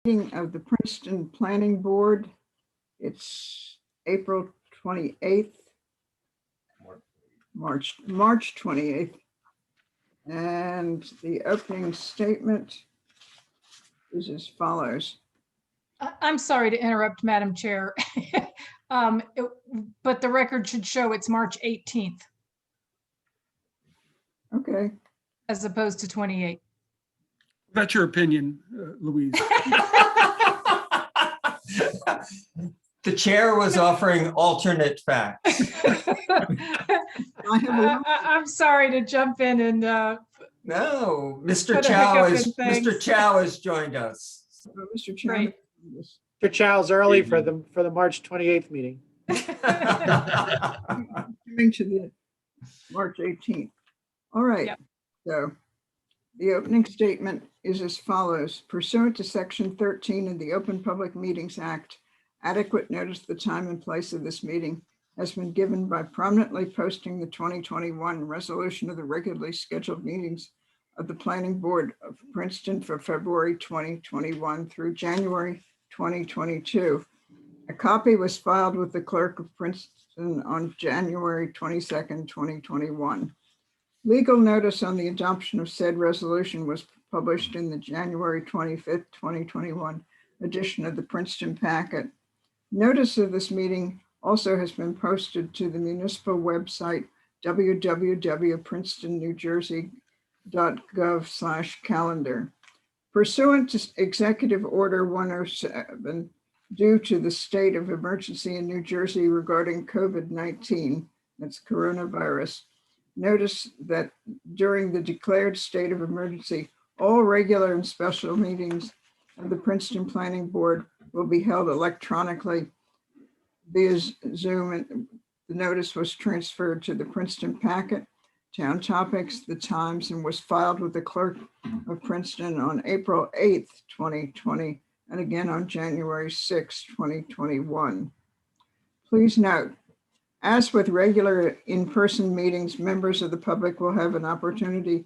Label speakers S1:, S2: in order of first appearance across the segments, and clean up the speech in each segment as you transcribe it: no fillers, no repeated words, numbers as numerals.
S1: Meeting of the Princeton Planning Board. It's April 28th, March 28th. And the opening statement is as follows.
S2: I'm sorry to interrupt, Madam Chair. But the record should show it's March 18th
S1: Okay.
S2: as opposed to 28th.
S3: That's your opinion, Louise.
S4: The chair was offering alternate facts.
S2: I'm sorry to jump in and
S4: No, Mr.
S2: Put a
S4: Chow
S2: hiccup in things.
S4: Mr. Chow has joined us.
S1: Mr. Chairman.
S5: Mr. Chow's early for the March 28th meeting.
S1: Coming to the March 18th. All right.
S2: Yep.
S1: So the opening statement is as follows. Pursuant to Section 13 of the Open Public Meetings Act, adequate notice of the time and place of this meeting has been given by prominently posting the 2021 resolution of the regularly scheduled meetings of the Planning Board of Princeton for February 2021 through January 2022. A copy was filed with the clerk of Princeton on January 22nd, 2021. Legal notice on the adoption of said resolution was published in the January 25th, 2021 edition of the Princeton Packet. Notice of this meeting also has been posted to the municipal website www.princetonnewjersey.gov/calendar. Pursuant to Executive Order 107, due to the state of emergency in New Jersey regarding COVID-19, that's coronavirus, notice that during the declared state of emergency, all regular and special meetings of the Princeton Planning Board will be held electronically via Zoom. And the notice was transferred to the Princeton Packet, Town Topics, the Times, and was filed with the clerk of Princeton on April 8th, 2020, and again on January 6th, 2021. Please note, as with regular in-person meetings, members of the public will have an opportunity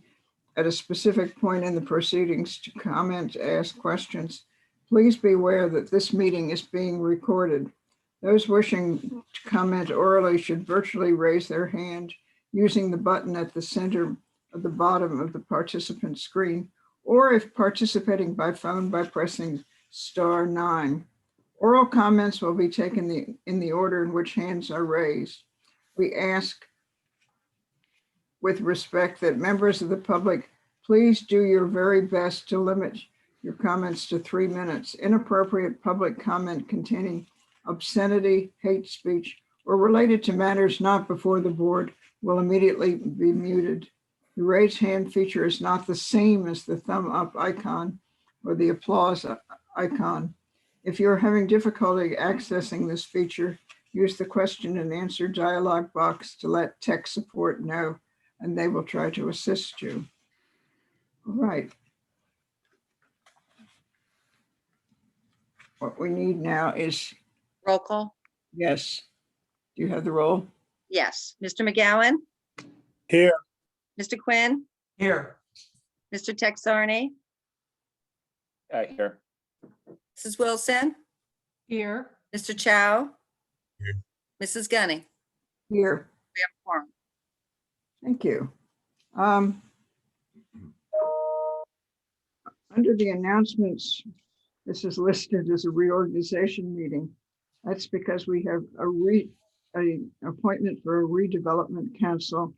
S1: at a specific point in the proceedings to comment, ask questions. Please be aware that this meeting is being recorded. Those wishing to comment orally should virtually raise their hand using the button at the center of the bottom of the participant screen, or if participating by phone, by pressing *9. Oral comments will be taken in the order in which hands are raised. We ask with respect that members of the public please do your very best to limit your comments to 3 minutes. Inappropriate public comment containing obscenity, hate speech, or related to matters not before the board will immediately be muted. The raise hand feature is not the same as the thumb up icon or the applause icon. If you're having difficulty accessing this feature, use the question and answer dialog box to let tech support know, and they will try to assist you. All right. What we need now is,
S6: Roll call.
S1: yes. Do you have the roll?
S6: Yes. Mr. McGowan,
S5: Here.
S6: Mr. Quinn,
S4: Here.
S6: Mr. Texarney,
S7: Here.
S6: Mrs. Wilson,
S2: here.
S6: Mr. Chow,
S7: Here.
S6: Mrs. Gunny.
S1: Here.
S6: We have a quorum.
S1: Thank you. Under the announcements, this is listed as a reorganization meeting. That's because we have an appointment for a redevelopment council,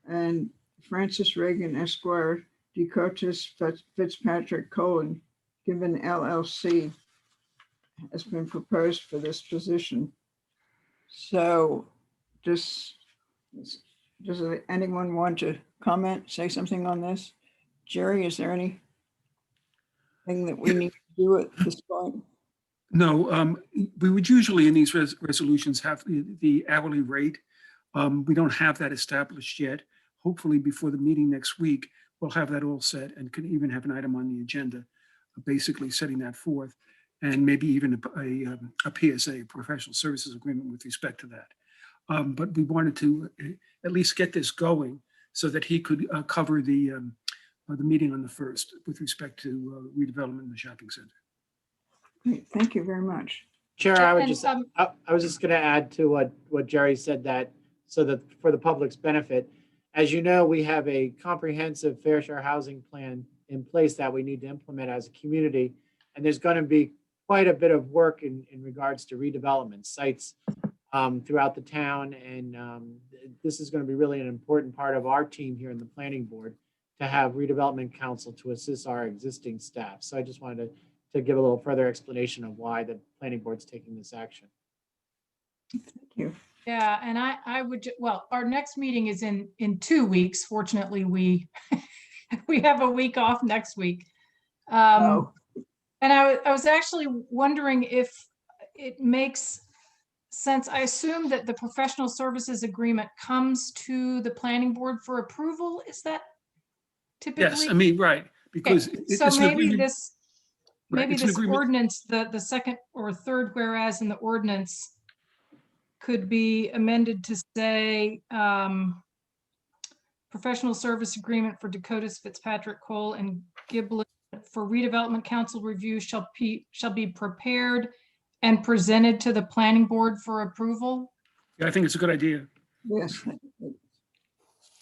S1: and Francis Reagan Esquire, Decotis Fitzpatrick Colon, given LLC, has been proposed for this position. So does anyone want to comment, say something on this? Jerry, is there anything that we need to do at this point?
S3: No, we would usually in these resolutions have the hourly rate. We don't have that established yet. Hopefully before the meeting next week, we'll have that all set and can even have an item on the agenda, basically setting that forth, and maybe even a PSA, professional services agreement with respect to that. But we wanted to at least get this going so that he could cover the meeting on the 1st with respect to redevelopment in the shopping center.
S1: Great, thank you very much.
S5: Chair, I would
S2: And,
S5: just, I was just going to add to what Jerry said, that so that for the public's benefit, as you know, we have a comprehensive fair share housing plan in place that we need to implement as a community. And there's going to be quite a bit of work in regards to redevelopment sites throughout the town. And this is going to be really an important part of our team here in the planning board to have redevelopment counsel to assist our existing staff. So I just wanted to give a little further explanation of why the planning board's taking this action.
S1: Thank you.
S2: yeah, and I would, well, our next meeting is in 2 weeks. Fortunately, we have a week off next week.
S1: Oh,
S2: And I was actually wondering if it makes sense. I assume that the professional services agreement comes to the planning board for approval. Is that typically?
S3: Yes, I mean, right, because.
S2: Okay,
S3: it's
S2: so
S3: an
S2: maybe
S3: agreement-
S2: this,
S3: right,
S2: maybe
S3: it's an
S2: this
S3: agreement-
S2: ordinance, the second or third whereas in the ordinance could be amended to say, professional service agreement for Dakotas, Fitzpatrick, Cole, and Giblin for redevelopment council review shall be prepared and presented to the planning board for approval.
S3: Yeah, I think it's a good idea.
S1: yes,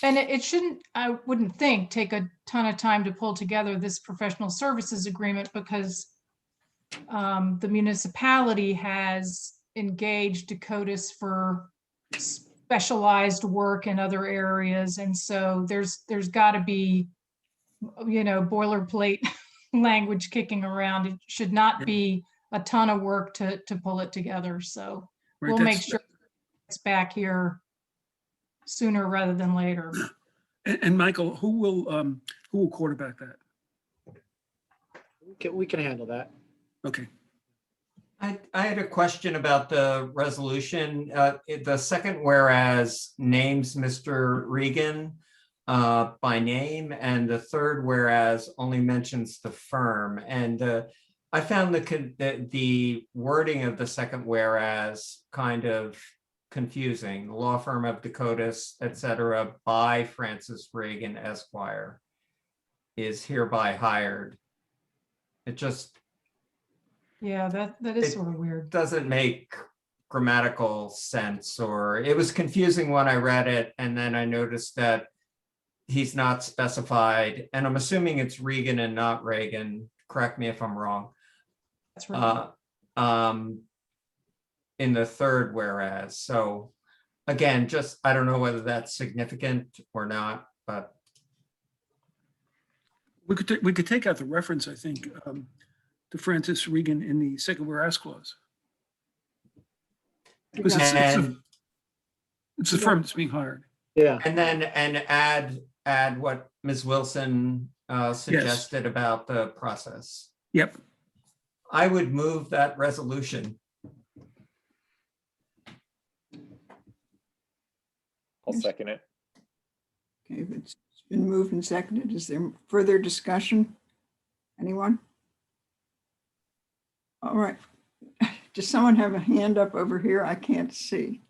S2: And it shouldn't, I wouldn't think, take a ton of time to pull together this professional services agreement because the municipality has engaged Dakotas for specialized work in other areas. And so there's got to be, boilerplate language kicking around. It should not be a ton of work to pull it together. So
S3: Right,
S2: we'll make
S3: that's-
S2: sure it's back here sooner rather than later.
S3: And Michael, who will quarterback that?
S5: We can handle that.
S3: Okay,
S4: I had a question about the resolution. The second whereas names Mr. Regan by name, and the third whereas only mentions the firm. And I found the wording of the second whereas kind of confusing. The law firm of Dakotas, et cetera, by Francis Regan Esquire is hereby hired. It just
S2: Yeah, that is
S4: It-
S2: sort of weird.
S4: doesn't make grammatical sense, or it was confusing when I read it, and then I noticed that he's not specified, and I'm assuming it's Regan and not Reagan. Correct me if I'm wrong.
S2: That's right.
S4: In the third whereas. So again, just I don't know whether that's significant or not, but
S3: we could take out the reference, I think, to Francis Regan in the second whereas clause. Because
S4: and
S3: it's the firm that's being hired.
S5: Yeah.
S4: then add what Ms. Wilson suggested about the process.
S3: Yep,
S4: I would move that resolution.
S7: I'll second it.
S1: okay, it's been moved and seconded. Is there further discussion? Anyone? All right. Does someone have a hand up over here? I can't see.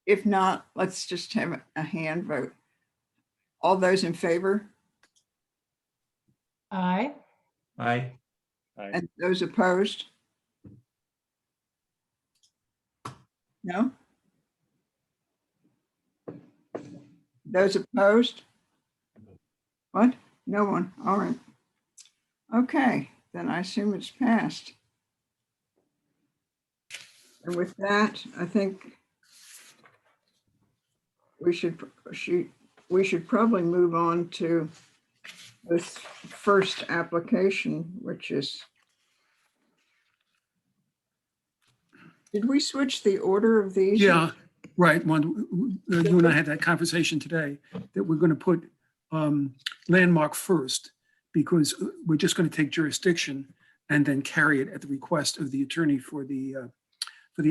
S1: If not, let's just have a hand vote. All those in favor
S2: Aye.
S4: Aye.
S7: Aye.
S1: and those opposed? No? Those opposed? What? No one. All right. Okay, then I assume it's passed. And with that, I think we should probably move on to this first application, which is, did we switch the order of these?
S3: yeah, right. You and I had that conversation today that we're going to put landmark first because we're just going to take jurisdiction and then carry it at the request of the attorney for the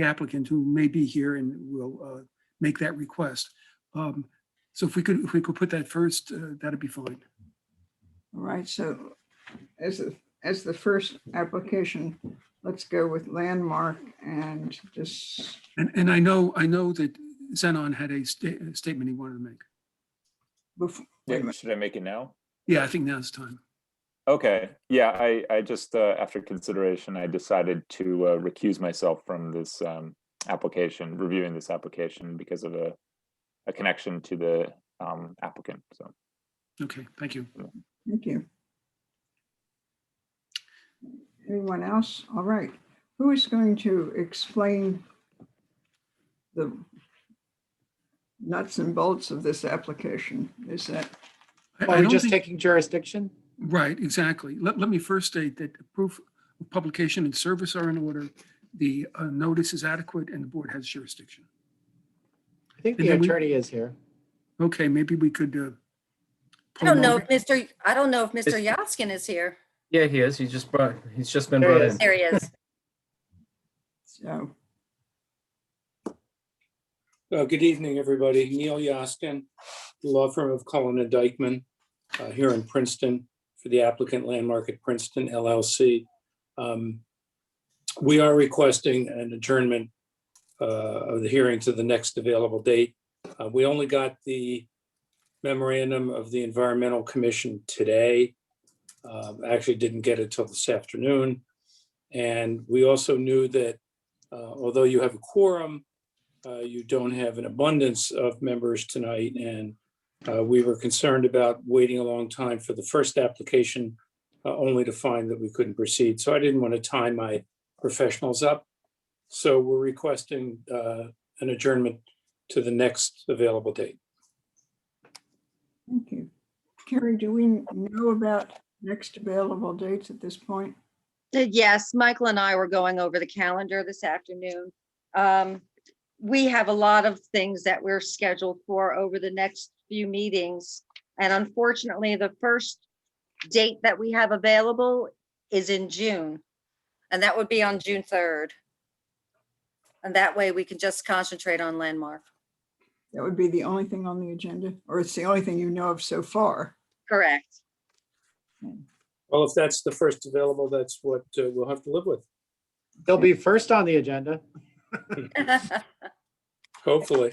S3: applicant who may be here and will make that request. So if we could put that first, that'd be fine.
S1: All right, so as the first application, let's go with landmark and just,
S3: And I know that Zenon had a statement he wanted to make.
S1: wait a
S7: Yeah,
S1: minute.
S7: should I make it now?
S3: Yeah, I think now's the time.
S7: Okay, yeah, I just, after consideration, I decided to recuse myself from this application, reviewing this application because of a connection to the applicant, so.
S3: Okay, thank you.
S1: Thank you. Anyone else? All right. Who is going to explain the nuts and bolts of this application? Is that,
S3: I
S5: Are we
S3: don't
S5: just
S3: think-
S5: taking jurisdiction?
S3: Right, exactly. Let me first state that the proof of publication and service are in order. The notice is adequate and the board has jurisdiction.
S5: I think
S3: And
S5: the
S3: then we-
S5: attorney is here.
S3: Okay, maybe we could.
S6: I don't know
S3: promote-
S6: if Mr. Yaskin is here.
S8: Yeah, he is. He's just been
S5: There he
S8: brought
S5: is.
S8: in.
S6: There he is.
S1: so,
S9: Good evening, everybody. Neil Yaskin, law firm of Cullen and Dykeman, here in Princeton for the applicant Landmark at Princeton LLC. We are requesting an adjournment of the hearing to the next available date. We only got the memorandum of the Environmental Commission today. Actually didn't get it till this afternoon. And we also knew that although you have a quorum, you don't have an abundance of members tonight, and we were concerned about waiting a long time for the first application, only to find that we couldn't proceed. So I didn't want to tie my professionals up. So we're requesting an adjournment to the next available date.
S1: thank you. Carrie, do we know about next available dates at this point?
S10: Yes, Michael and I were going over the calendar this afternoon. We have a lot of things that we're scheduled for over the next few meetings. And unfortunately, the first date that we have available is in June. And that would be on June 3rd. And that way we can just concentrate on Landmark.
S1: That would be the only thing on the agenda, or it's the only thing you know of so far?
S10: Correct.
S9: Well, if that's the first available, that's what we'll have to live with,
S5: They'll be first on the agenda.
S9: hopefully.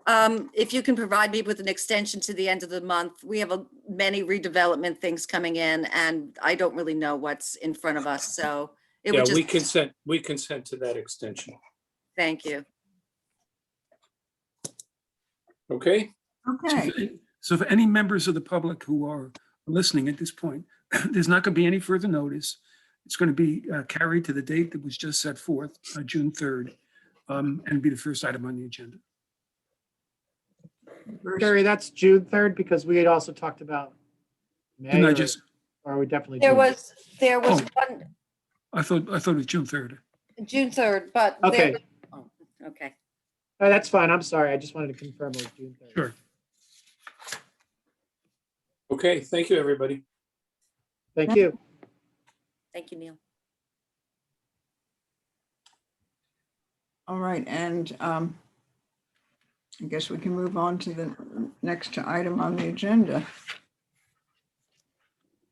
S6: If you can provide me with an extension to the end of the month, we have many redevelopment things coming in and I don't really know what's in front of us. So it
S9: Yeah,
S6: would
S9: we
S6: just,
S9: consent to that extension.
S6: thank you.
S9: Okay?
S1: Okay,
S3: So for any members of the public who are listening at this point, there's not going to be any further notice. It's going to be carried to the date that was just set forth, June 3rd, and be the first item on the agenda.
S1: first-
S5: Carrie, that's June 3rd, because we had also talked about May,
S3: Didn't I
S5: or
S3: just,
S5: are we definitely?
S6: There
S5: June?
S6: was
S3: Oh.
S6: one,
S3: I thought it was June 3rd.
S6: June 3rd, but.
S5: Okay.
S6: Okay.
S5: Oh, that's fine. I'm sorry. I just wanted to confirm it was June 3rd.
S3: Sure.
S9: Okay, thank you, everybody.
S5: Thank you.
S6: Thank you, Neil.
S1: all right, and I guess we can move on to the next item on the agenda.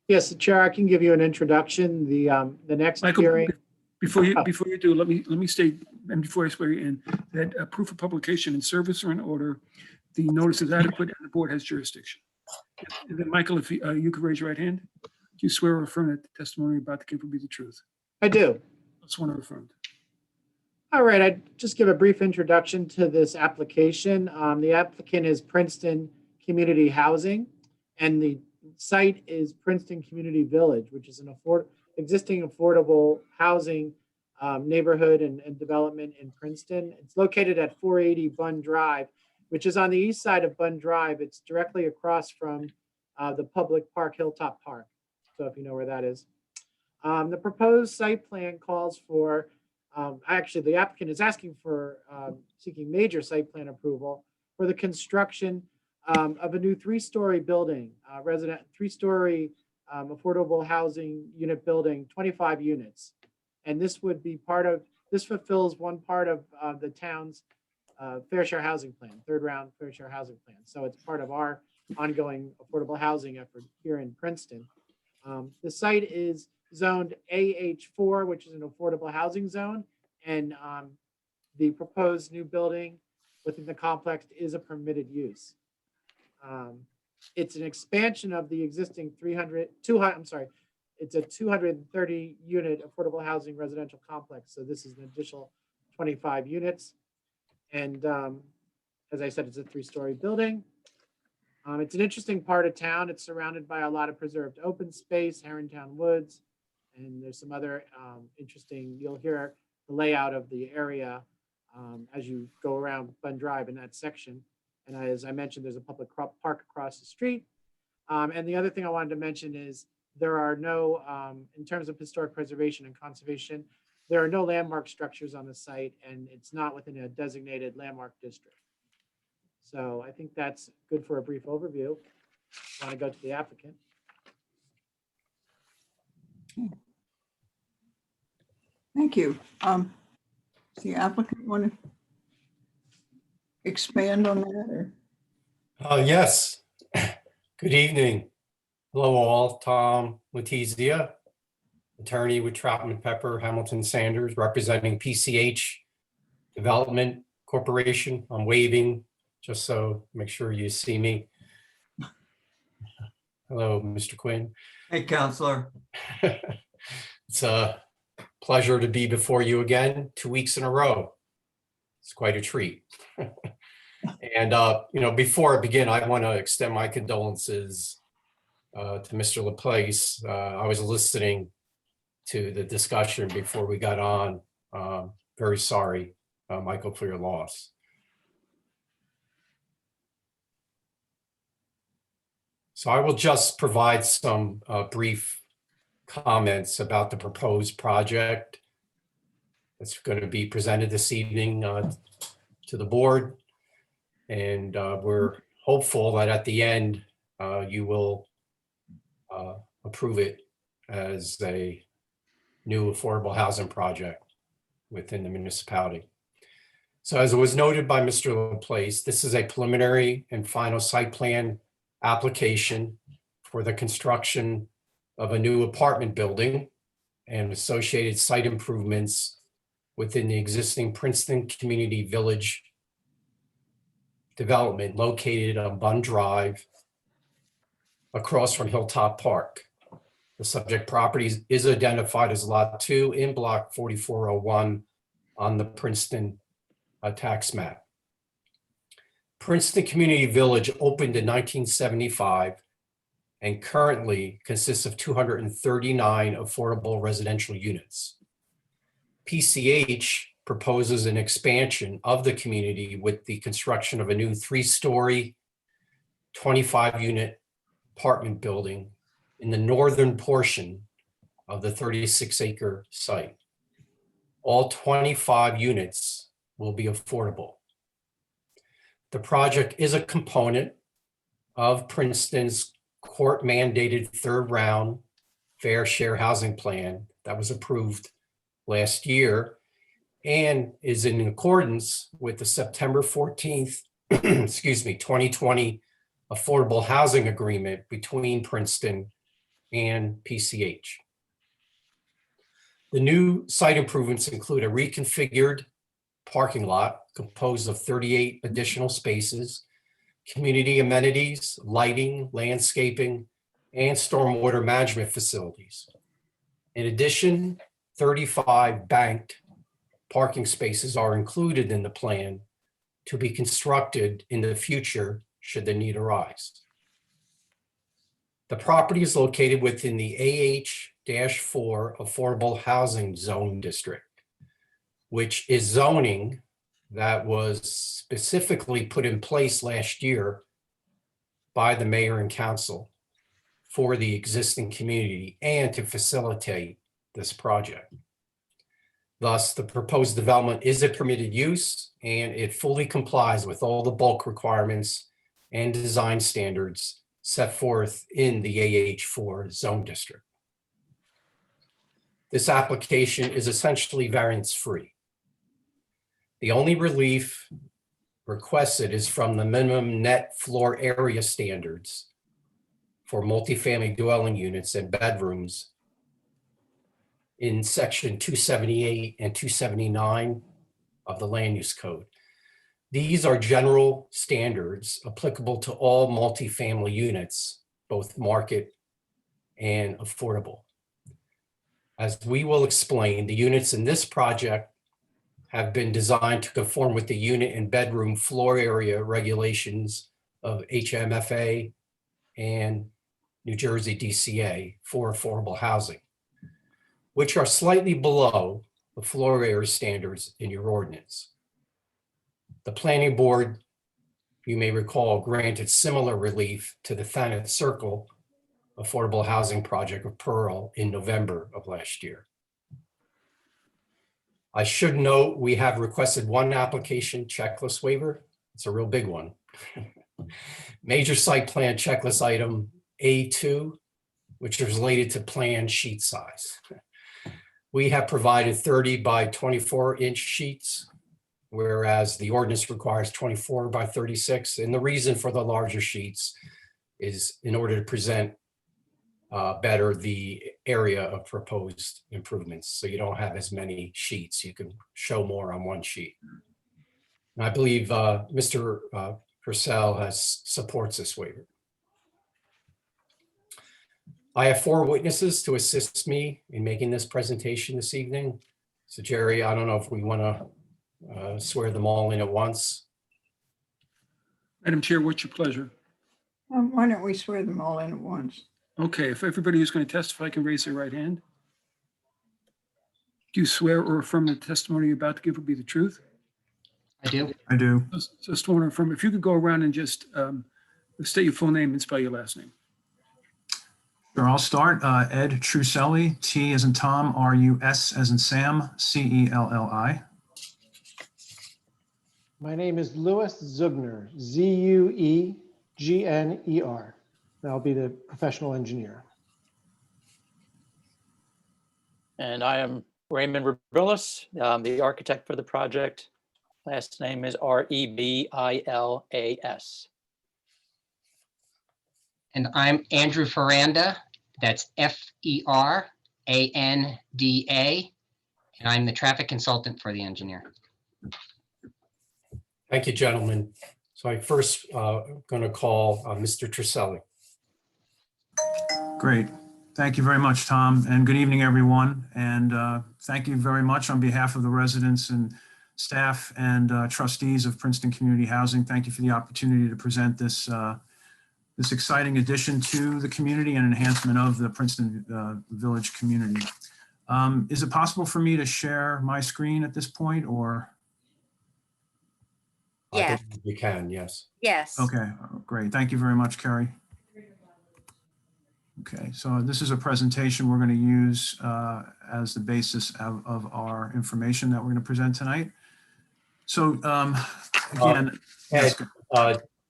S5: Yes, the Chair, I can give you an introduction. The next
S3: Michael,
S5: hearing.
S3: before you do, let me state, and before I swear you in, that proof of publication and service are in order. The notice is adequate and the board has jurisdiction. And then Michael, if you could raise your right hand. Do you swear or affirm that the testimony you're about to give will be the truth?
S5: I do.
S3: That's one affirmed.
S5: All right, I'd just give a brief introduction to this application. The applicant is Princeton Community Housing, and the site is Princeton Community Village, which is an existing affordable housing neighborhood and development in Princeton. It's located at 480 Bunn Drive, which is on the east side of Bunn Drive. It's directly across from the public park, Hilltop Park. So if you know where that is. The proposed site plan calls for, actually the applicant is asking for, seeking major site plan approval for the construction of a new three-story building, three-story affordable housing unit building, 25 units. And this would be this fulfills one part of the town's fair share housing plan, third round fair share housing plan. So it's part of our ongoing affordable housing effort here in Princeton. The site is zoned AH4, which is an affordable housing zone. And the proposed new building within the complex is a permitted use. It's an expansion of the existing 200, I'm sorry, it's a 230 unit affordable housing residential complex. So this is an additional 25 units. And as I said, it's a 3-story building. It's an interesting part of town. It's surrounded by a lot of preserved open space, Herringtown Woods, and there's some other interesting, you'll hear the layout of the area as you go around Bund Drive in that section. And as I mentioned, there's a public park across the street. And the other thing I wanted to mention is there are no, in terms of historic preservation and conservation, there are no landmark structures on the site, and it's not within a designated landmark district. So I think that's good for a brief overview. Want to go to the applicant?
S1: Thank you. Does the applicant want to expand on that or?
S11: Yes. Good evening. Hello all. Tom Letizia, attorney with Troutman Pepper, Hamilton Sanders, representing Pch Development Corporation. I'm waving just so make sure you see me. Hello, Mr. Quinn.
S4: Hey, Counselor.
S11: It's a pleasure to be before you again 2 weeks in a row. It's quite a treat. And, before I begin, I want to extend my condolences to Mr. Laplace. I was listening to the discussion before we got on. Very sorry, Michael, for your loss. So I will just provide some brief comments about the proposed project that's going to be presented this evening to the board. And we're hopeful that at the end, you will approve it as a new affordable housing project within the municipality. So as it was noted by Mr. Laplace, this is a preliminary and final site plan application for the construction of a new apartment building and associated site improvements within the existing Princeton Community Village development located on Bund Drive across from Hilltop Park. The subject property is identified as Lot 2 in Block 4401 on the Princeton tax map. Princeton Community Village opened in 1975 and currently consists of 239 affordable residential units. PCH proposes an expansion of the community with the construction of a new 3-story, 25-unit apartment building in the northern portion of the 36-acre site. All 25 units will be affordable. The project is a component of Princeton's court-mandated 3rd round fair share housing plan that was approved last year and is in accordance with the September 14th, 2020 Affordable Housing Agreement between Princeton and PCH. The new site improvements include a reconfigured parking lot composed of 38 additional spaces, community amenities, lighting, landscaping, and stormwater management facilities. In addition, 35 banked parking spaces are included in the plan to be constructed in the future should the need arise. The property is located within the AH-4 Affordable Housing Zone District, which is zoning that was specifically put in place last year by the mayor and council for the existing community and to facilitate this project. Thus, the proposed development is a permitted use and it fully complies with all the bulk requirements and design standards set forth in the AH4 zone district. This application is essentially variance-free. The only relief requested is from the minimum net floor area standards for multifamily dwelling units and bedrooms in section 278 and 279 of the land use code. These are general standards applicable to all multifamily units, both market and affordable. As we will explain, the units in this project have been designed to conform with the unit and bedroom floor area regulations of HMFA and New Jersey DCA for affordable housing, which are slightly below the floor area standards in your ordinance. The planning board, you may recall, granted similar relief to the Thanet Circle affordable housing project of Pearl in November of last year. I should note we have requested one application checklist waiver. It's a real big one. Major site plan checklist item A2, which is related to plan sheet size. We have provided 30 by 24 inch sheets, whereas the ordinance requires 24 by 36. And the reason for the larger sheets is in order to present better the area of proposed improvements. So you don't have as many sheets. You can show more on one sheet. And I believe Mr. Purcell supports this waiver. I have 4 witnesses to assist me in making this presentation this evening. So Jerry, I don't know if we want to swear them all in at once.
S3: Madam Chair, what's your pleasure?
S1: Why don't we swear them all in at once?
S3: Okay, if everybody who's going to testify can raise their right hand. Do you swear or affirm the testimony you're about to give will be the truth?
S12: I do.
S1: I do.
S3: Just want to affirm, if you could go around and just state your full name and spell your last name.
S13: Sure, I'll start. Ed Truselli, T as in Tom, R-U-S as in Sam, C-E-L-L-I.
S5: My name is Louis Zugner, Z-U-E-G-N-E-R. And I'll be the professional engineer.
S12: And I am Raymond Rebilis, the architect for the project. Last name is R-E-B-I-L-A-S.
S14: And I'm Andrew Ferranda. That's F-E-R-A-N-D-A. And I'm the traffic consultant for the engineer.
S11: Thank you, gentlemen. So I first going to call Mr. Truselli.
S13: Great. Thank you very much, Tom, and good evening, everyone. And thank you very much on behalf of the residents and staff and trustees of Princeton Community Housing. Thank you for the opportunity to present this this exciting addition to the community and enhancement of the Princeton Village community. Is it possible for me to share my screen at this point, or?
S6: Yes.
S11: I believe you can, yes.
S6: Yes.
S13: Okay, great. Thank you very much, Kerry. Okay, so this is a presentation we're going to use as the basis of our information that we're going to present tonight. So again,
S11: Ed,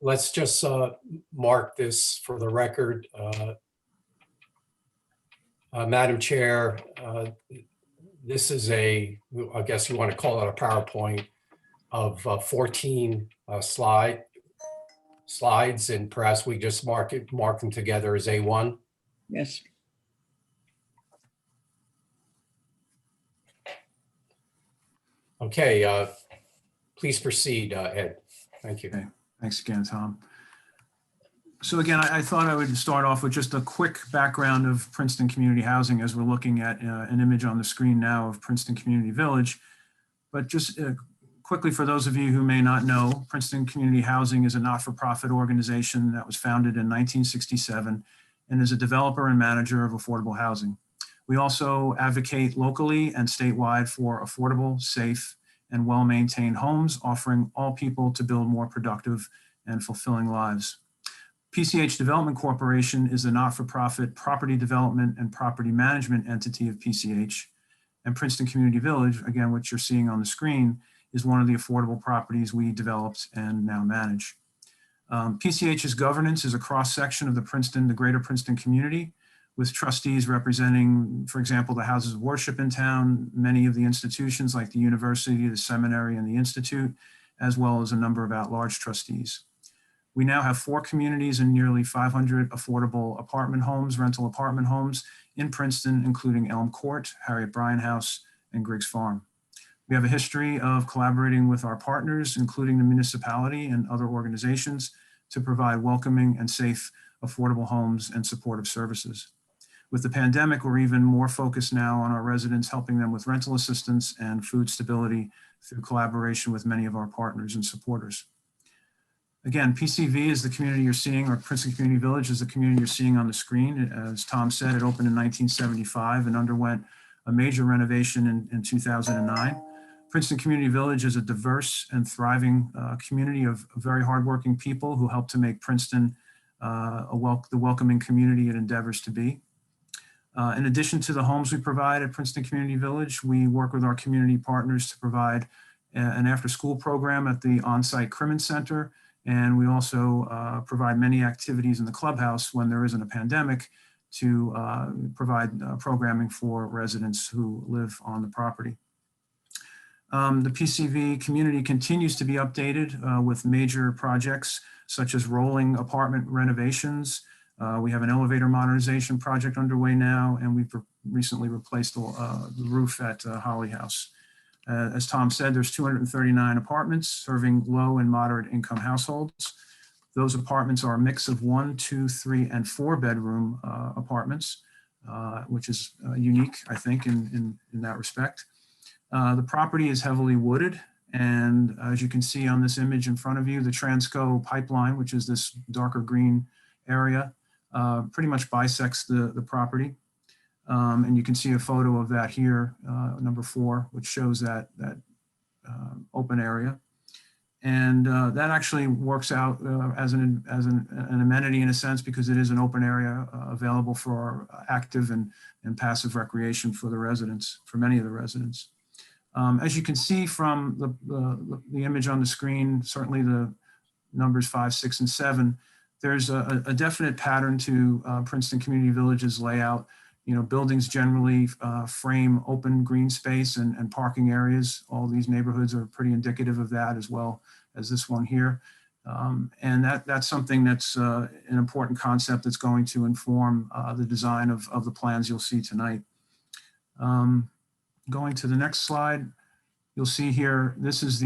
S11: let's just mark this for the record. Madam Chair, this is I guess you want to call it a PowerPoint of 14 slides, and perhaps we just mark them together as A1.
S1: Yes.
S11: Okay, please proceed, Ed. Thank you.
S13: Okay. Thanks again, Tom. So again, I thought I would start off with just a quick background of Princeton Community Housing as we're looking at an image on the screen now of Princeton Community Village. But just quickly, for those of you who may not know, Princeton Community Housing is a not-for-profit organization that was founded in 1967 and is a developer and manager of affordable housing. We also advocate locally and statewide for affordable, safe, and well-maintained homes, offering all people to build more productive and fulfilling lives. Pch Development Corporation is a not-for-profit property development and property management entity of PCH. And Princeton Community Village, again, which you're seeing on the screen, is one of the affordable properties we developed and now manage. PCH's governance is a cross-section of the greater Princeton community, with trustees representing, for example, the houses of worship in town, many of the institutions like the university, the seminary, and the institute, as well as a number of at-large trustees. We now have 4 communities and nearly 500 affordable apartment homes, rental apartment homes in Princeton, including Elm Court, Harriet Bryan House, and Griggs Farm. We have a history of collaborating with our partners, including the municipality and other organizations, to provide welcoming and safe, affordable homes and supportive services. With the pandemic, we're even more focused now on our residents, helping them with rental assistance and food stability through collaboration with many of our partners and supporters. Again, PCV is the community you're seeing, or Princeton Community Village is the community you're seeing on the screen. As Tom said, it opened in 1975 and underwent a major renovation in 2009. Princeton Community Village is a diverse and thriving community of very hardworking people who help to make Princeton the welcoming community it endeavors to be. In addition to the homes we provide at Princeton Community Village, we work with our community partners to provide an after-school program at the on-site Crimmins Center, and we also provide many activities in the clubhouse when there isn't a pandemic to provide programming for residents who live on the property. The PCV community continues to be updated with major projects such as rolling apartment renovations. We have an elevator modernization project underway now, and we've recently replaced the roof at Holly House. As Tom said, there's 239 apartments serving low and moderate income households. Those apartments are a mix of 1, 2, 3, and 4 bedroom apartments, which is unique, I think, in that respect. The property is heavily wooded, and as you can see on this image in front of you, the Transco pipeline, which is this darker green area, pretty much bisects the property. And you can see a photo of that here, number 4, which shows that open area. And that actually works out as an amenity in a sense, because it is an open area available for active and passive recreation for the residents, for many of the residents. As you can see from the image on the screen, certainly the numbers 5, 6, and 7, there's a definite pattern to Princeton Community Village's layout. You know, buildings generally frame open green space and parking areas. All these neighborhoods are pretty indicative of that, as well as this one here. And that's something that's an important concept that's going to inform the design of the plans you'll see tonight. Going to the next slide, you'll see here, this is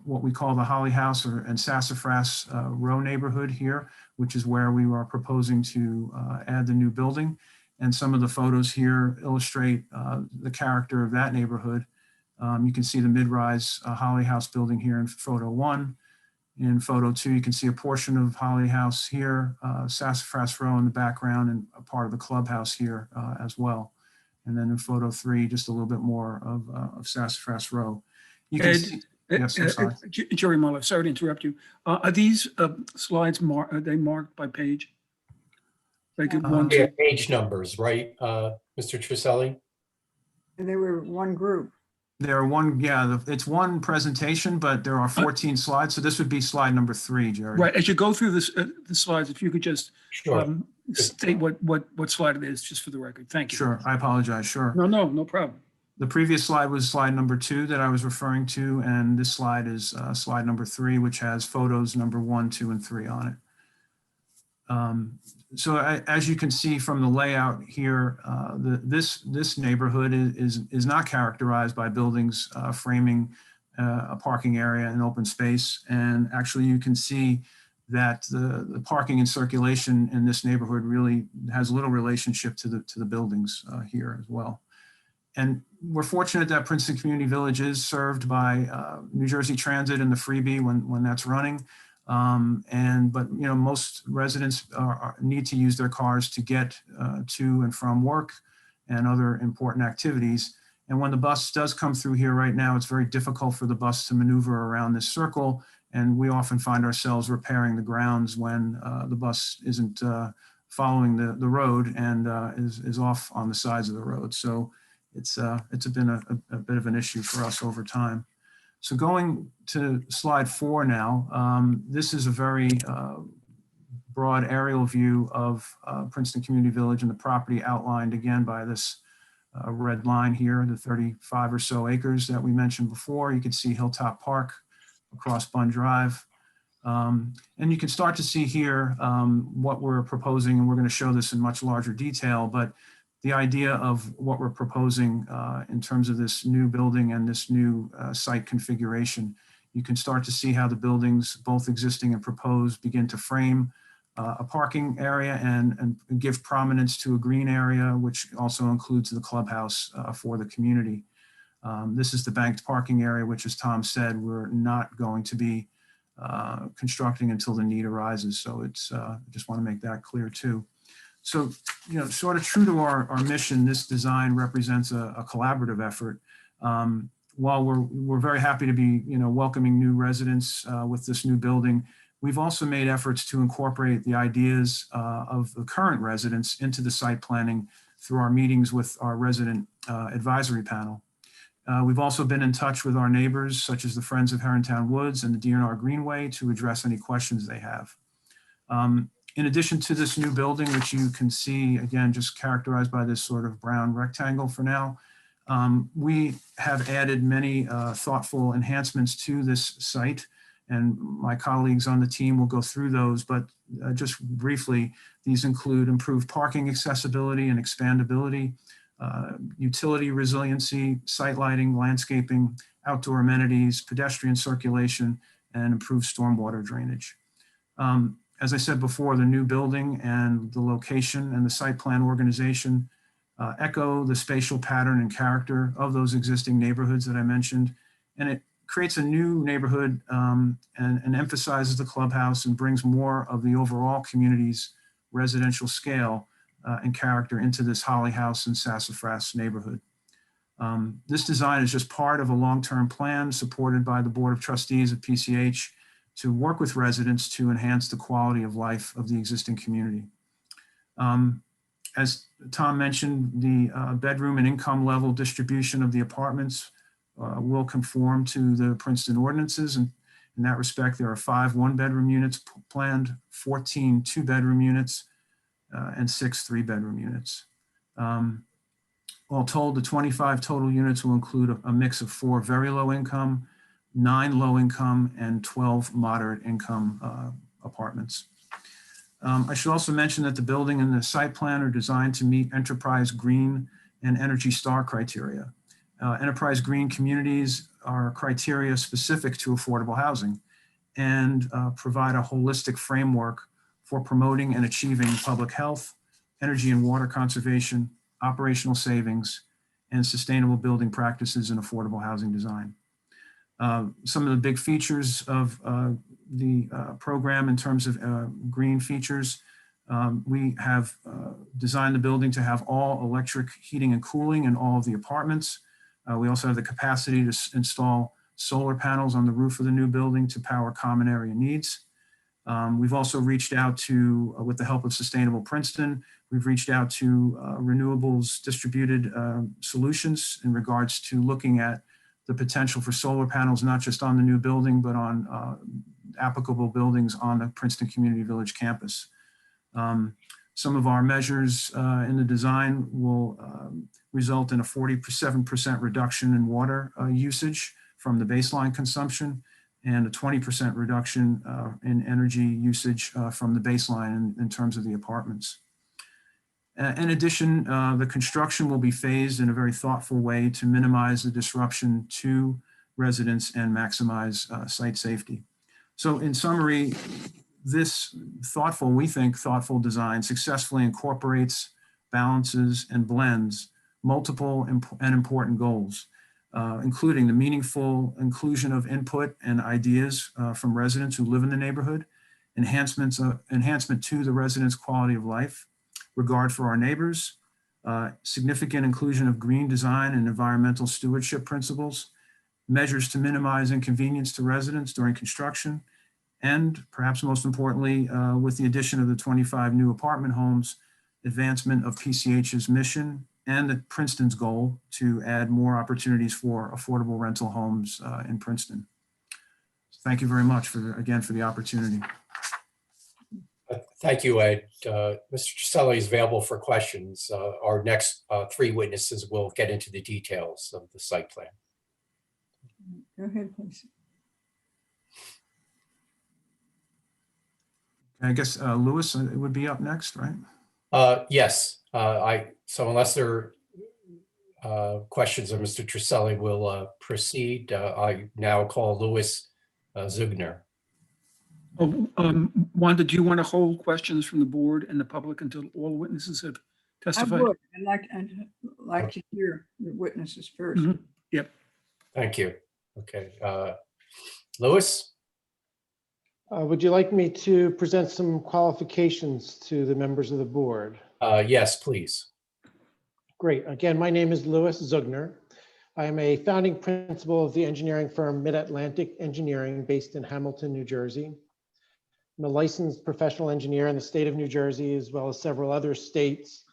S13: what we call the Holly House and Sassafras Row neighborhood here, which is where we are proposing to add the new building. And some of the photos here illustrate the character of that neighborhood. You can see the mid-rise Holly House building here in photo 1. In photo 2, you can see a portion of Holly House here, Sassafras Row in the background, and a part of the clubhouse here as well. And then in photo 3, just a little bit more of Sassafras Row. You can see, yes, I'm sorry.
S3: Jerry Muller, sorry to interrupt you. Are these slides are they marked by page? Like one,
S11: Yeah,
S3: two?
S11: page numbers, right, Mr. Trisselli?
S1: And they were one group.
S13: There are one, yeah, it's one presentation, but there are 14 slides. So this would be slide number 3, Jerry.
S3: Right. As you go through this, the slides, if you could just
S11: Sure.
S3: state what slide it is, just for the record. Thank you.
S13: Sure, I apologize, sure.
S3: No problem.
S13: The previous slide was slide number 2 that I was referring to, and this slide is slide number 3, which has photos number 1, 2, and 3 on it. So as you can see from the layout here, this neighborhood is not characterized by buildings framing a parking area and open space. And actually you can see that the parking and circulation in this neighborhood really has little relationship to the buildings here as well. And we're fortunate that Princeton Community Village is served by New Jersey Transit and the freebie when that's running. But you know, most residents need to use their cars to get to and from work and other important activities. And when the bus does come through here right now, it's very difficult for the bus to maneuver around this circle. And we often find ourselves repairing the grounds when the bus isn't following the road and is off on the sides of the road. So it's been a bit of an issue for us over time. So going to slide 4 now, this is a very broad aerial view of Princeton Community Village and the property outlined again by this red line here, the 35 or so acres that we mentioned before. You can see Hilltop Park across Bunn Drive. And you can start to see here what we're proposing, and we're going to show this in much larger detail, but the idea of what we're proposing in terms of this new building and this new site configuration. You can start to see how the buildings, both existing and proposed, begin to frame a parking area and give prominence to a green area, which also includes the clubhouse for the community. This is the banked parking area, which, as Tom said, we're not going to be constructing until the need arises. So it's, I just want to make that clear too. So, you know, sort of true to our mission, this design represents a collaborative effort. While we're very happy to be, you know, welcoming new residents with this new building, we've also made efforts to incorporate the ideas of the current residents into the site planning through our meetings with our resident advisory panel. We've also been in touch with our neighbors, such as the Friends of Herrontown Woods and the DNR Greenway, to address any questions they have. In addition to this new building, which you can see, again, just characterized by this sort of brown rectangle for now, we have added many thoughtful enhancements to this site, and my colleagues on the team will go through those, but just briefly, these include improved parking accessibility and expandability, utility resiliency, site lighting, landscaping, outdoor amenities, pedestrian circulation, and improved stormwater drainage. As I said before, the new building and the location and the site plan organization echo the spatial pattern and character of those existing neighborhoods that I mentioned. And it creates a new neighborhood and emphasizes the clubhouse and brings more of the overall community's residential scale and character into this Holly House and Sassafras neighborhood. This design is just part of a long-term plan supported by the Board of Trustees of PCH to work with residents to enhance the quality of life of the existing community. As Tom mentioned, the bedroom and income level distribution of the apartments will conform to the Princeton ordinances. And in that respect, there are 5 one-bedroom units planned, 14 two-bedroom units, and 6 three-bedroom units. All told, the 25 total units will include a mix of 4 very low income, 9 low income, and 12 moderate income apartments. I should also mention that the building and the site plan are designed to meet Enterprise Green and Energy Star criteria. Enterprise Green communities are criteria specific to affordable housing and provide a holistic framework for promoting and achieving public health, energy and water conservation, operational savings, and sustainable building practices in affordable housing design. Some of the big features of the program in terms of green features, we have designed the building to have all electric heating and cooling in all of the apartments. We also have the capacity to install solar panels on the roof of the new building to power common area needs. We've also reached out to, with the help of Sustainable Princeton, we've reached out to renewables distributed solutions in regards to looking at the potential for solar panels, not just on the new building, but on applicable buildings on the Princeton Community Village campus. Some of our measures in the design will result in a 47% reduction in water usage from the baseline consumption and a 20% reduction in energy usage from the baseline in terms of the apartments. In addition, the construction will be phased in a very thoughtful way to minimize the disruption to residents and maximize site safety. So in summary, this thoughtful, we think thoughtful design successfully incorporates, balances, and blends multiple and important goals, including the meaningful inclusion of input and ideas from residents who live in the neighborhood, enhancement to the residents' quality of life, regard for our neighbors, significant inclusion of green design and environmental stewardship principles, measures to minimize inconvenience to residents during construction, and perhaps most importantly, with the addition of the 25 new apartment homes, advancement of PCH's mission and the Princeton's goal to add more opportunities for affordable rental homes in Princeton. Thank you very much again for the opportunity.
S11: Thank you, Ed. Mr. Triselli is available for questions. Our next 3 witnesses will get into the details of the site plan.
S1: Go ahead, please.
S13: I guess Louis would be up next, right?
S11: Yes, so unless there are questions of Mr. Trisselli, will proceed. I now call Louis Zugner.
S3: Oh, Wanda, do you want to hold questions from the board and the public until all witnesses have
S1: I
S3: testified?
S1: would, I'd like to hear the witnesses first.
S3: Mhm. Yep.
S11: Thank you. Okay. Louis?
S5: Would you like me to present some qualifications to the members of the board?
S11: Yes, please.
S5: Great. Again, my name is Louis Zugner. I am a founding principal of the engineering firm Mid-Atlantic Engineering based in Hamilton, New Jersey. I'm a licensed professional engineer in the state of New Jersey, as well as several other states,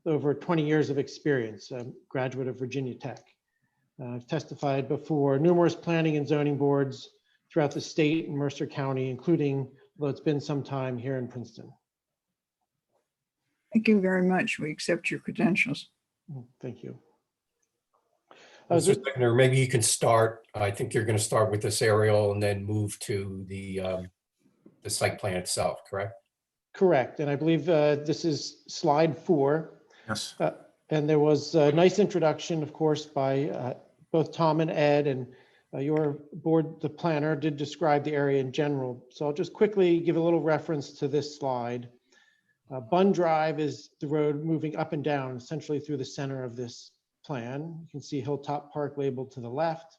S5: over 20 years of experience. I'm a graduate of Virginia Tech. I've testified before numerous planning and zoning boards throughout the state and Mercer County, including, although it's been some time, here in Princeton.
S1: Thank you very much. We accept your credentials.
S5: Thank you.
S11: Mr. Zugner, maybe you can start. I think you're going to start with this aerial and then move to the site plan itself, correct?
S5: Correct. And I believe this is slide 4.
S13: Yes.
S5: And there was a nice introduction, of course, by both Tom and Ed, and your board, the planner, did describe the area in general. So I'll just quickly give a little reference to this slide. Bun Drive is the road moving up and down, essentially through the center of this plan. You can see Hilltop Park labeled to the left.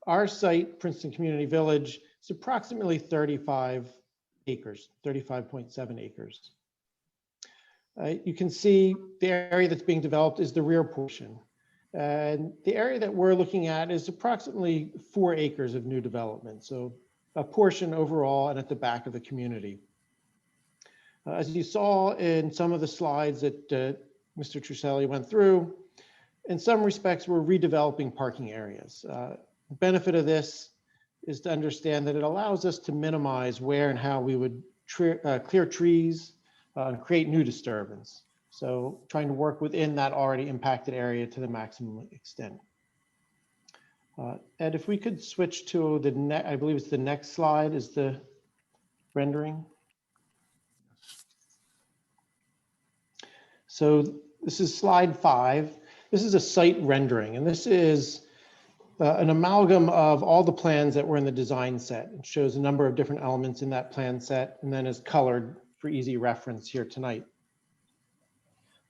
S5: Our site, Princeton Community Village, is approximately 35 acres, 35.7 acres. You can see the area that's being developed is the rear portion. And the area that we're looking at is approximately 4 acres of new development. So a portion overall and at the back of the community. As you saw in some of the slides that Mr. Trisselli went through, in some respects, we're redeveloping parking areas. The benefit of this is to understand that it allows us to minimize where and how we would clear trees and create new disturbance. So trying to work within that already impacted area to the maximum extent. Ed, if we could switch to the next, I believe it's the next slide is the rendering. So this is slide 5. This is a site rendering, and this is an amalgam of all the plans that were in the design set. It shows a number of different elements in that plan set and then is colored for easy reference here tonight.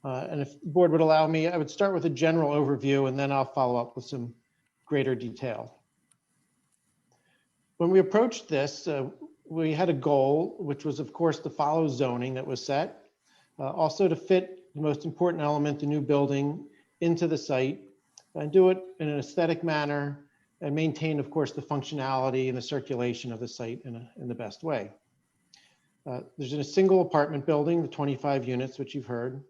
S5: And if the board would allow me, I would start with a general overview and then I'll follow up with some greater detail. When we approached this, we had a goal, which was of course to follow zoning that was set, also to fit the most important element, the new building, into the site and do it in an aesthetic manner and maintain, of course, the functionality and the circulation of the site in the best way. There's a single apartment building, the 25 units, which you've heard.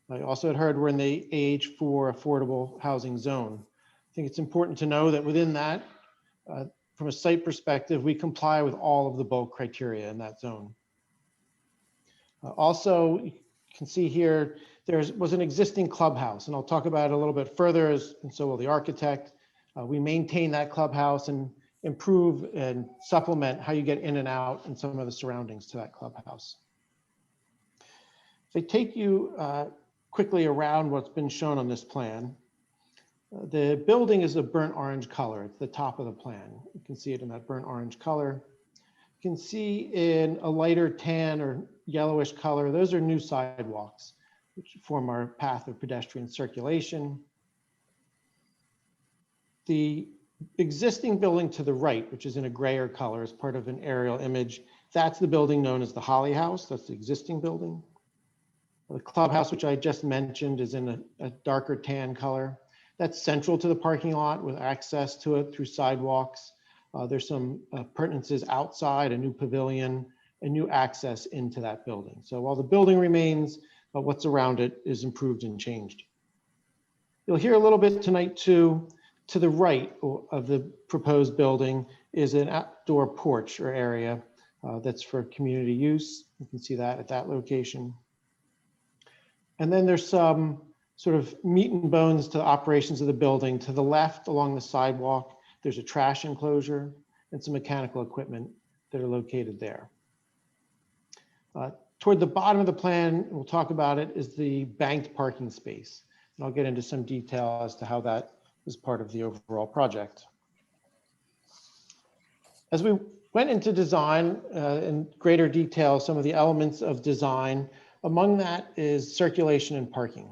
S5: I also had heard we're in the age for affordable housing zone. I think it's important to know that within that, from a site perspective, we comply with all of the bulk criteria in that zone. Also, you can see here, there was an existing clubhouse, and I'll talk about it a little bit further, and so will the architect. We maintain that clubhouse and improve and supplement how you get in and out and some of the surroundings to that clubhouse. If I take you quickly around what's been shown on this plan, the building is a burnt orange color. It's the top of the plan. You can see it in that burnt orange color. You can see in a lighter tan or yellowish color, those are new sidewalks, which form our path of pedestrian circulation. The existing building to the right, which is in a grayer color as part of an aerial image, that's the building known as the Holly House. That's the existing building. The clubhouse, which I just mentioned, is in a darker tan color. That's central to the parking lot with access to it through sidewalks. There's some appurtenances outside, a new pavilion, and new access into that building. So while the building remains, what's around it is improved and changed. You'll hear a little bit tonight too. To the right of the proposed building is an outdoor porch or area that's for community use. You can see that at that location. And then there's some sort of meat and bones to the operations of the building. To the left along the sidewalk, there's a trash enclosure and some mechanical equipment that are located there. Toward the bottom of the plan, we'll talk about it, is the banked parking space. And I'll get into some detail as to how that is part of the overall project. As we went into design in greater detail, some of the elements of design, among that is circulation and parking.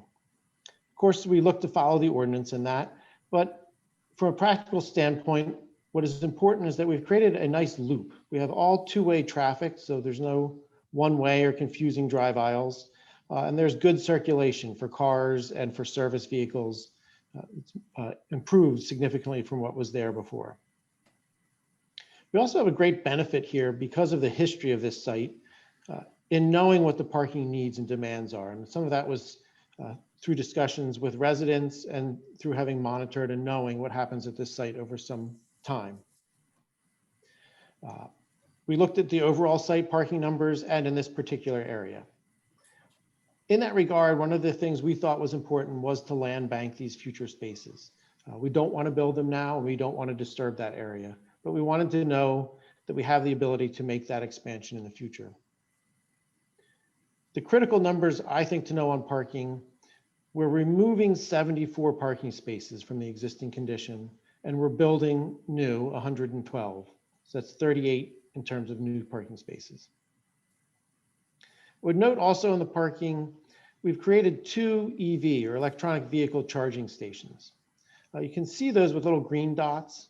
S5: Of course, we look to follow the ordinance in that, but from a practical standpoint, what is important is that we've created a nice loop. We have all two-way traffic, so there's no one-way or confusing drive aisles, and there's good circulation for cars and for service vehicles. It's improved significantly from what was there before. We also have a great benefit here because of the history of this site in knowing what the parking needs and demands are. And some of that was through discussions with residents and through having monitored and knowing what happens at this site over some time. We looked at the overall site parking numbers and in this particular area. In that regard, one of the things we thought was important was to land bank these future spaces. We don't want to build them now, and we don't want to disturb that area, but we wanted to know that we have the ability to make that expansion in the future. The critical numbers, I think, to know on parking, we're removing 74 parking spaces from the existing condition, and we're building new 112. So that's 38 in terms of new parking spaces. I would note also in the parking, we've created 2 EV or electronic vehicle charging stations. You can see those with little green dots.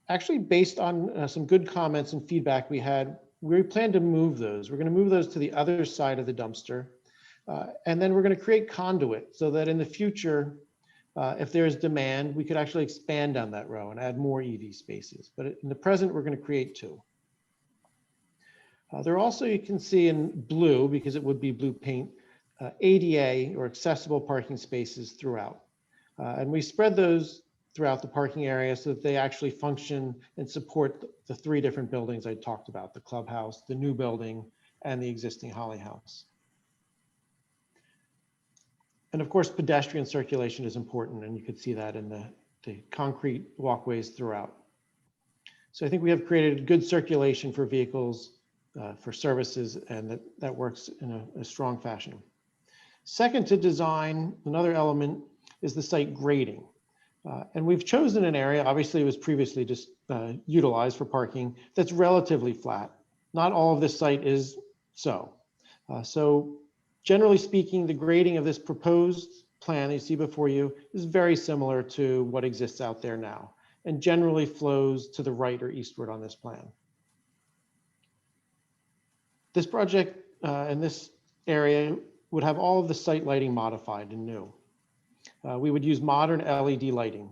S5: Actually, based on some good comments and feedback we had, we plan to move those. We're going to move those to the other side of the dumpster. And then we're going to create conduit so that in the future, if there's demand, we could actually expand down that row and add more EV spaces. But in the present, we're going to create 2. There are also, you can see in blue, because it would be blue paint, ADA or accessible parking spaces throughout. And we spread those throughout the parking area so that they actually function and support the 3 different buildings I talked about, the clubhouse, the new building, and the existing Holly House. And of course, pedestrian circulation is important, and you could see that in the concrete walkways throughout. So I think we have created good circulation for vehicles, for services, and that works in a strong fashion. Second to design, another element is the site grading. And we've chosen an area, obviously it was previously just utilized for parking, that's relatively flat. Not all of this site is so. So generally speaking, the grading of this proposed plan that you see before you is very similar to what exists out there now, and generally flows to the right or eastward on this plan. This project in this area would have all of the site lighting modified and new. We would use modern LED lighting.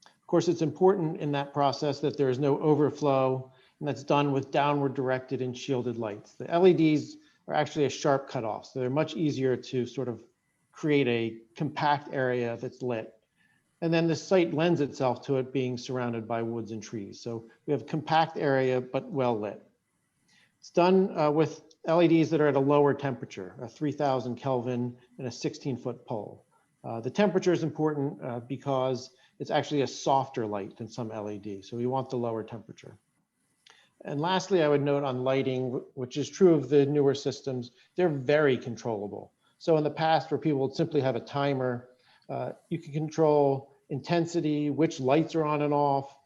S5: Of course, it's important in that process that there is no overflow, and that's done with downward directed and shielded lights. The LEDs are actually a sharp cutoff, so they're much easier to sort of create a compact area that's lit. And then the site lends itself to it being surrounded by woods and trees. So we have a compact area, but well lit. It's done with LEDs that are at a lower temperature, a 3000 Kelvin and a 16-foot pole. The temperature is important because it's actually a softer light than some LEDs. So we want the lower temperature. And lastly, I would note on lighting, which is true of the newer systems, they're very controllable. So in the past, where people would simply have a timer, you can control intensity, which lights are on and off,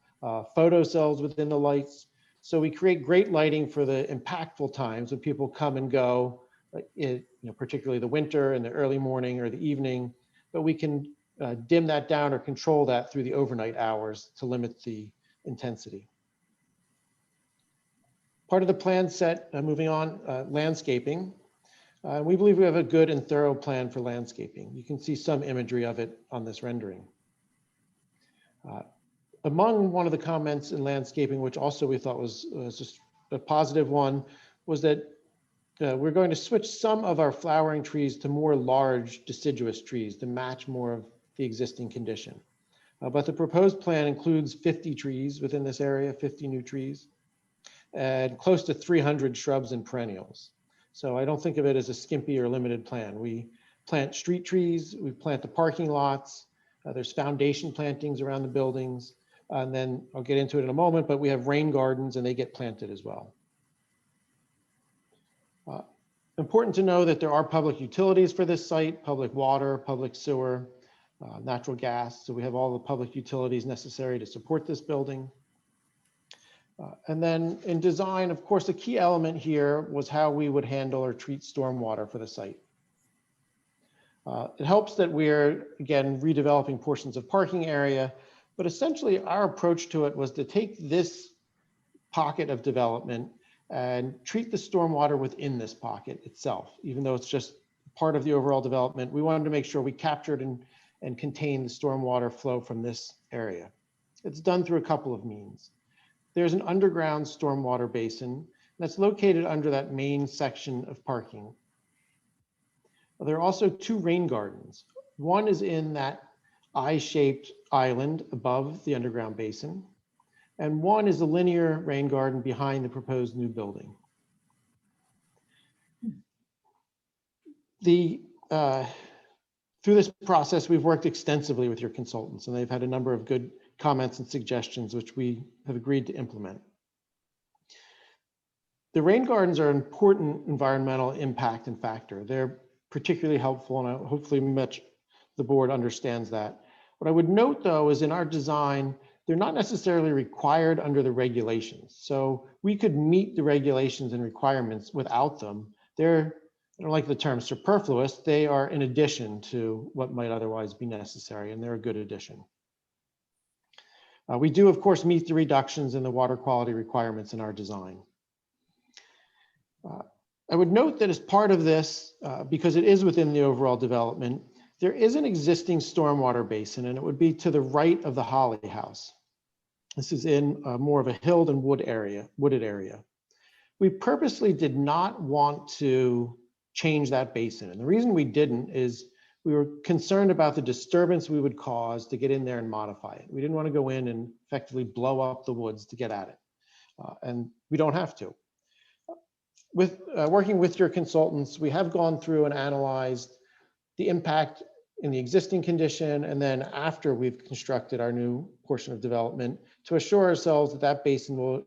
S5: photo cells within the lights. So we create great lighting for the impactful times when people come and go, particularly the winter and the early morning or the evening, but we can dim that down or control that through the overnight hours to limit the intensity. Part of the plan set, moving on, landscaping. We believe we have a good and thorough plan for landscaping. You can see some imagery of it on this rendering. Among one of the comments in landscaping, which also we thought was just a positive one, was that we're going to switch some of our flowering trees to more large deciduous trees to match more of the existing condition. But the proposed plan includes 50 trees within this area, 50 new trees, and close to 300 shrubs and perennials. So I don't think of it as a skimpy or limited plan. We plant street trees, we plant the parking lots, there's foundation plantings around the buildings, and then I'll get into it in a moment, but we have rain gardens and they get planted as well. Important to know that there are public utilities for this site, public water, public sewer, natural gas. So we have all the public utilities necessary to support this building. And then in design, of course, the key element here was how we would handle or treat stormwater for the site. It helps that we're, again, redeveloping portions of parking area, but essentially our approach to it was to take this pocket of development and treat the stormwater within this pocket itself. Even though it's just part of the overall development, we wanted to make sure we captured and contained the stormwater flow from this area. It's done through a couple of means. There's an underground stormwater basin that's located under that main section of parking. There are also two rain gardens. One is in that eye-shaped island above the underground basin, and one is a linear rain garden behind the proposed new building. Through this process, we've worked extensively with your consultants, and they've had a number of good comments and suggestions, which we have agreed to implement. The rain gardens are an important environmental impact and factor. They're particularly helpful, and hopefully the board understands that. What I would note, though, is in our design, they're not necessarily required under the regulations. So we could meet the regulations and requirements without them. They're, I don't like the term superfluous. They are in addition to what might otherwise be necessary, and they're a good addition. We do, of course, meet the reductions in the water quality requirements in our design. I would note that as part of this, because it is within the overall development, there is an existing stormwater basin, and it would be to the right of the Holly House. This is in more of a hilled and wooded area. We purposely did not want to change that basin. And the reason we didn't is we were concerned about the disturbance we would cause to get in there and modify it. We didn't want to go in and effectively blow up the woods to get at it. And we don't have to. With working with your consultants, we have gone through and analyzed the impact in the existing condition, and then after we've constructed our new portion of development to assure ourselves that that basin will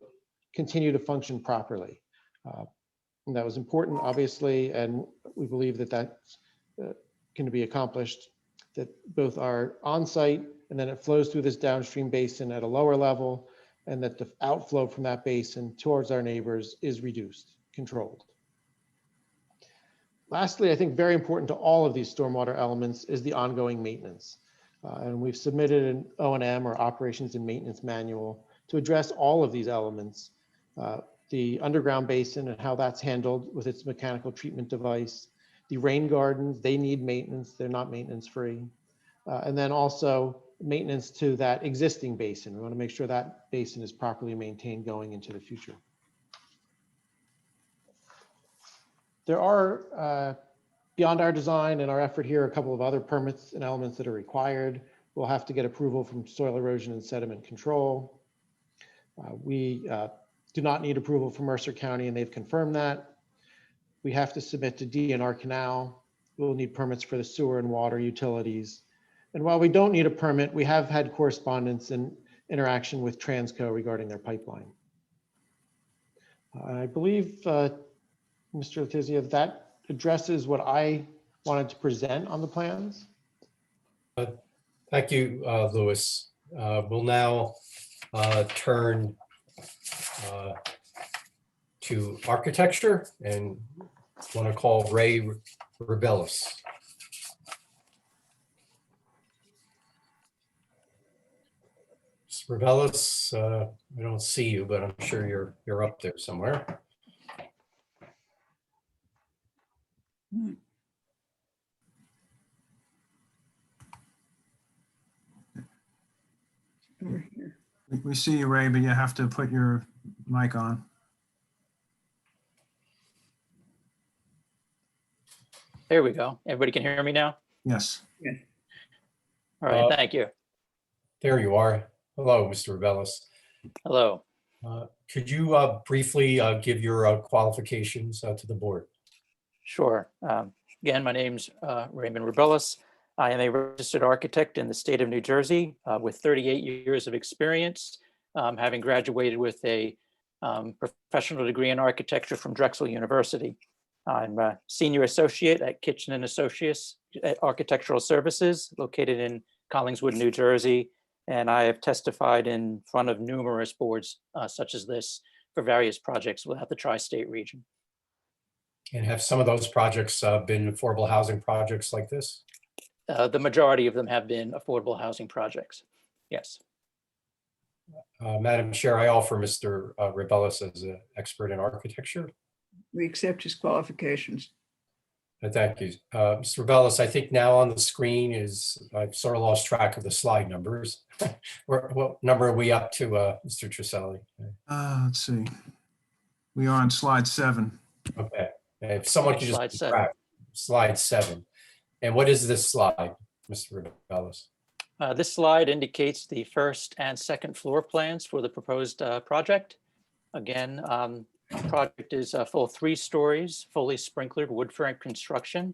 S5: continue to function properly. And that was important, obviously, and we believe that that's going to be accomplished, that both are on-site and then it flows through this downstream basin at a lower level, and that the outflow from that basin towards our neighbors is reduced, controlled. Lastly, I think very important to all of these stormwater elements is the ongoing maintenance. And we've submitted an O&M, or operations and maintenance manual, to address all of these elements. The underground basin and how that's handled with its mechanical treatment device. The rain gardens, they need maintenance. They're not maintenance free. And then also maintenance to that existing basin. We want to make sure that basin is properly maintained going into the future. There are, beyond our design and our effort here, a couple of other permits and elements that are required. We'll have to get approval from Soil Erosion and Sediment Control. We do not need approval from Mercer County, and they've confirmed that. We have to submit to DNR Canal. We'll need permits for the sewer and water utilities. And while we don't need a permit, we have had correspondence and interaction with Transco regarding their pipeline. I believe, Mr. Letizia, that addresses what I wanted to present on the plans.
S11: Thank you, Louis. We'll now turn to architecture, and want to call Ray Rebellis. Mr. Rebellis, I don't see you, but I'm sure you're up there somewhere.
S1: Over here.
S13: We see you, Ray, but you have to put your mic on.
S12: There we go. Everybody can hear me now?
S13: Yes.
S12: All right, thank you.
S11: There you are. Hello, Mr. Rebellis.
S12: Hello.
S11: Could you briefly give your qualifications to the board?
S12: Sure. Again, my name's Raymond Rebellis. I am a registered architect in the state of New Jersey with 38 years of experience, having graduated with a professional degree in architecture from Drexel University. I'm a senior associate at Kitchen and Associates Architectural Services located in Collingswood, New Jersey. And I have testified in front of numerous boards such as this for various projects throughout the tri-state region.
S11: And have some of those projects been affordable housing projects like this?
S12: The majority of them have been affordable housing projects. Yes.
S11: Madam Chair, I offer Mr. Rebellis as an expert in architecture.
S1: We accept his qualifications.
S11: Thank you. Mr. Rebellis, I think now on the screen is, I've sort of lost track of the slide numbers. What number are we up to, Mr. Trisselli?
S13: Let's see. We are on slide 7.
S11: Okay. If someone could
S12: Slide
S11: just
S12: seven.
S11: track slide 7. And what is this slide, Mr. Rebellis?
S12: This slide indicates the first and second floor plans for the proposed project. Again, project is a full 3 stories, fully sprinklered wood frame construction,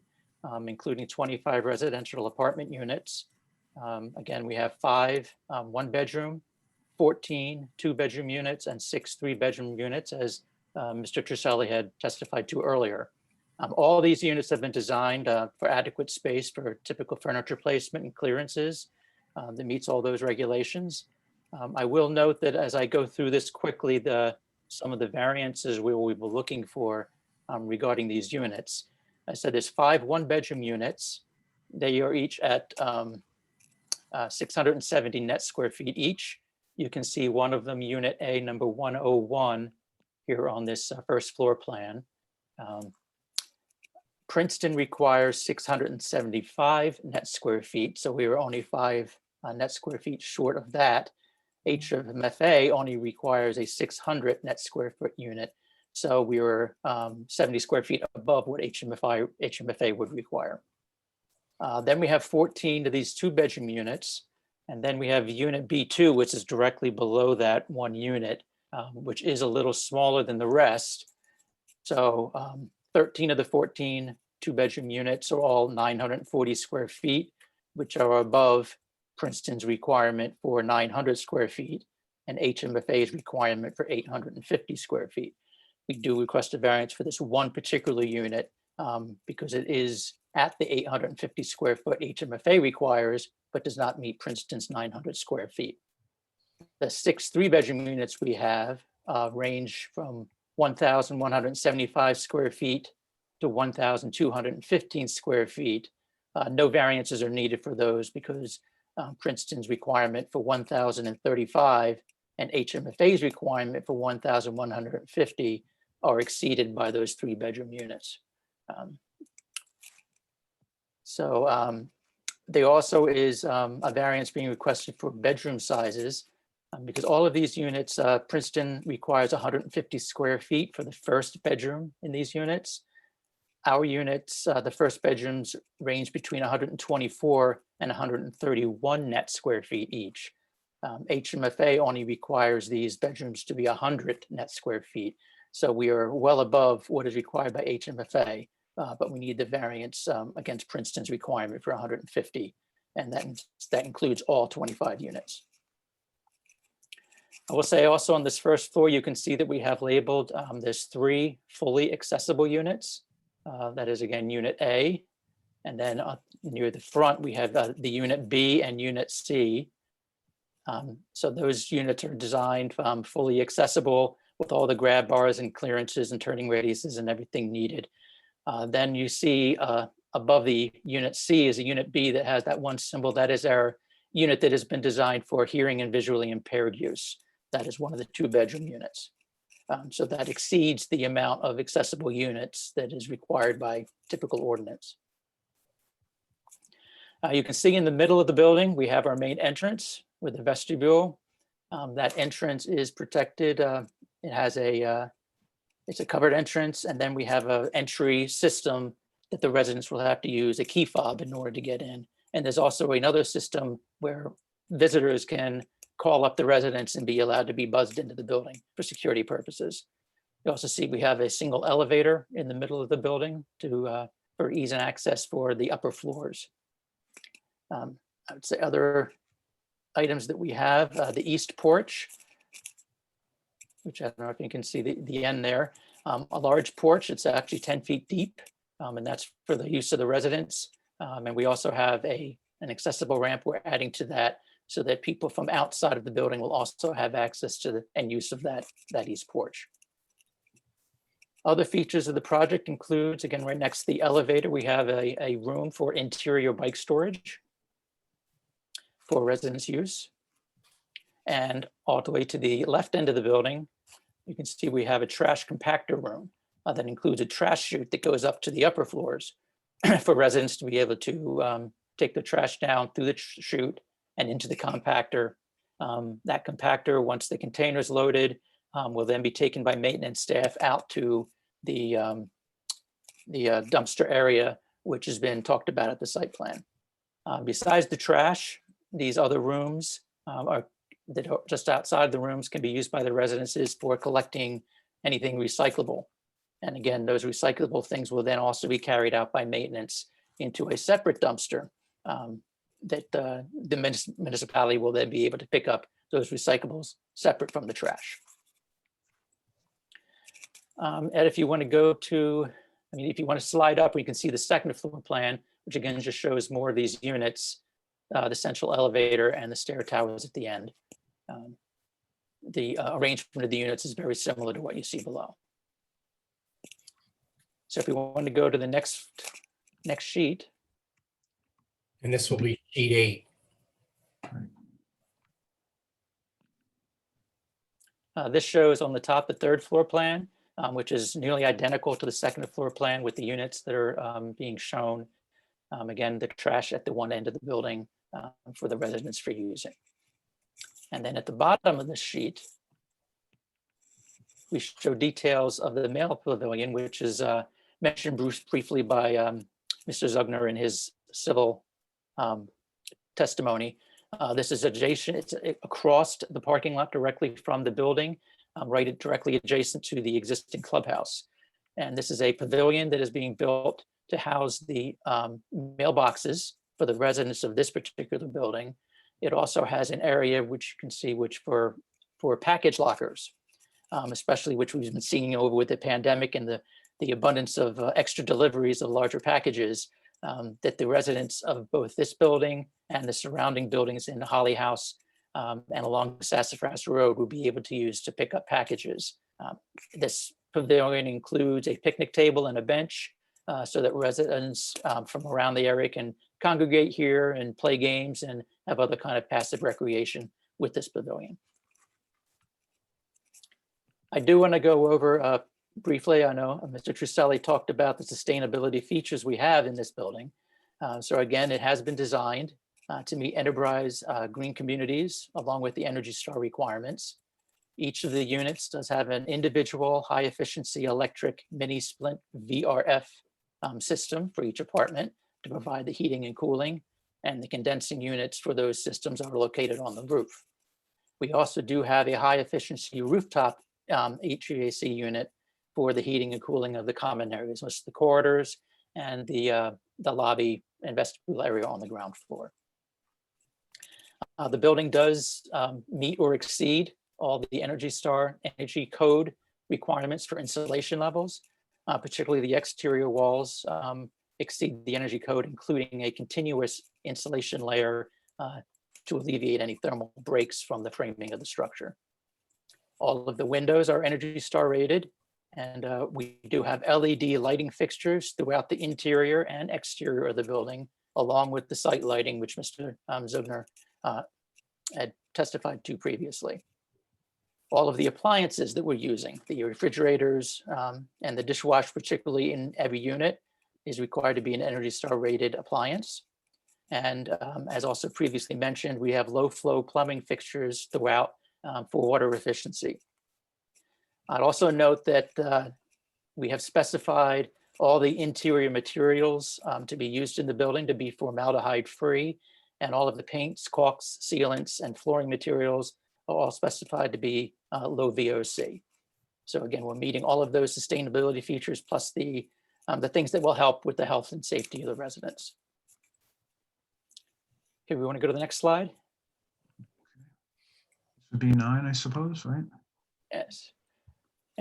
S12: including 25 residential apartment units. Again, we have 5 1-bedroom, 14 2-bedroom units, and 6 3-bedroom units, as Mr. Trisselli had testified to earlier. All these units have been designed for adequate space for typical furniture placement and clearances that meets all those regulations. I will note that as I go through this quickly, some of the variances we will be looking for regarding these units. I said there's 5 1-bedroom units. They are each at 670 net square feet each. You can see one of them, Unit A, number 101, here on this first floor plan. Princeton requires 675 net square feet, so we were only 5 net square feet short of that. HMFA only requires a 600 net square foot unit, so we were 70 square feet above what HMFA would require. Then we have 14 of these 2-bedroom units, and then we have Unit B2, which is directly below that 1 unit, which is a little smaller than the rest. So 13 of the 14 2-bedroom units are all 940 square feet, which are above Princeton's requirement for 900 square feet and HMFA's requirement for 850 square feet. We do request a variance for this one particular unit because it is at the 850 square foot HMFA requires, but does not meet Princeton's 900 square feet. The 6 3-bedroom units we have range from 1,175 square feet to 1,215 square feet. No variances are needed for those because Princeton's requirement for 1,035 and HMFA's requirement for 1,150 are exceeded by those 3-bedroom units. There also is a variance being requested for bedroom sizes because all of these units, Princeton requires 150 square feet for the first bedroom in these units. Our units, the first bedrooms range between 124 and 131 net square feet each. HMFA only requires these bedrooms to be 100 net square feet. So we are well above what is required by HMFA, but we need the variance against Princeton's requirement for 150. And that includes all 25 units. I will say also on this first floor, you can see that we have labeled, there's 3 fully accessible units. That is again, Unit A. And then near the front, we have the Unit B and Unit C. So those units are designed fully accessible with all the grab bars and clearances and turning radiuses and everything needed. Then you see above the Unit C is a Unit B that has that one symbol. That is our unit that has been designed for hearing and visually impaired use. That is one of the 2-bedroom units. So that exceeds the amount of accessible units that is required by typical ordinance. You can see in the middle of the building, we have our main entrance with the vestibule. That entrance is protected. It has it's a covered entrance, and then we have an entry system that the residents will have to use a key fob in order to get in. And there's also another system where visitors can call up the residents and be allowed to be buzzed into the building for security purposes. You also see we have a single elevator in the middle of the building for ease and access for the upper floors. I would say other items that we have, the east porch, which I don't know if you can see the end there. a large porch. It's actually 10 feet deep, and that's for the use of the residents. And we also have an accessible ramp we're adding to that so that people from outside of the building will also have access to and use of that east porch. Other features of the project includes, again, right next to the elevator, we have a room for interior bike storage for residents' use. And all the way to the left end of the building, you can see we have a trash compactor room that includes a trash chute that goes up to the upper floors for residents to be able to take the trash down through the chute and into the compactor. That compactor, once the container is loaded, will then be taken by maintenance staff out to the dumpster area, which has been talked about at the site plan. Besides the trash, these other rooms that are just outside the rooms can be used by the residences for collecting anything recyclable. And again, those recyclable things will then also be carried out by maintenance into a separate dumpster that the municipality will then be able to pick up those recyclables separate from the trash. Ed, if you want to go to, if you want to slide up, we can see the second floor plan, which again just shows more of these units, the central elevator and the stair towers at the end. The arrangement of the units is very similar to what you see below. So if we want to go to the next sheet.
S11: And this will be sheet 8.
S12: This shows on the top the third floor plan, which is nearly identical to the second floor plan with the units that are being shown. Again, the trash at the one end of the building for the residents for using. And then at the bottom of the sheet, we show details of the Male Pavilion, which is mentioned briefly by Mr. Zugner in his civil testimony. This is adjacent, it's across the parking lot directly from the building, right directly adjacent to the existing clubhouse. And this is a pavilion that is being built to house the mailboxes for the residents of this particular building. It also has an area which you can see for package lockers, especially which we've been seeing over with the pandemic and the abundance of extra deliveries of larger packages that the residents of both this building and the surrounding buildings in the Holly House and along Sassafras Road will be able to use to pick up packages. This pavilion includes a picnic table and a bench so that residents from around the area can congregate here and play games and have other kind of passive recreation with this pavilion. I do want to go over briefly, I know Mr. Truselli talked about the sustainability features we have in this building. So again, it has been designed to meet enterprise green communities along with the Energy Star requirements. Each of the units does have an individual high efficiency electric mini split VRF system for each apartment to provide the heating and cooling, and the condensing units for those systems are located on the roof. We also do have a high efficiency rooftop HVAC unit for the heating and cooling of the common areas, which is the corridors and the lobby and vestibule area on the ground floor. The building does meet or exceed all the Energy Star energy code requirements for insulation levels, particularly the exterior walls exceed the energy code, including a continuous insulation layer to alleviate any thermal breaks from the framing of the structure. All of the windows are Energy Star rated, and we do have LED lighting fixtures throughout the interior and exterior of the building, along with the site lighting, which Mr. Zugner had testified to previously. All of the appliances that we're using, the refrigerators and the dishwasher, particularly in every unit, is required to be an Energy Star rated appliance. And as also previously mentioned, we have low flow plumbing fixtures throughout for water efficiency. I'd also note that we have specified all the interior materials to be used in the building to be formaldehyde free, and all of the paints, caulks, sealants, and flooring materials are all specified to be low VOC. So again, we're meeting all of those sustainability features plus the things that will help with the health and safety of the residents. Okay, we want to go to the next slide.
S13: B9, I suppose, right?
S12: Yes.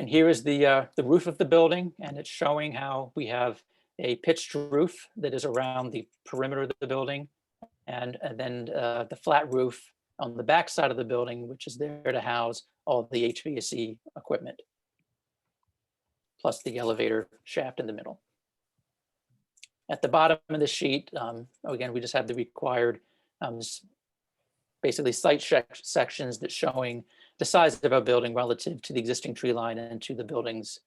S12: And here is the roof of the building, and it's showing how we have a pitched roof that is around the perimeter of the building, and then the flat roof on the back side of the building, which is there to house all the HVAC equipment, plus the elevator shaft in the middle. At the bottom of the sheet, again, we just have the required basically site sections that showing the size of our building relative to the existing tree line and to the buildings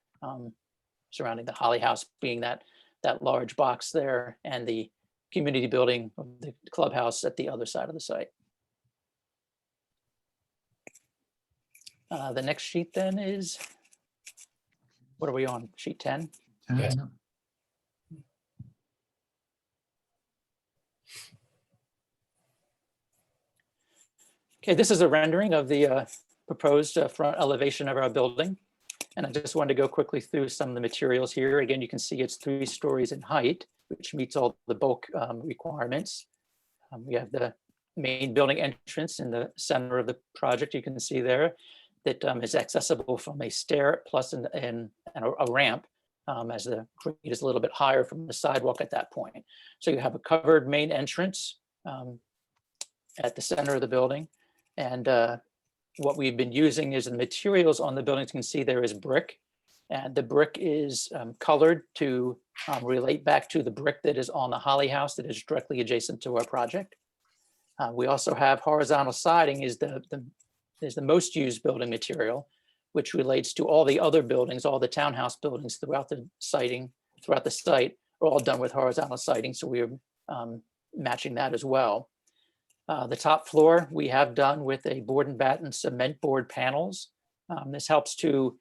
S12: surrounding the Holly House being that large box there, and the community building of the clubhouse at the other side of the site. The next sheet then is, what are we on? Sheet 10?
S11: Yes.
S12: Okay, this is a rendering of the proposed front elevation of our building. And I just wanted to go quickly through some of the materials here. Again, you can see it's 3 stories in height, which meets all the bulk requirements. We have the main building entrance in the center of the project. You can see there that is accessible from a stair plus a ramp, as the grade is a little bit higher from the sidewalk at that point. So you have a covered main entrance at the center of the building. And what we've been using is the materials on the buildings. You can see there is brick, and the brick is colored to relate back to the brick that is on the Holly House that is directly adjacent to our project. We also have horizontal siding is the most used building material, which relates to all the other buildings, all the townhouse buildings throughout the site are all done with horizontal siding. So we're matching that as well. The top floor we have done with a board and batten cement board panels. This helps to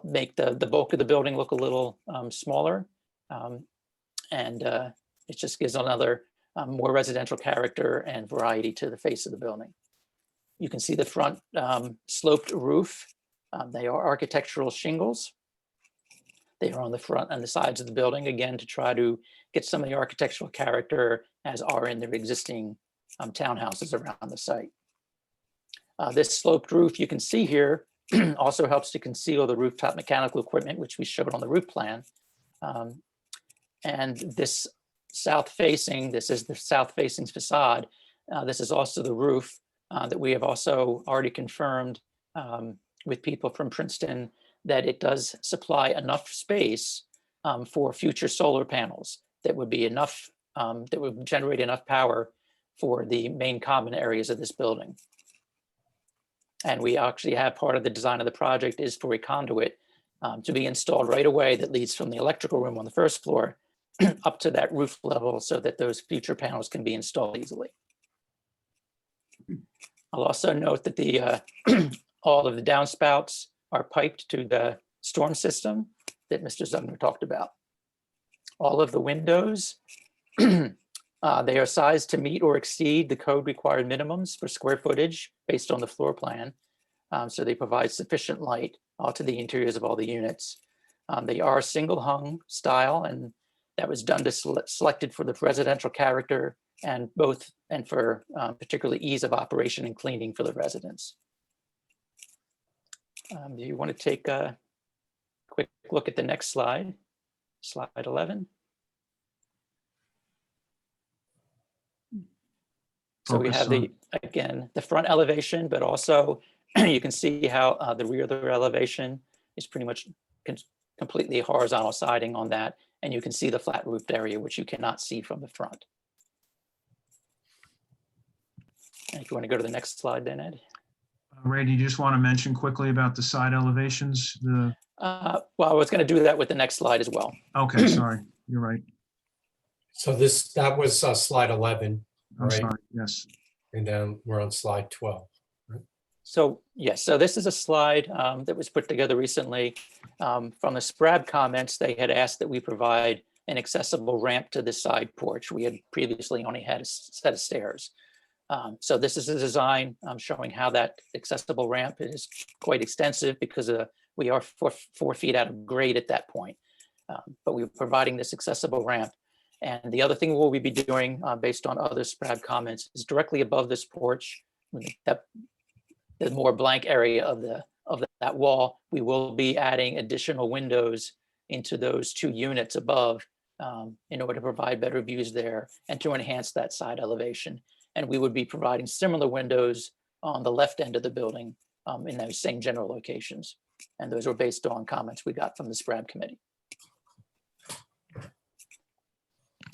S12: make the bulk of the building look a little smaller. And it just gives another more residential character and variety to the face of the building. You can see the front sloped roof. They are architectural shingles. They are on the front and the sides of the building, again, to try to get some of the architectural character as are in their existing townhouses around the site. This sloped roof you can see here also helps to conceal the rooftop mechanical equipment, which we showed on the roof plan. And this this is the south facing facade. This is also the roof that we have also already confirmed with people from Princeton that it does supply enough space for future solar panels that would be enough, that would generate enough power for the main common areas of this building. And we actually have part of the design of the project is for a conduit to be installed right away that leads from the electrical room on the first floor up to that roof level so that those future panels can be installed easily. I'll also note that the all of the downspouts are piped to the storm system that Mr. Zugner talked about. All of the windows, they are sized to meet or exceed the code required minimums for square footage based on the floor plan. So they provide sufficient light to the interiors of all the units. They are single hung style, and that was done to selected for the residential character and for particularly ease of operation and cleaning for the residents. Do you want to take a quick look at the next slide, slide 11? So we have again, the front elevation, but also you can see how the rear of the elevation is pretty much completely horizontal siding on that. And you can see the flat roofed area, which you cannot see from the front. And if you want to go to the next slide then, Ed.
S13: Ray, do you just want to mention quickly about the side elevations?
S12: Well, I was going to do that with the next slide as well.
S13: Okay, sorry, you're right.
S11: So that was slide 11,
S13: I'm
S11: right?
S13: sorry, yes.
S11: And then we're on slide 12.
S12: So yes, so this is a slide that was put together recently from the SPRAB comments. They had asked that we provide an accessible ramp to the side porch. We had previously only had a set of stairs. So this is a design showing how that accessible ramp is quite extensive because we are 4 feet out of grade at that point. But we're providing this accessible ramp. And the other thing we'll be doing based on other SPRAB comments is directly above this porch, the more blank area of of that wall, we will be adding additional windows into those 2 units above in order to provide better views there and to enhance that side elevation. And we would be providing similar windows on the left end of the building in those same general locations. And those were based on comments we got from the SPRAB committee.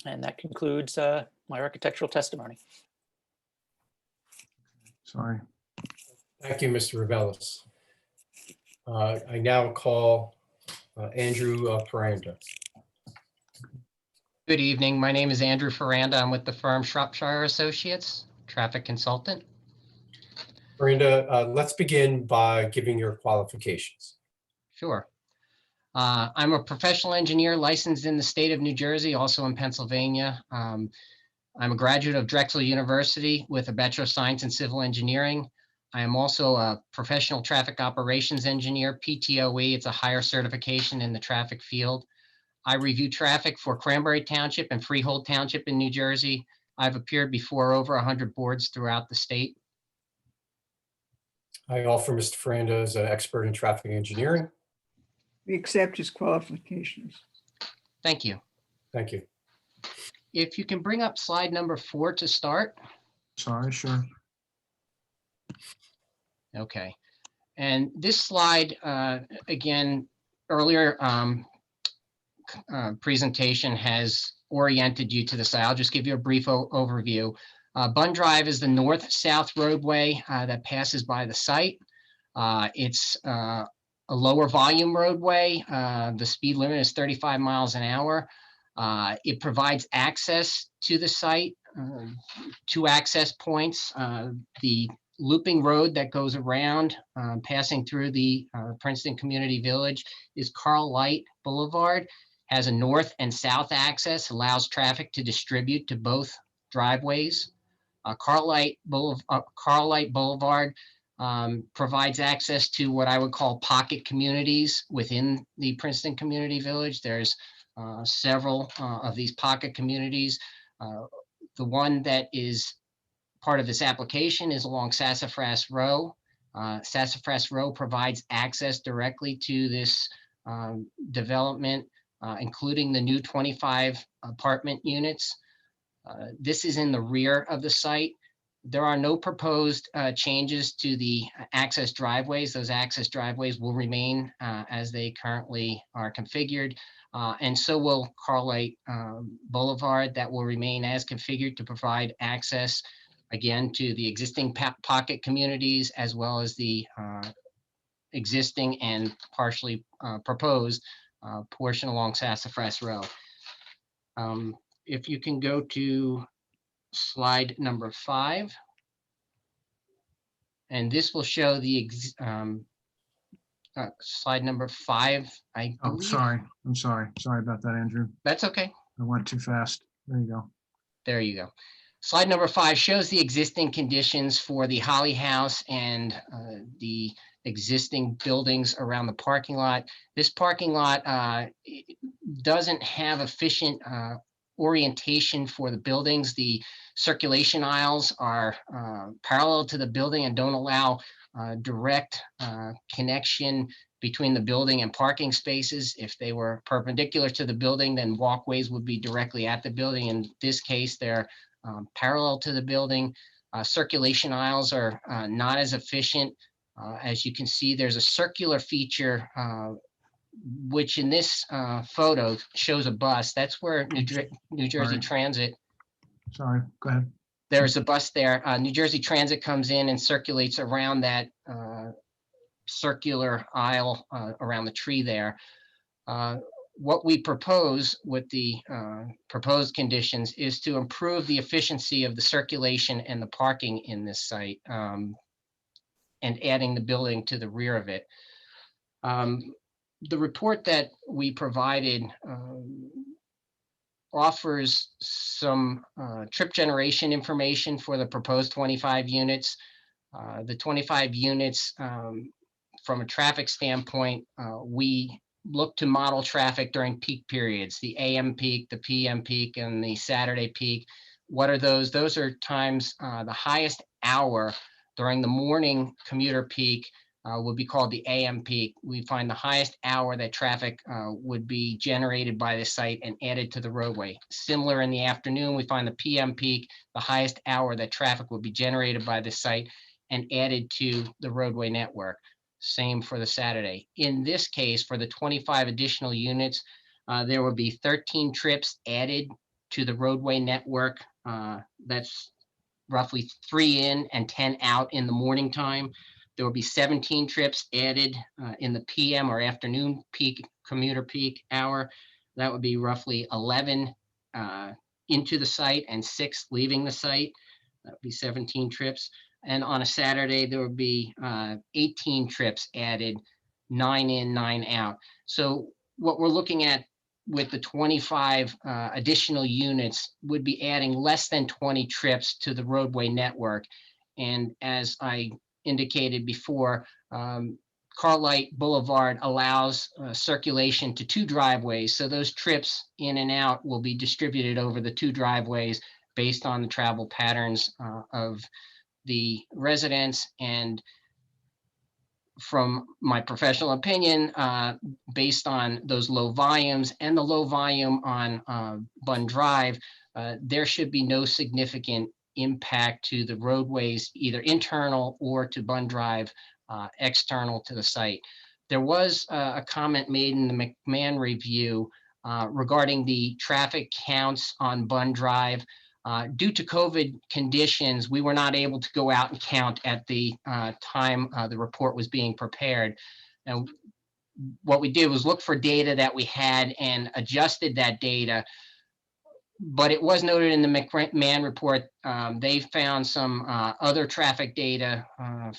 S12: And that concludes my architectural testimony.
S13: Sorry.
S11: Thank you, Mr. Revelis. I now call Andrew Ferranda.
S14: Good evening. My name is Andrew Ferranda. I'm with the firm Shropshire Associates, traffic consultant.
S11: Ferranda, let's begin by giving your qualifications.
S14: Sure. I'm a professional engineer licensed in the state of New Jersey, also in Pennsylvania. I'm a graduate of Drexel University with a Bachelor of Science in Civil Engineering. I am also a professional traffic operations engineer, PTOE. It's a higher certification in the traffic field. I review traffic for Cranberry Township and Freehold Township in New Jersey. I've appeared before over 100 boards throughout the state.
S11: I offer Mr. Ferranda as an expert in traffic engineering.
S1: We accept his qualifications.
S14: Thank you.
S11: Thank you.
S14: If you can bring up slide number 4 to start.
S13: Sorry, sure.
S14: Okay. And this slide, again, earlier presentation has oriented you to the site. I'll just give you a brief overview. Bun Drive is the north-south roadway that passes by the site. It's a lower volume roadway. The speed limit is 35 miles an hour. It provides access to the site, 2 access points. The looping road that goes around, passing through the Princeton Community Village is Carl Light Boulevard, has a north and south access, allows traffic to distribute to both driveways. Carl Light Boulevard provides access to what I would call pocket communities within the Princeton Community Village. There's several of these pocket communities. The one that is part of this application is along Sassafras Row. Sassafras Row provides access directly to this development, including the new 25 apartment units. This is in the rear of the site. There are no proposed changes to the access driveways. Those access driveways will remain as they currently are configured. And so will Carl Light Boulevard. That will remain as configured to provide access, again, to the existing pocket communities, as well as the existing and partially proposed portion along Sassafras Row. If you can go to slide number 5. And this will show the slide number 5, I
S13: Oh,
S14: believe.
S13: sorry. I'm sorry. Sorry about that, Andrew.
S14: That's okay.
S13: I went too fast. There you go.
S14: There you go. Slide number 5 shows the existing conditions for the Holly House and the existing buildings around the parking lot. This parking lot doesn't have efficient orientation for the buildings. The circulation aisles are parallel to the building and don't allow direct connection between the building and parking spaces. If they were perpendicular to the building, then walkways would be directly at the building. In this case, they're parallel to the building. Circulation aisles are not as efficient. As you can see, there's a circular feature which in this photo shows a bus. That's where New Jersey
S13: Sorry.
S14: Transit,
S13: Sorry. Go ahead.
S14: there's a bus there. New Jersey Transit comes in and circulates around that circular aisle around the tree there. What we propose with the proposed conditions is to improve the efficiency of the circulation and the parking in this site, and adding the building to the rear of it. The report that we provided offers some trip generation information for the proposed 25 units. The 25 units, from a traffic standpoint, we look to model traffic during peak periods, the AM peak, the PM peak, and the Saturday peak. What are those? Those are times, the highest hour during the morning commuter peak would be called the AM peak. We find the highest hour that traffic would be generated by the site and added to the roadway. Similar in the afternoon, we find the PM peak, the highest hour that traffic would be generated by the site and added to the roadway network. Same for the Saturday. In this case, for the 25 additional units, there will be 13 trips added to the roadway network. That's roughly 3 in and 10 out in the morning time. There will be 17 trips added in the PM or afternoon peak, commuter peak hour. That would be roughly 11 into the site and 6 leaving the site. That would be 17 trips. And on a Saturday, there would be 18 trips added, 9 in, 9 out. So what we're looking at with the 25 additional units would be adding less than 20 trips to the roadway network. And as I indicated before, Cartlight Boulevard allows circulation to 2 driveways. So those trips in and out will be distributed over the 2 driveways based on the travel patterns of the residents. And from my professional opinion, based on those low volumes and the low volume on Bund Drive, there should be no significant impact to the roadways, either internal or to Bund Drive, external to the site. There was a comment made in the McMahon review regarding the traffic counts on Bund Drive. Due to COVID conditions, we were not able to go out and count at the time the report was being prepared. And what we did was look for data that we had and adjusted that data. But it was noted in the McMahon report, they found some other traffic data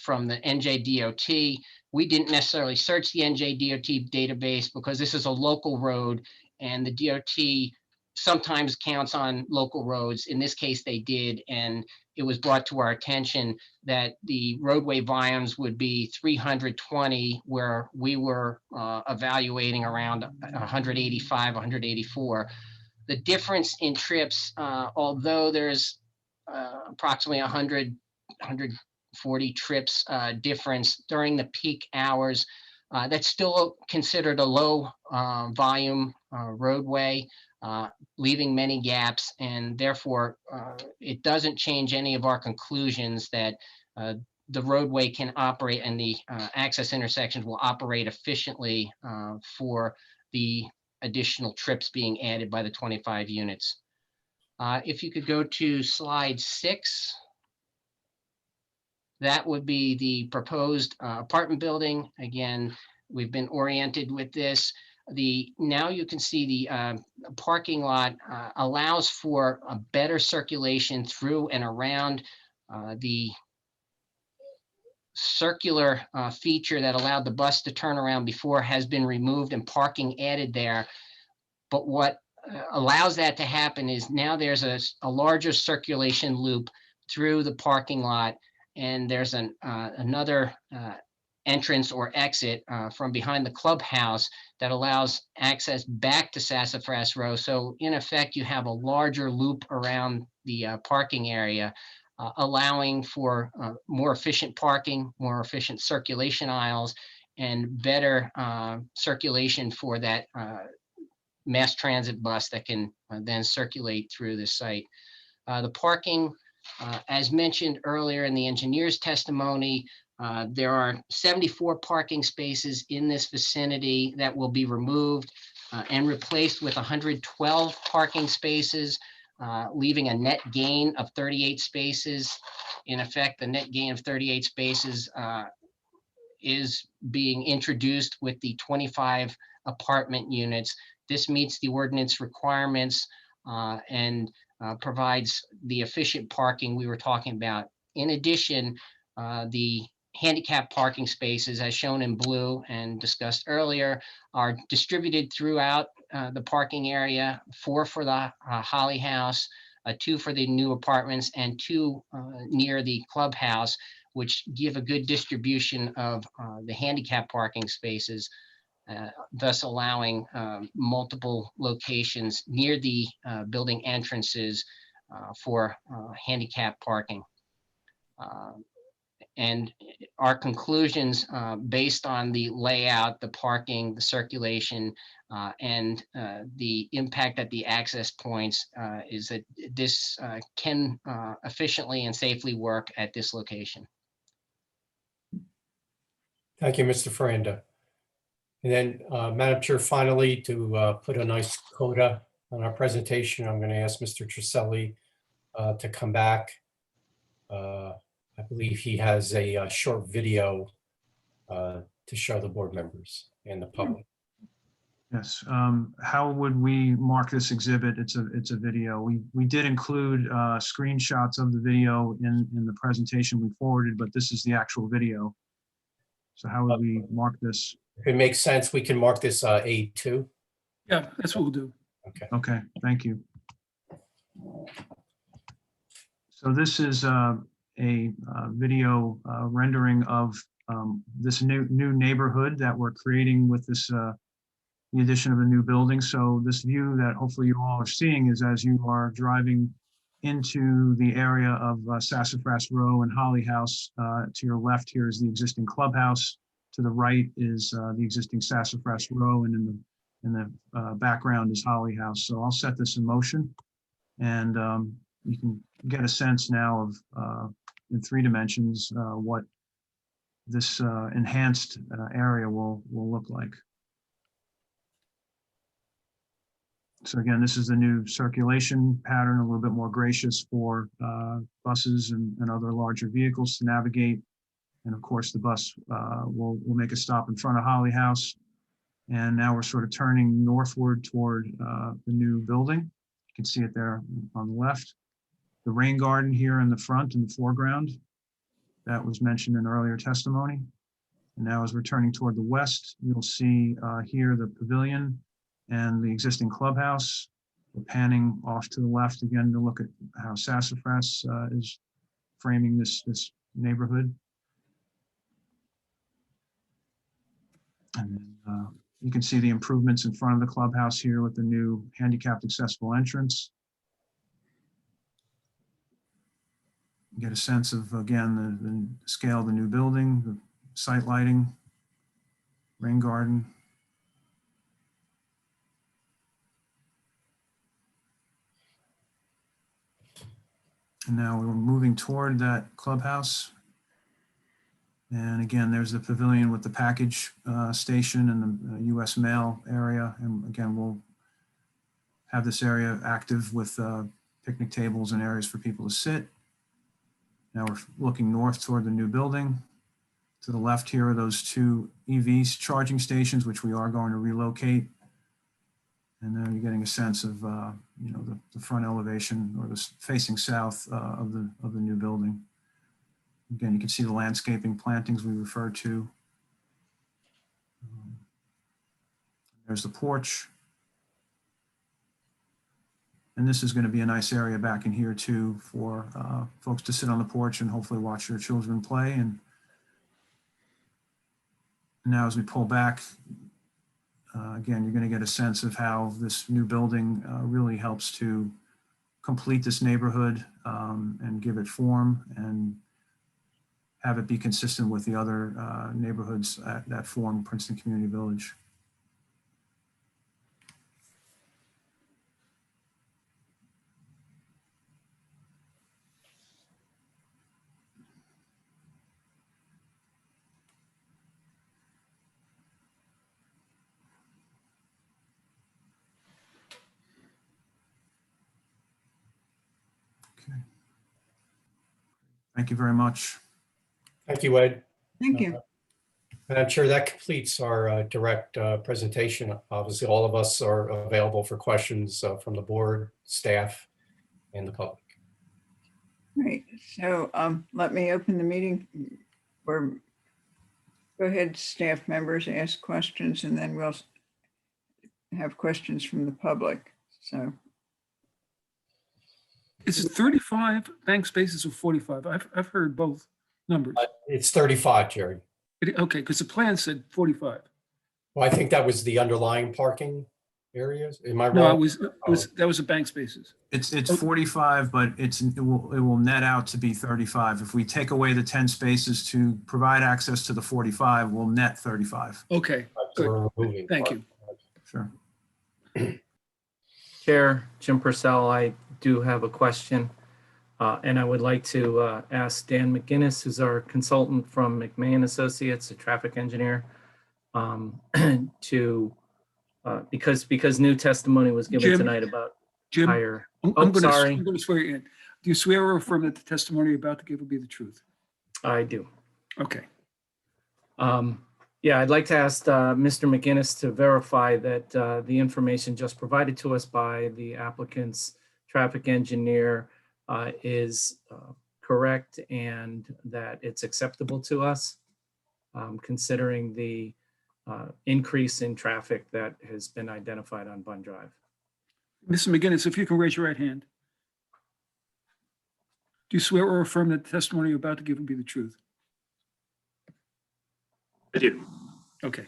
S14: from the NJDOT. We didn't necessarily search the NJDOT database because this is a local road and the DOT sometimes counts on local roads. In this case, they did, and it was brought to our attention that the roadway volumes would be 320, where we were evaluating around 185, 184. The difference in trips, although there's approximately 100, 140 trips difference during the peak hours, that's still considered a low volume roadway, leaving many gaps, and therefore it doesn't change any of our conclusions that the roadway can operate and the access intersections will operate efficiently for the additional trips being added by the 25 units. If you could go to slide 6. That would be the proposed apartment building. Again, we've been oriented with this. Now you can see the parking lot allows for a better circulation through and around. The circular feature that allowed the bus to turn around before has been removed and parking added there. But what allows that to happen is now there's a larger circulation loop through the parking lot, and there's another entrance or exit from behind the clubhouse that allows access back to Sassafras Row. So in effect, you have a larger loop around the parking area, allowing for more efficient parking, more efficient circulation aisles, and better circulation for that mass transit bus that can then circulate through the site. The parking, as mentioned earlier in the engineer's testimony, there are 74 parking spaces in this vicinity that will be removed and replaced with 112 parking spaces, leaving a net gain of 38 spaces. In effect, the net gain of 38 spaces is being introduced with the 25 apartment units. This meets the ordinance requirements and provides the efficient parking we were talking about. In addition, the handicap parking spaces, as shown in blue and discussed earlier, are distributed throughout the parking area, 4 for the Holly House, 2 for the new apartments, and 2 near the clubhouse, which give a good distribution of the handicap parking spaces, thus allowing multiple locations near the building entrances for handicap parking. And our conclusions, based on the layout, the parking, the circulation, and the impact at the access points, is that this can efficiently and safely work at this location.
S11: Thank you, Mr. Ferranda. And then, Madam Chair, finally, to put a nice coda on our presentation, I'm going to ask Mr. Trisselli to come back. I believe he has a short video to show the board members and the public.
S13: Yes. How would we mark this exhibit? It's a video. We did include screenshots of the video in the presentation we forwarded, but this is the actual video. So how would we mark this?
S11: If it makes sense, we can mark this A2.
S3: Yeah, that's what we'll do.
S11: Okay.
S13: Okay, thank you. So this is a video rendering of this new neighborhood that we're creating with this the addition of a new building. So this view that hopefully you all are seeing is as you are driving into the area of Sassafras Row and Holly House. To your left here is the existing clubhouse. To the right is the existing Sassafras Row, and in the background is Holly House. So I'll set this in motion, and you can get a sense now of in 3 dimensions what this enhanced area will look like. So again, this is the new circulation pattern, a little bit more gracious for buses and other larger vehicles to navigate. And of course, the bus will make a stop in front of Holly House. And now we're sort of turning northward toward the new building. You can see it there on the left. The rain garden here in the front, in the foreground, that was mentioned in earlier testimony. And now as we're turning toward the west, you'll see here the pavilion and the existing clubhouse. We're panning off to the left again to look at how Sassafras is framing this neighborhood. And then you can see the improvements in front of the clubhouse here with the new handicapped accessible entrance. You get a sense of, again, the scale of the new building, the site lighting, rain garden. And now we're moving toward that clubhouse. And again, there's the pavilion with the package station and the US mail area. And again, we'll have this area active with picnic tables and areas for people to sit. Now we're looking north toward the new building. To the left here are those 2 EV charging stations, which we are going to relocate. And then you're getting a sense of, you know, the front elevation or the facing south of the new building. Again, you can see the landscaping plantings we referred to. There's the porch. And this is going to be a nice area back in here too for folks to sit on the porch and hopefully watch their children play. And now as we pull back, again, you're going to get a sense of how this new building really helps to complete this neighborhood and give it form and have it be consistent with the other neighborhoods that form Princeton Community Village. Okay. Thank you very much.
S11: Thank you, Ed.
S1: Thank you.
S11: Madam Chair, that completes our direct presentation. Obviously, all of us are available for questions from the board, staff, and the public.
S1: Great. So let me open the meeting. Or go ahead, staff members, ask questions, and then we'll have questions from the public. So
S3: Is it 35 bank spaces or 45? I've heard both numbers.
S11: It's 35, Jerry.
S3: Okay, because the plan said 45.
S11: Well, I think that was the underlying parking areas? Am I
S3: No,
S11: wrong?
S3: that was the bank spaces.
S13: It's 45, but it will net out to be 35. If we take away the 10 spaces to provide access to the 45, we'll net 35.
S3: Okay,
S11: So
S3: good.
S11: we're removing
S3: Thank
S11: part.
S3: you.
S13: Sure.
S8: Chair Jim Purcell, I do have a question. And I would like to ask Dan McGinnis, who's our consultant from McMahon Associates, a traffic engineer, to because new testimony was given
S3: Jim,
S8: tonight about
S3: Jim,
S8: higher.
S3: I'm
S8: Oh,
S3: going
S8: sorry,
S3: to swear you in. Do you swear or affirm that the testimony you're about to give will be the truth?
S8: I do.
S3: Okay.
S8: Yeah, I'd like to ask Mr. McGinnis to verify that the information just provided to us by the applicant's traffic engineer is correct and that it's acceptable to us, considering the increase in traffic that has been identified on Bund Drive.
S3: Mr. McGinnis, if you can raise your right hand. Do you swear or affirm that the testimony you're about to give will be the truth?
S15: I do.
S3: Okay.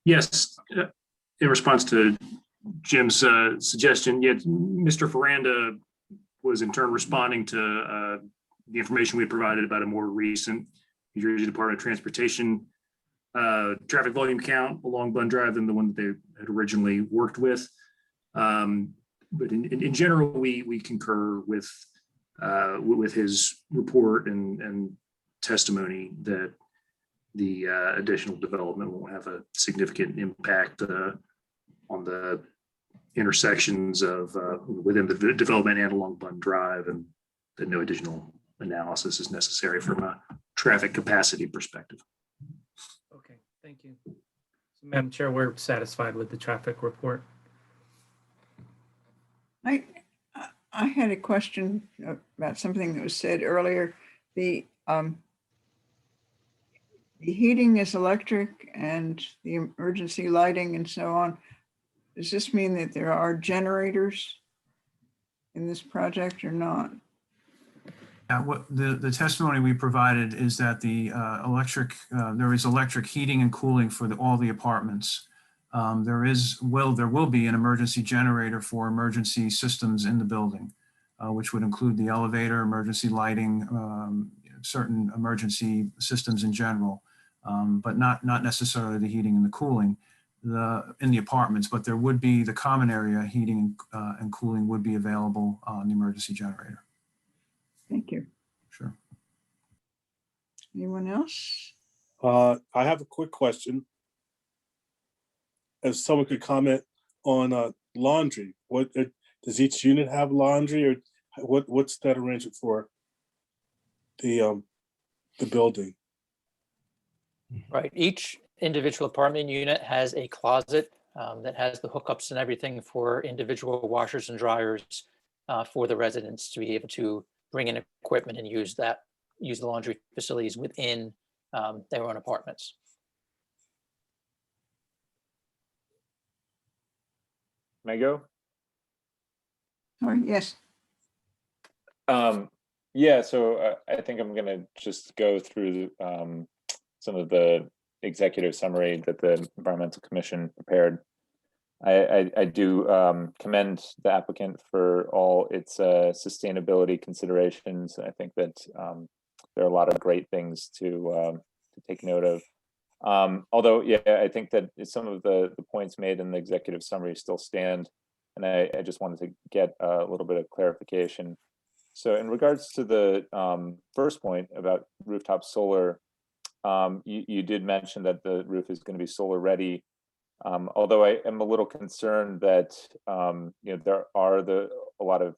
S15: Yes, in response to Jim's suggestion, yet Mr. Ferranda was in turn responding to the information we had provided about a more recent New Jersey Department of Transportation traffic volume count along Bund Drive than the one that they had originally worked with. But in general, we concur with his report and testimony that the additional development won't have a significant impact on the intersections of within the development and along Bund Drive, and that no additional analysis is necessary from a traffic capacity perspective.
S8: Okay, thank you. So, Madam Chair, we're satisfied with the traffic report.
S1: I had a question about something that was said earlier. The heating is electric and the emergency lighting and so on. Does this mean that there are generators in this project or not?
S13: What the testimony we provided is that the there is electric heating and cooling for all the apartments. There will be an emergency generator for emergency systems in the building, which would include the elevator, emergency lighting, certain emergency systems in general, but not necessarily the heating and the cooling in the apartments. But there would be the common area heating and cooling would be available on the emergency generator.
S1: Thank you.
S13: Sure.
S1: Anyone else?
S16: I have a quick question. If someone could comment on laundry, does each unit have laundry, or what's that arrangement for the building?
S12: Right, each individual apartment unit has a closet that has the hookups and everything for individual washers and dryers for the residents to be able to bring in equipment and use the laundry facilities within their own apartments.
S7: May I go?
S1: Sorry, yes.
S7: Yeah, so I think I'm going to just go through some of the executive summary that the Environmental Commission prepared. I do commend the applicant for all its sustainability considerations. I think that there are a lot of great things to take note of. Although, yeah, I think that some of the points made in the executive summary still stand, and I just wanted to get a little bit of clarification. So in regards to the first point about rooftop solar, you did mention that the roof is going to be solar ready. Although I am a little concerned that there are a lot of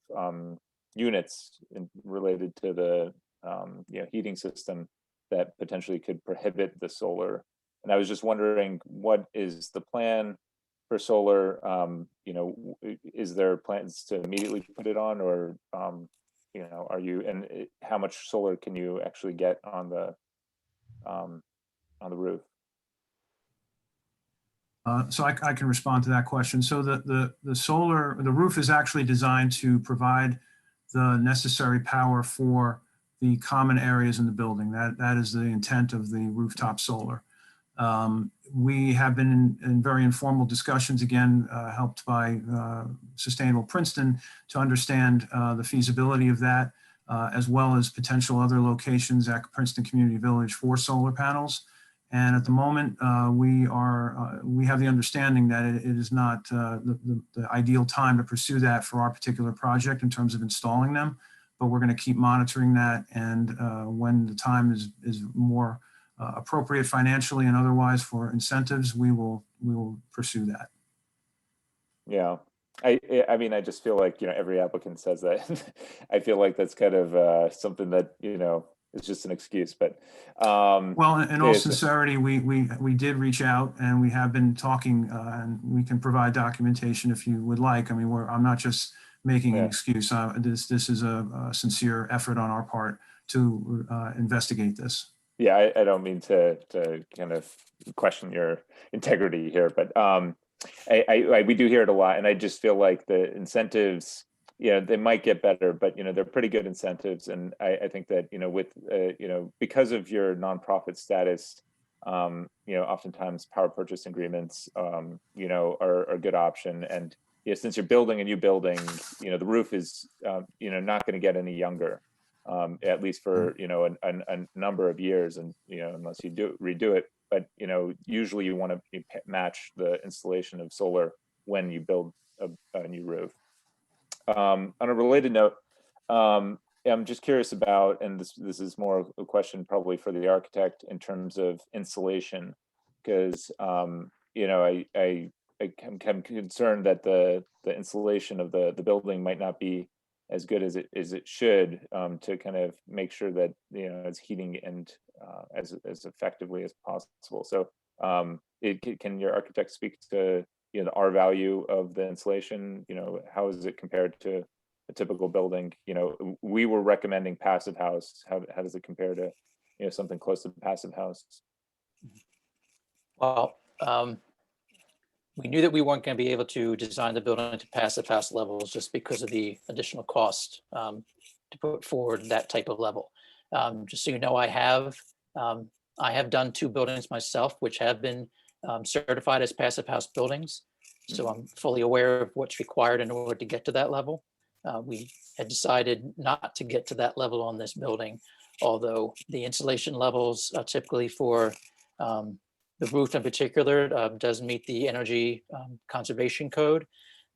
S7: units related to the heating system that potentially could prohibit the solar. And I was just wondering, what is the plan for solar? Is there plans to immediately put it on, or are you? And how much solar can you actually get on the roof?
S13: So I can respond to that question. So the roof is actually designed to provide the necessary power for the common areas in the building. That is the intent of the rooftop solar. We have been in very informal discussions, again, helped by Sustainable Princeton, to understand the feasibility of that, as well as potential other locations at Princeton Community Village for solar panels. And at the moment, we have the understanding that it is not the ideal time to pursue that for our particular project in terms of installing them, but we're going to keep monitoring that. And when the time is more appropriate financially and otherwise for incentives, we will pursue that.
S7: Yeah. I mean, I just feel like, every applicant says that. I feel like that's kind of something that, it's just an excuse, but.
S13: Well, in all sincerity, we did reach out and we have been talking, and we can provide documentation if you would like. I mean, I'm not just making an excuse. This is a sincere effort on our part to investigate this.
S7: Yeah, I don't mean to kind of question your integrity here, but we do hear it a lot, and I just feel like the incentives, they might get better, but they're pretty good incentives, and I think that with because of your nonprofit status, oftentimes power purchase agreements, are a good option, and since you're building a new building, the roof is not going to get any younger. At least for a number of years, and unless you redo it, but usually you want to match the installation of solar when you build a new roof. On a related note, I'm just curious about, and this is more of a question probably for the architect in terms of insulation, because I'm concerned that the insulation of the building might not be as good as it should, to kind of make sure that it's heating and as effectively as possible. So can your architect speak to the R value of the insulation? How is it compared to a typical building? We were recommending passive house. How does it compare to something close to passive house?
S12: Well, we knew that we weren't going to be able to design the building to passive house levels just because of the additional cost to put forward that type of level. Just so you know, I have done 2 buildings myself, which have been certified as passive house buildings. So I'm fully aware of what's required in order to get to that level. We had decided not to get to that level on this building, although the insulation levels typically for the roof in particular does meet the energy conservation code.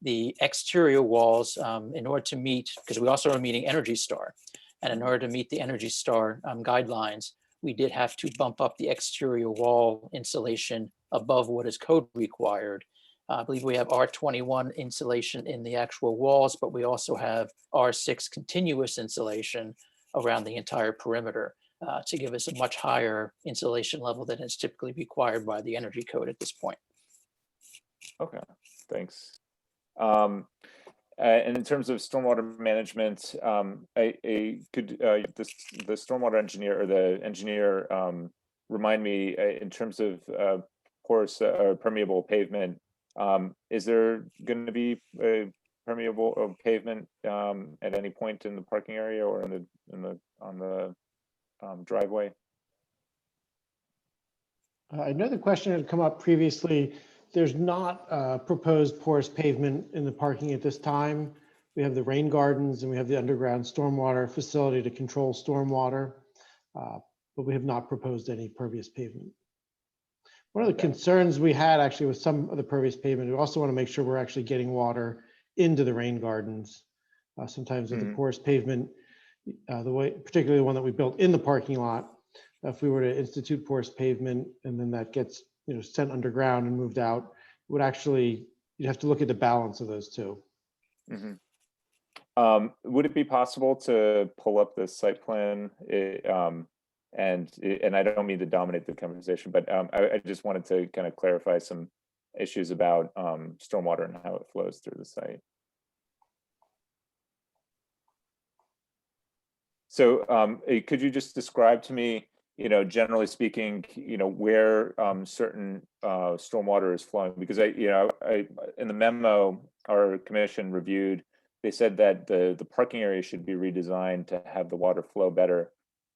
S12: The exterior walls, in order to meet, because we also are meeting Energy Star, and in order to meet the Energy Star guidelines, we did have to bump up the exterior wall insulation above what is code required. I believe we have R21 insulation in the actual walls, but we also have R6 continuous insulation around the entire perimeter, to give us a much higher insulation level than is typically required by the energy code at this point.
S7: Okay, thanks. And in terms of stormwater management, could the stormwater engineer or the engineer remind me in terms of porous or permeable pavement, is there going to be a permeable pavement at any point in the parking area or on the driveway?
S5: I know the question had come up previously. There's not proposed porous pavement in the parking at this time. We have the rain gardens and we have the underground stormwater facility to control stormwater, but we have not proposed any pervious pavement. One of the concerns we had actually with some of the pervious pavement, we also want to make sure we're actually getting water into the rain gardens. Sometimes with the porous pavement, particularly the one that we built in the parking lot, if we were to institute porous pavement and then that gets sent underground and moved out, it would actually, you'd have to look at the balance of those two.
S7: Would it be possible to pull up the site plan? And I don't mean to dominate the conversation, but I just wanted to kind of clarify some issues about stormwater and how it flows through the site. So could you just describe to me, generally speaking, where certain stormwater is flowing? Because in the memo our commission reviewed, they said that the parking area should be redesigned to have the water flow better.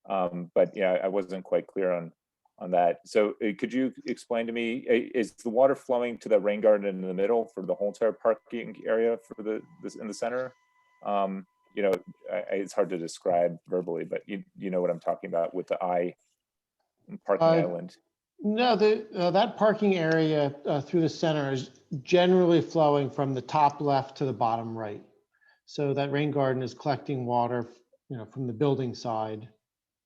S7: But yeah, I wasn't quite clear on on that. So could you explain to me, is the water flowing to the rain garden in the middle for the whole entire parking area for this in the center? You know, it's hard to describe verbally, but you know what I'm talking about with the parking island.
S5: No, that parking area through the center is generally flowing from the top left to the bottom right. So that rain garden is collecting water, you know, from the building side,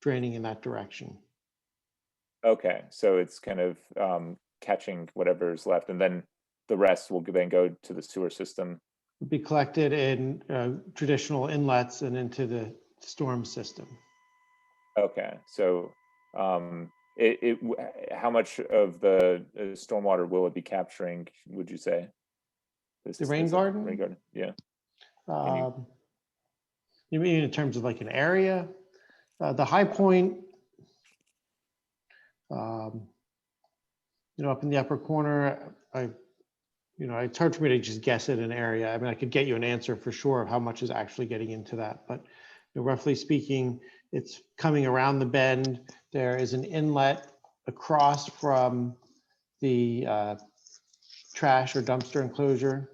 S5: draining in that direction.
S7: Okay, so it's kind of catching whatever's left, and then the rest will then go to the sewer system.
S5: Would be collected in traditional inlets and into the storm system.
S7: Okay, so how much of the stormwater will it be capturing, would you say?
S5: The rain garden?
S7: Rain garden, yeah.
S5: You mean in terms of like an area? The high point, you know, up in the upper corner, it's hard for me to just guess at an area. I mean, I could get you an answer for sure of how much is actually getting into that, but you know, roughly speaking, it's coming around the bend. There is an inlet across from the trash or dumpster enclosure.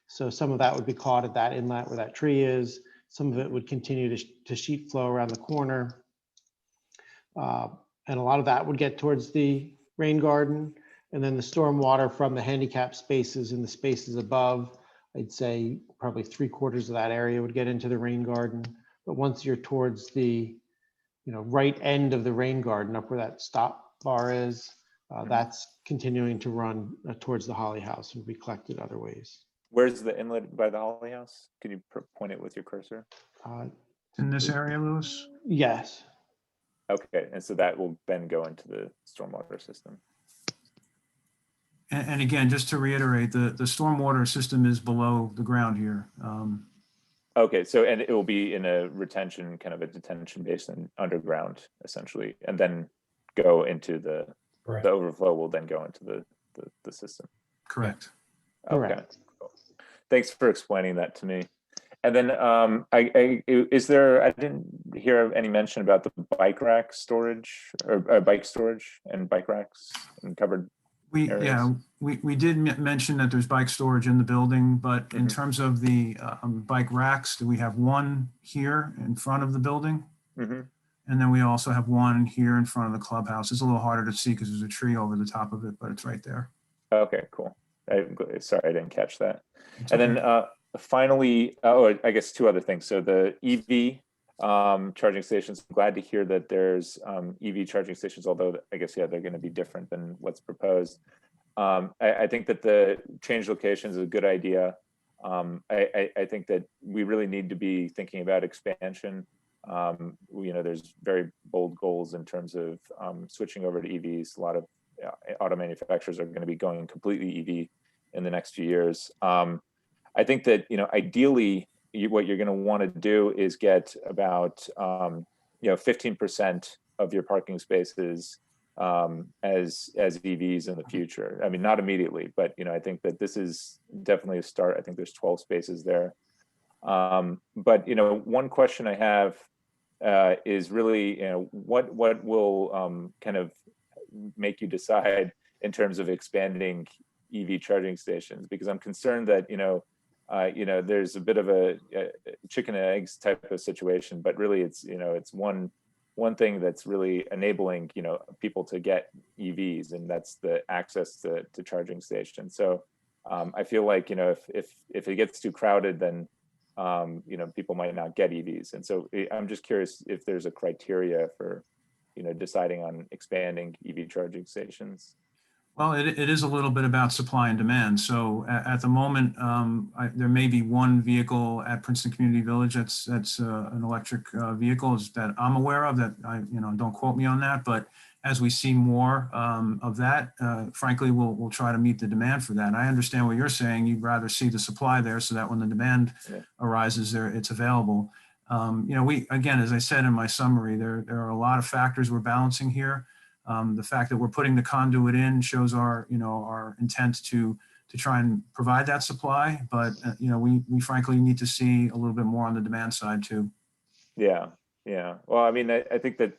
S5: So some of that would be caught at that inlet where that tree is. Some of it would continue to sheet flow around the corner. And a lot of that would get towards the rain garden. And then the storm water from the handicap spaces and the spaces above, I'd say probably 3/4 of that area would get into the rain garden. But once you're towards the, you know, right end of the rain garden, up where that stop bar is, that's continuing to run towards the Holly House and be collected other ways.
S7: Where's the inlet by the Holly House? Can you point it with your cursor?
S13: In this area, Louis?
S5: Yes.
S7: Okay, and so that will then go into the stormwater system.
S13: And again, just to reiterate, the stormwater system is below the ground here.
S7: Okay, so and it will be in a retention, kind of a detention basin underground, essentially, and then go into the overflow will then go into the system.
S13: Correct.
S7: Okay.
S5: Correct.
S7: Cool. Thanks for explaining that to me. And then is there, I didn't hear any mention about the bike rack storage or bike storage and bike racks and covered areas.
S13: We did mention that there's bike storage in the building, but in terms of the bike racks, we have one here in front of the building. And then we also have one here in front of the clubhouse. It's a little harder to see because there's a tree over the top of it, but it's right there.
S7: Okay, cool. Sorry, I didn't catch that. And then finally, I guess two other things. So the EV charging stations, I'm glad to hear that there's EV charging stations, although I guess, yeah, they're going to be different than what's proposed. I think that the change location is a good idea. I think that we really need to be thinking about expansion. You know, there's very bold goals in terms of switching over to EVs. A lot of auto manufacturers are going to be going completely EV in the next few years. I think that, you know, ideally, what you're going to want to do is get about, you know, 15% of your parking spaces as EVs in the future. I mean, not immediately, but, you know, I think that this is definitely a start. I think there's 12 spaces there. But, you know, one question I have is really, you know, what will kind of make you decide in terms of expanding EV charging stations? Because I'm concerned that, you know, there's a bit of a chicken and eggs type of situation, but really it's, you know, it's one thing that's really enabling, you know, people to get EVs, and that's the access to charging stations. So I feel like, you know, if it gets too crowded, then, you know, people might not get EVs. And so I'm just curious if there's a criteria for, you know, deciding on expanding EV charging stations.
S13: Well, it is a little bit about supply and demand. So at the moment, there may be one vehicle at Princeton Community Village that's an electric vehicle that I'm aware of. That you know, don't quote me on that. But as we see more of that, frankly, we'll try to meet the demand for that. And I understand what you're saying. You'd rather see the supply there so that when the demand arises, it's available. You know, again, as I said in my summary, there are a lot of factors we're balancing here. The fact that we're putting the conduit in shows our, you know, our intent to try and provide that supply. But, you know, we frankly need to see a little bit more on the demand side too.
S7: Yeah. Well, I mean, I think that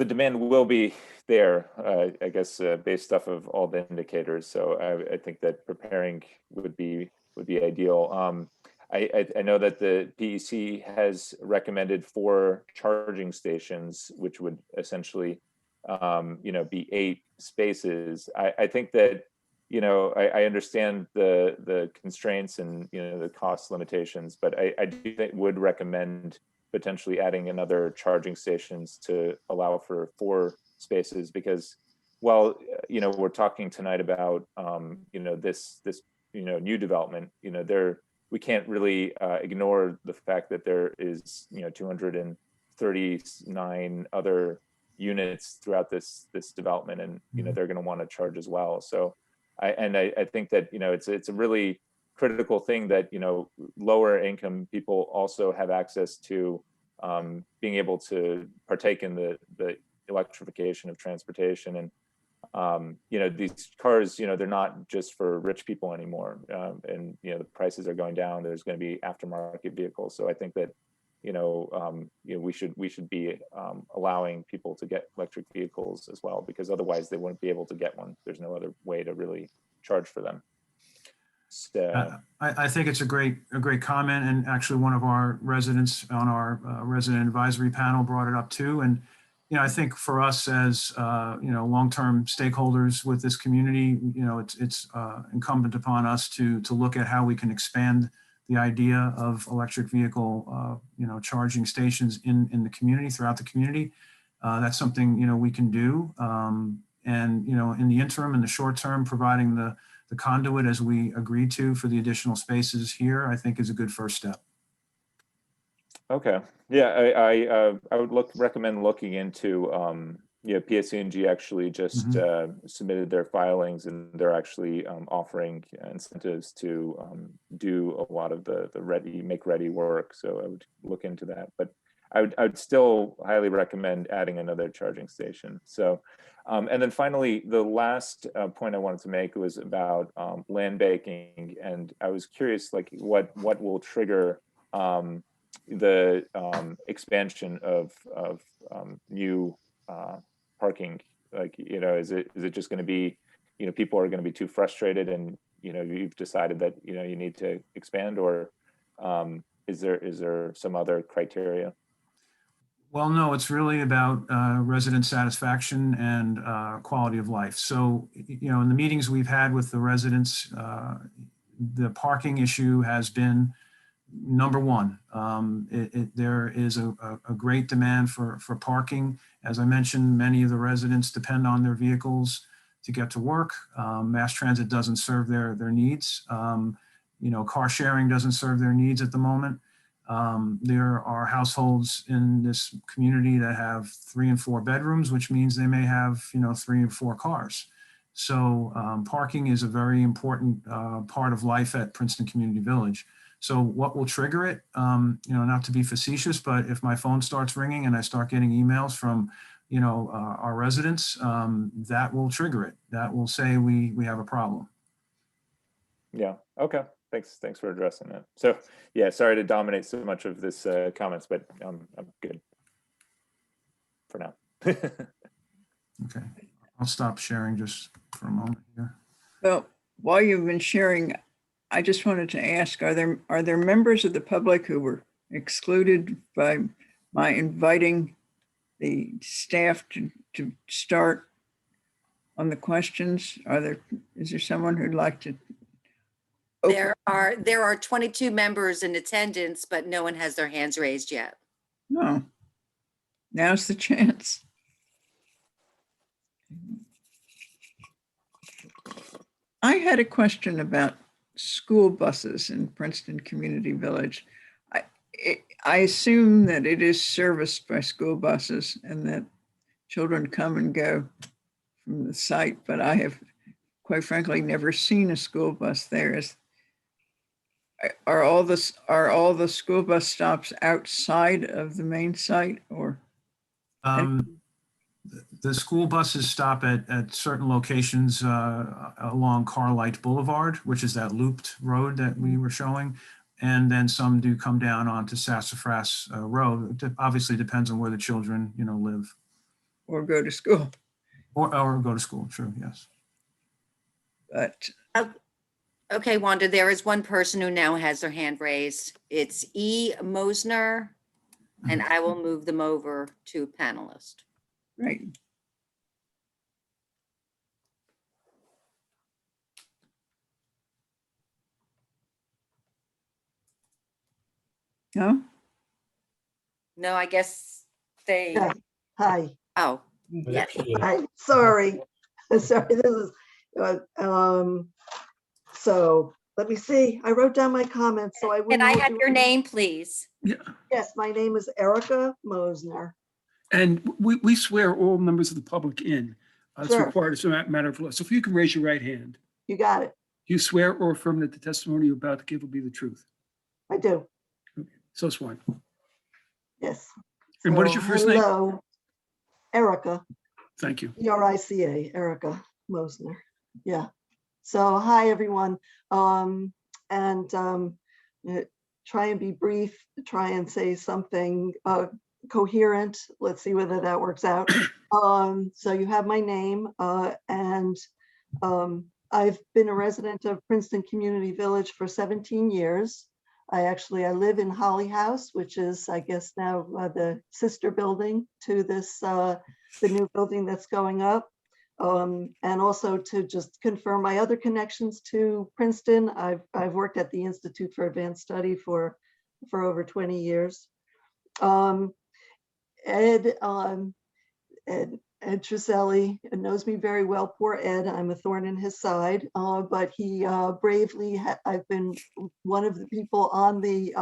S7: the demand will be there, I guess, based off of all the indicators. So I think that preparing would be ideal. I know that the PEC has recommended 4 charging stations, which would essentially, be 8 spaces. I think that, I understand the constraints and, the cost limitations, but I do think would recommend potentially adding another charging stations to allow for 4 spaces, because while, we're talking tonight about, this new development, we can't really ignore the fact that there is, 239 other units throughout this development, and they're going to want to charge as well. So I think that it's a really critical thing that lower income people also have access to being able to partake in the electrification of transportation. And these cars, they're not just for rich people anymore, and the prices are going down. There's going to be aftermarket vehicles. So I think that we should be allowing people to get electric vehicles as well, because otherwise they wouldn't be able to get one. There's no other way to really charge for them. So,
S13: I think it's a great comment, and actually one of our residents on our resident advisory panel brought it up too. And I think for us as long-term stakeholders with this community, it's incumbent upon us to look at how we can expand the idea of electric vehicle charging stations in the community, throughout the community. That's something we can do, and in the interim, in the short term, providing the conduit as we agreed to for the additional spaces here, I think is a good first step.
S7: okay, yeah, I would recommend looking into PSE&G actually just submitted their filings, and they're actually offering incentives to do a lot of the make ready work. So I would look into that, but I would still highly recommend adding another charging station. So, and then finally, the last point I wanted to make was about land banking, and I was curious, like what will trigger the expansion of new parking. Like, is it just going to be, people are going to be too frustrated, and you've decided that you need to expand, or is there some other criteria?
S13: Well, no, it's really about resident satisfaction and quality of life. So, in the meetings we've had with the residents, the parking issue has been number one. There is a great demand for parking. As I mentioned, many of the residents depend on their vehicles to get to work. Mass transit doesn't serve their needs. Car sharing doesn't serve their needs at the moment. There are households in this community that have 3 and 4 bedrooms, which means they may have 3 and 4 cars. So parking is a very important part of life at Princeton Community Village. So what will trigger it? Not to be facetious, but if my phone starts ringing and I start getting emails from our residents, that will trigger it. That will say we have a problem.
S7: Yeah. Okay. Thanks for addressing that. So yeah, sorry to dominate so much of this comments, but I'm good for now.
S13: Okay, I'll stop sharing just for a moment here.
S1: Well, while you've been sharing, I just wanted to ask, are there members of the public who were excluded by my inviting the staff to start on the questions? Is there someone who'd like to?
S6: There are 22 members in attendance, but no one has their hands raised yet.
S1: No. Now's the chance. I had a question about school buses in Princeton Community Village. I assume that it is serviced by school buses and that children come and go from the site, but I have, quite frankly, never seen a school bus there. Are all the school bus stops outside of the main site, or?
S13: The school buses stop at certain locations along Carlight Boulevard, which is that looped road that we were showing. And then some do come down onto Sassafras Road. It obviously depends on where the children, live.
S1: or go to school,
S13: or go to school, true, yes.
S1: but
S6: Okay, Wanda, there is one person who now has their hand raised. It's E. Mosner, and I will move them over to panelist.
S1: right. No?
S10: No, I guess they,
S17: Yeah. Hi.
S6: Oh,
S11: There
S6: yes.
S11: she is.
S17: Hi, sorry. Sorry, this is, so let me see. I wrote down my comments, so I
S6: Can
S17: wouldn't.
S6: I
S17: hold
S6: have
S17: you-
S6: your name, please?
S3: Yeah.
S17: Yes, my name is Erica Mosner.
S3: And we swear all members of the public in. It's
S17: Sure.
S3: required as a matter of law. So if you can raise your right hand,
S17: You got it.
S3: do you swear or affirm that the testimony you're about to give will be the truth?
S17: I do.
S3: So sworn.
S17: Yes.
S3: And what is your first name?
S17: Hello, Erica,
S3: Thank you.
S17: Erica, Erica Mosner. Yeah. So hi, everyone. Try and be brief, try and say something coherent. Let's see whether that works out. So you have my name and I've been a resident of Princeton Community Village for 17 years. I live in Holly House, which is, I guess now the sister building to this, the new building that's going up. And also to just confirm my other connections to Princeton, I've worked at the Institute for Advanced Study for over 20 years. Ed Truselli knows me very well. Poor Ed, I'm a thorn in his side, but he bravely, I've been one of the people on the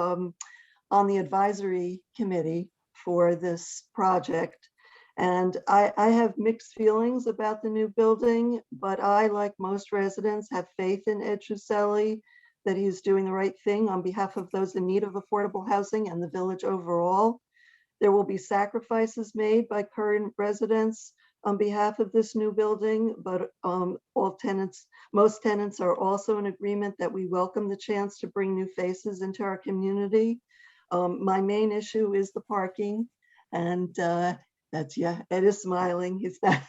S17: advisory committee for this project. And I have mixed feelings about the new building, but I, like most residents, have faith in Ed Truselli that he's doing the right thing on behalf of those in need of affordable housing and the village overall. There will be sacrifices made by current residents on behalf of this new building, but most tenants are also in agreement that we welcome the chance to bring new faces into our community. My main issue is the parking, and Ed is smiling. He's not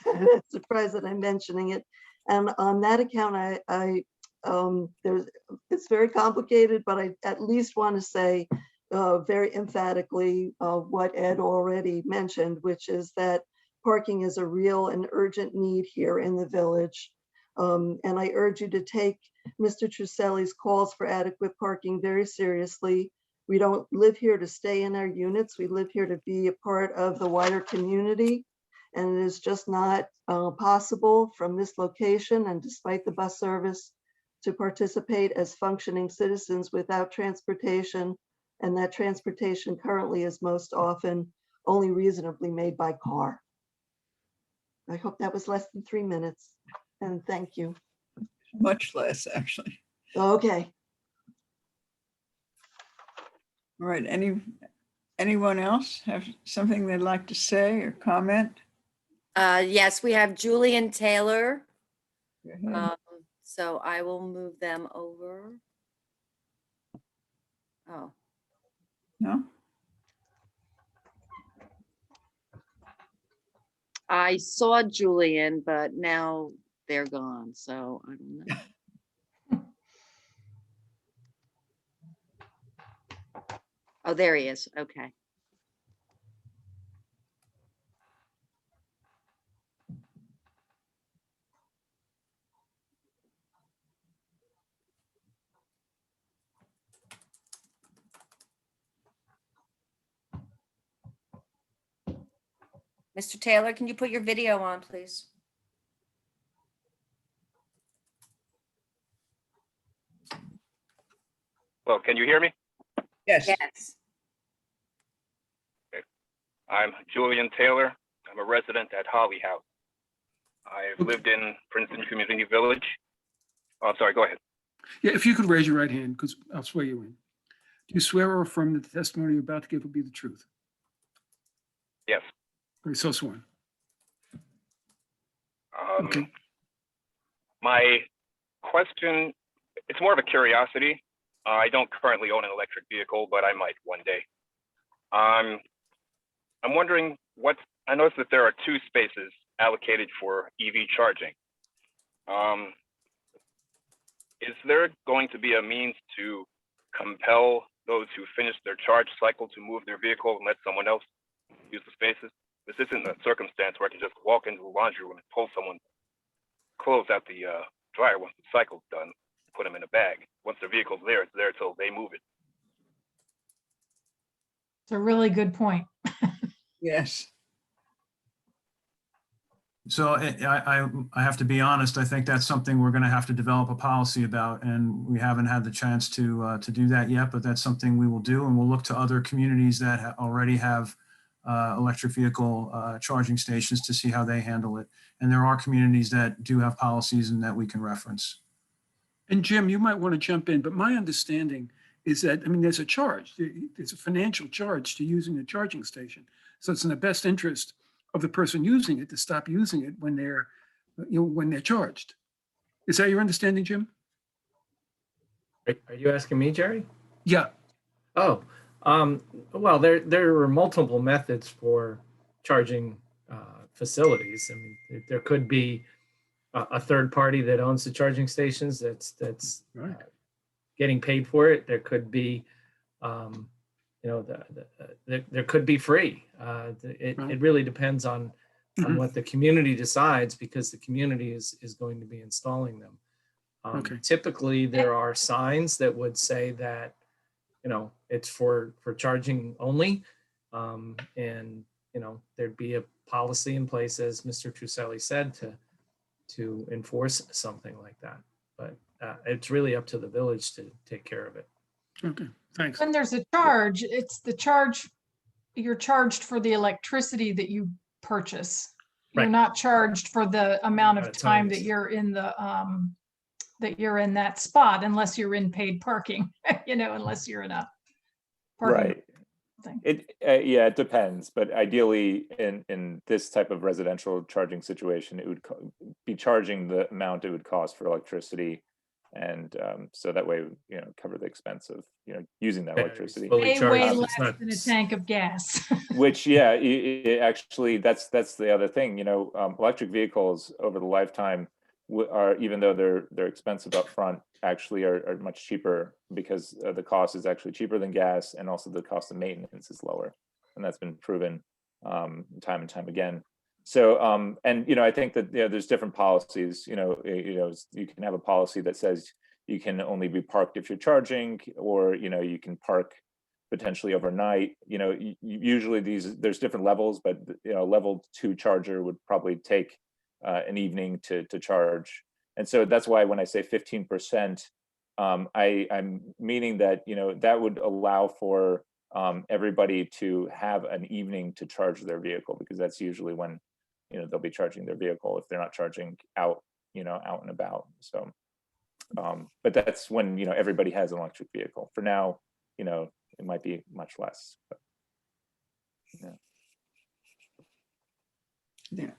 S17: surprised that I'm mentioning it. And on that account, it's very complicated, but I at least want to say very emphatically what Ed already mentioned, which is that parking is a real and urgent need here in the village. And I urge you to take Mr. Truselli's calls for adequate parking very seriously. We don't live here to stay in our units. We live here to be a part of the wider community. And it is just not possible from this location, and despite the bus service, to participate as functioning citizens without transportation. And that transportation currently is most often only reasonably made by car. I hope that was less than 3 minutes, and thank you.
S1: Much less, actually.
S17: Okay.
S1: All right, anyone else have something they'd like to say or comment?
S6: Yes, we have Julian Taylor.
S1: Go ahead.
S6: So I will move them over. Oh,
S1: No?
S10: I saw Julian, but now they're gone, so I don't know. Oh, there he is. Okay.
S6: Mr. Taylor, can you put your video on, please?
S18: Well, can you hear me?
S1: Yes.
S6: Yes.
S18: I'm Julian Taylor. I'm a resident at Holly House. I've lived in Princeton Community Village. Oh, I'm sorry, go ahead.
S3: Yeah, if you could raise your right hand, because I'll swear you in. Do you swear or affirm that the testimony you're about to give will be the truth?
S18: Yes.
S3: Okay, so sworn. Okay.
S18: My question, it's more of a curiosity. I don't currently own an electric vehicle, but I might one day. I'm wondering I noticed that there are 2 spaces allocated for EV charging. Is there going to be a means to compel those who finish their charge cycle to move their vehicle and let someone else use the spaces? This isn't a circumstance where I can just walk into the laundry room and pull someone's clothes out the dryer once the cycle's done, put them in a bag. Once their vehicle's there, it's there till they move it.
S2: It's a really good point.
S1: Yes.
S13: So I have to be honest, I think that's something we're going to have to develop a policy about, and we haven't had the chance to do that yet, but that's something we will do, and we'll look to other communities that already have electric vehicle charging stations to see how they handle it. And there are communities that do have policies and that we can reference.
S3: And Jim, you might want to jump in, but my understanding is that, I mean, there's a charge. There's a financial charge to using a charging station. So it's in the best interest of the person using it to stop using it when they're, when they're charged. Is that your understanding, Jim?
S8: Are you asking me, Jerry?
S3: Yeah.
S8: Oh, well, there are multiple methods for charging facilities. I mean, there could be a third party that owns the charging stations that's
S3: right.
S8: Getting paid for it. There could be, there could be free. It really depends on what the community decides, because the community is going to be installing them. Typically, there are signs that would say that, it's for charging only. And, there'd be a policy in place, as Mr. Truselli said, to enforce something like that. But it's really up to the village to take care of it.
S3: Okay, thanks.
S2: When there's a charge, it's the charge, you're charged for the electricity that you purchase. You're
S8: Right.
S2: not charged for the amount of time that you're in the, that you're in that spot, unless you're in paid parking, unless you're in a parking
S7: Right.
S2: thing.
S7: Yeah, it depends, but ideally in this type of residential charging situation, it would be charging the amount it would cost for electricity, and so that way, cover the expense of using that electricity.
S2: Way less than a tank of gas.
S7: Which, yeah, actually, that's the other thing. Electric vehicles over the lifetime are, even though they're expensive up front, actually are much cheaper, because the cost is actually cheaper than gas, and also the cost of maintenance is lower, and that's been proven time and time again. So and I think that there's different policies. You can have a policy that says you can only be parked if you're charging, or you can park potentially overnight. Usually there's different levels, but level 2 charger would probably take an evening to charge. And so that's why when I say 15%, I'm meaning that that would allow for everybody to have an evening to charge their vehicle, because that's usually when they'll be charging their vehicle if they're not charging out and about. So but that's when everybody has an electric vehicle. For now, it might be much less, but, yeah.
S1: Yeah.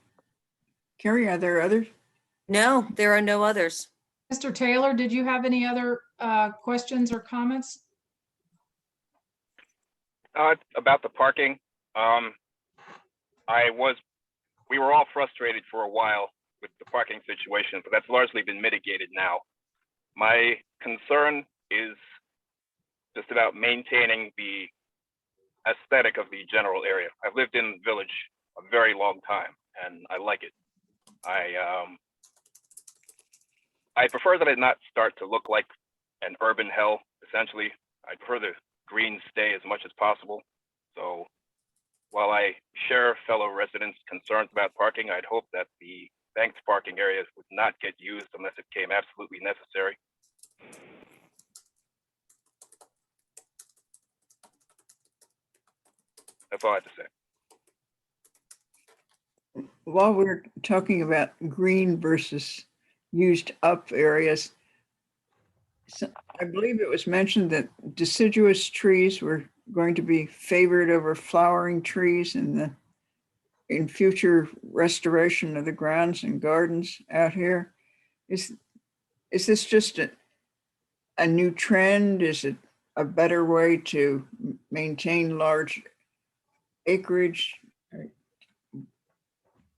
S1: Carrie, are there others?
S6: No, there are no others.
S2: Mr. Taylor, did you have any other questions or comments?
S18: About the parking, we were all frustrated for a while with the parking situation, but that's largely been mitigated now. My concern is just about maintaining the aesthetic of the general area. I've lived in the village a very long time, and I like it. I prefer that it not start to look like an urban hell, essentially. I prefer the green stay as much as possible. So while I share fellow residents' concerns about parking, I'd hope that the banked parking areas would not get used unless it became absolutely necessary. That's all I have to say.
S1: While we're talking about green versus used up areas, I believe it was mentioned that deciduous trees were going to be favored over flowering trees in future restoration of the grounds and gardens out here. Is this just a new trend? Is it a better way to maintain large acreage?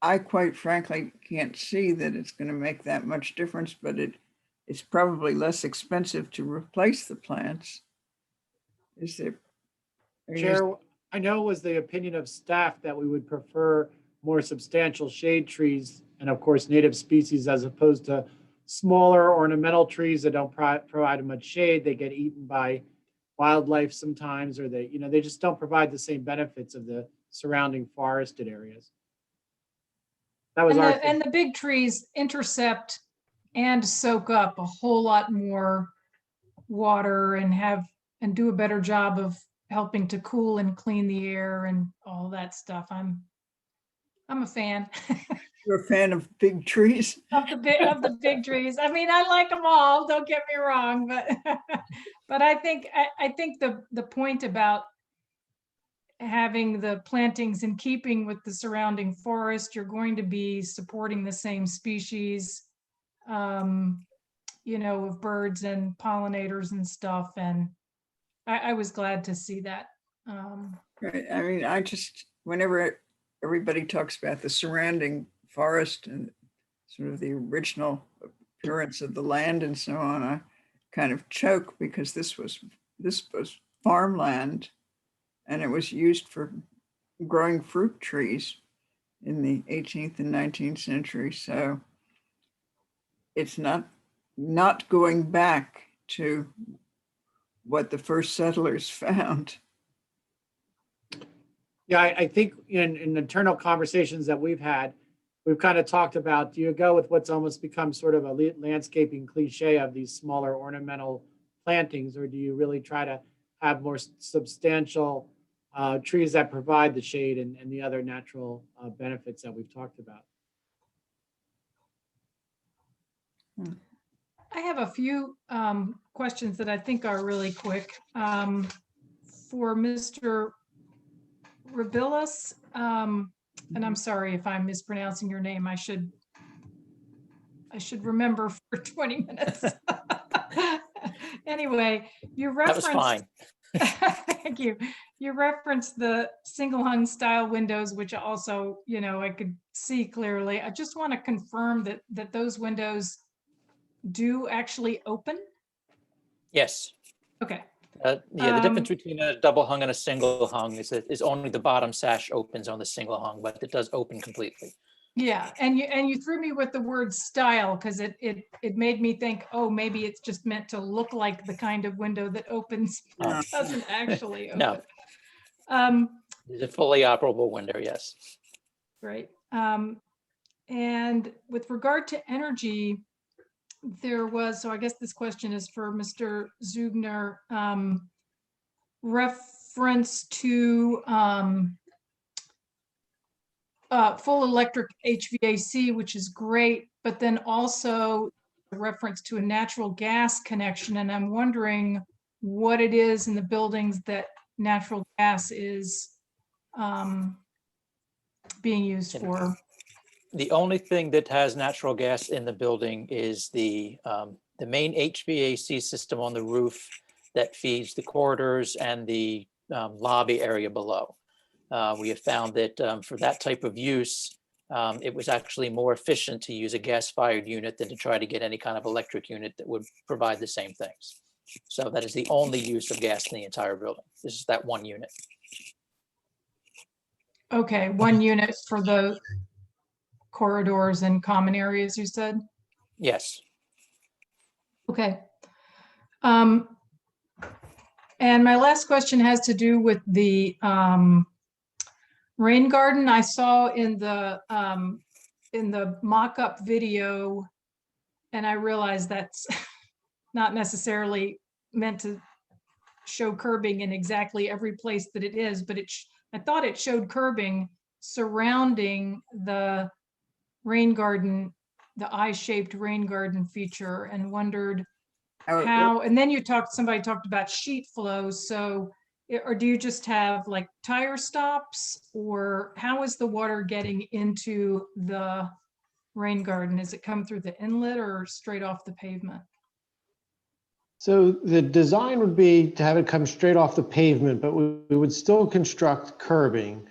S1: I quite frankly can't see that it's going to make that much difference, but it's probably less expensive to replace the plants. Is there?
S5: Chair, I know it was the opinion of staff that we would prefer more substantial shade trees and of course native species as opposed to smaller ornamental trees that don't provide much shade. They get eaten by wildlife sometimes, or they just don't provide the same benefits of the surrounding forested areas. That was
S2: And the big trees intercept and soak up a whole lot more water and do a better job of helping to cool and clean the air and all that stuff. I'm a fan.
S1: You're a fan of big trees?
S2: Of the big trees. I mean, I like them all, don't get me wrong, but but I think the point about having the plantings in keeping with the surrounding forest, you're going to be supporting the same species, you know, of birds and pollinators and stuff. And I was glad to see that.
S1: Right. I mean, whenever everybody talks about the surrounding forest and sort of the original appearance of the land and so on, I kind of choke because this was farmland and it was used for growing fruit trees in the 18th and 19th century. So it's not going back to what the first settlers found.
S5: Yeah, I think in internal conversations that we've had, we've kind of talked about, do you go with what's almost become sort of a landscaping cliche of these smaller ornamental plantings, or do you really try to have more substantial trees that provide the shade and the other natural benefits that we've talked about?
S2: I have a few questions that I think are really quick. For Mr. Rabilis, and I'm sorry if I'm mispronouncing your name. I should remember for 20 minutes. Anyway, you referenced.
S12: That was fine.
S2: Thank you. You referenced the single hung style windows, which also, you know, I could see clearly. I just want to confirm that those windows do actually open.
S12: Yes.
S2: Okay.
S12: Yeah, the difference between a double hung and a single hung is only the bottom sash opens on the single hung, but it does open completely.
S2: Yeah, and you threw me with the word style because it made me think, oh, maybe it's just meant to look like the kind of window that opens, but doesn't actually open.
S12: No. It's a fully operable window, yes.
S2: Right. And with regard to energy, there was, so I guess this question is for Mr. Zugner, reference to full electric HVAC, which is great, but then also a reference to a natural gas connection. And I'm wondering what it is in the buildings that natural gas is being used for.
S12: The only thing that has natural gas in the building is the main HVAC system on the roof that feeds the corridors and the lobby area below. We have found that for that type of use, it was actually more efficient to use a gas-fired unit than to try to get any kind of electric unit that would provide the same things. So that is the only use of gas in the entire building. This is that one unit.
S2: Okay, one unit for the corridors and common areas, you said?
S12: Yes.
S2: Okay. And my last question has to do with the rain garden. I saw in the mock-up video, and I realized that's not necessarily meant to show curbing in exactly every place that it is, but I thought it showed curbing surrounding the rain garden, the eye-shaped rain garden feature, and wondered how, and then somebody talked about sheet flow. So, or do you just have like tire stops, or how is the water getting into the rain garden? Does it come through the inlet or straight off the pavement?
S19: So the design would be to have it come straight off the pavement, but we would still construct curbing.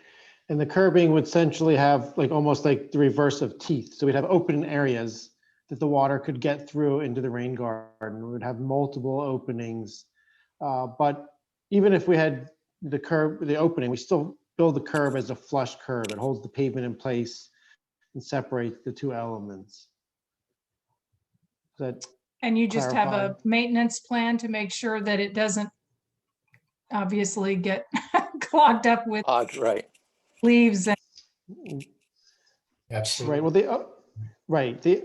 S19: And the curbing would essentially have like almost like the reverse of teeth. So we'd have open areas that the water could get through into the rain garden. We would have multiple openings. But even if we had the opening, we still build the curb as a flush curb. It holds the pavement in place and separates the two elements. Does that
S2: And you just have
S19: clarify?
S2: a maintenance plan to make sure that it doesn't obviously get clogged up with
S12: Right.
S2: leaves and
S11: Absolutely.
S19: Right, well,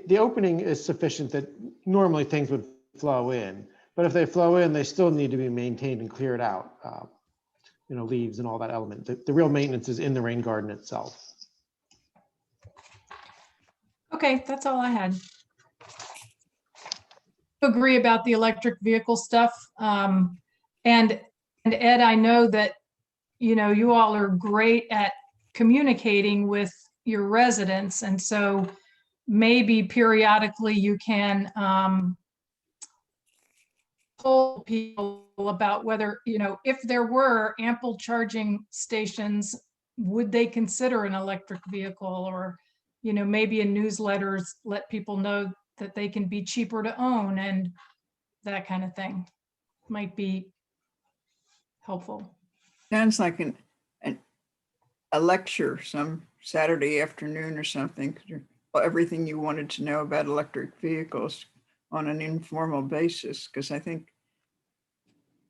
S19: the opening is sufficient that normally things would flow in, but if they flow in, they still need to be maintained and cleared out. Leaves and all that element. The real maintenance is in the rain garden itself.
S2: okay, that's all I had. Agree about the electric vehicle stuff. And Ed, I know that, you all are great at communicating with your residents. And so maybe periodically you can poll people about whether, if there were ample charging stations, would they consider an electric vehicle? Or, maybe in newsletters, let people know that they can be cheaper to own and that kind of thing might be helpful.
S1: Sounds like a lecture some Saturday afternoon or something. Everything you wanted to know about electric vehicles on an informal basis, because I think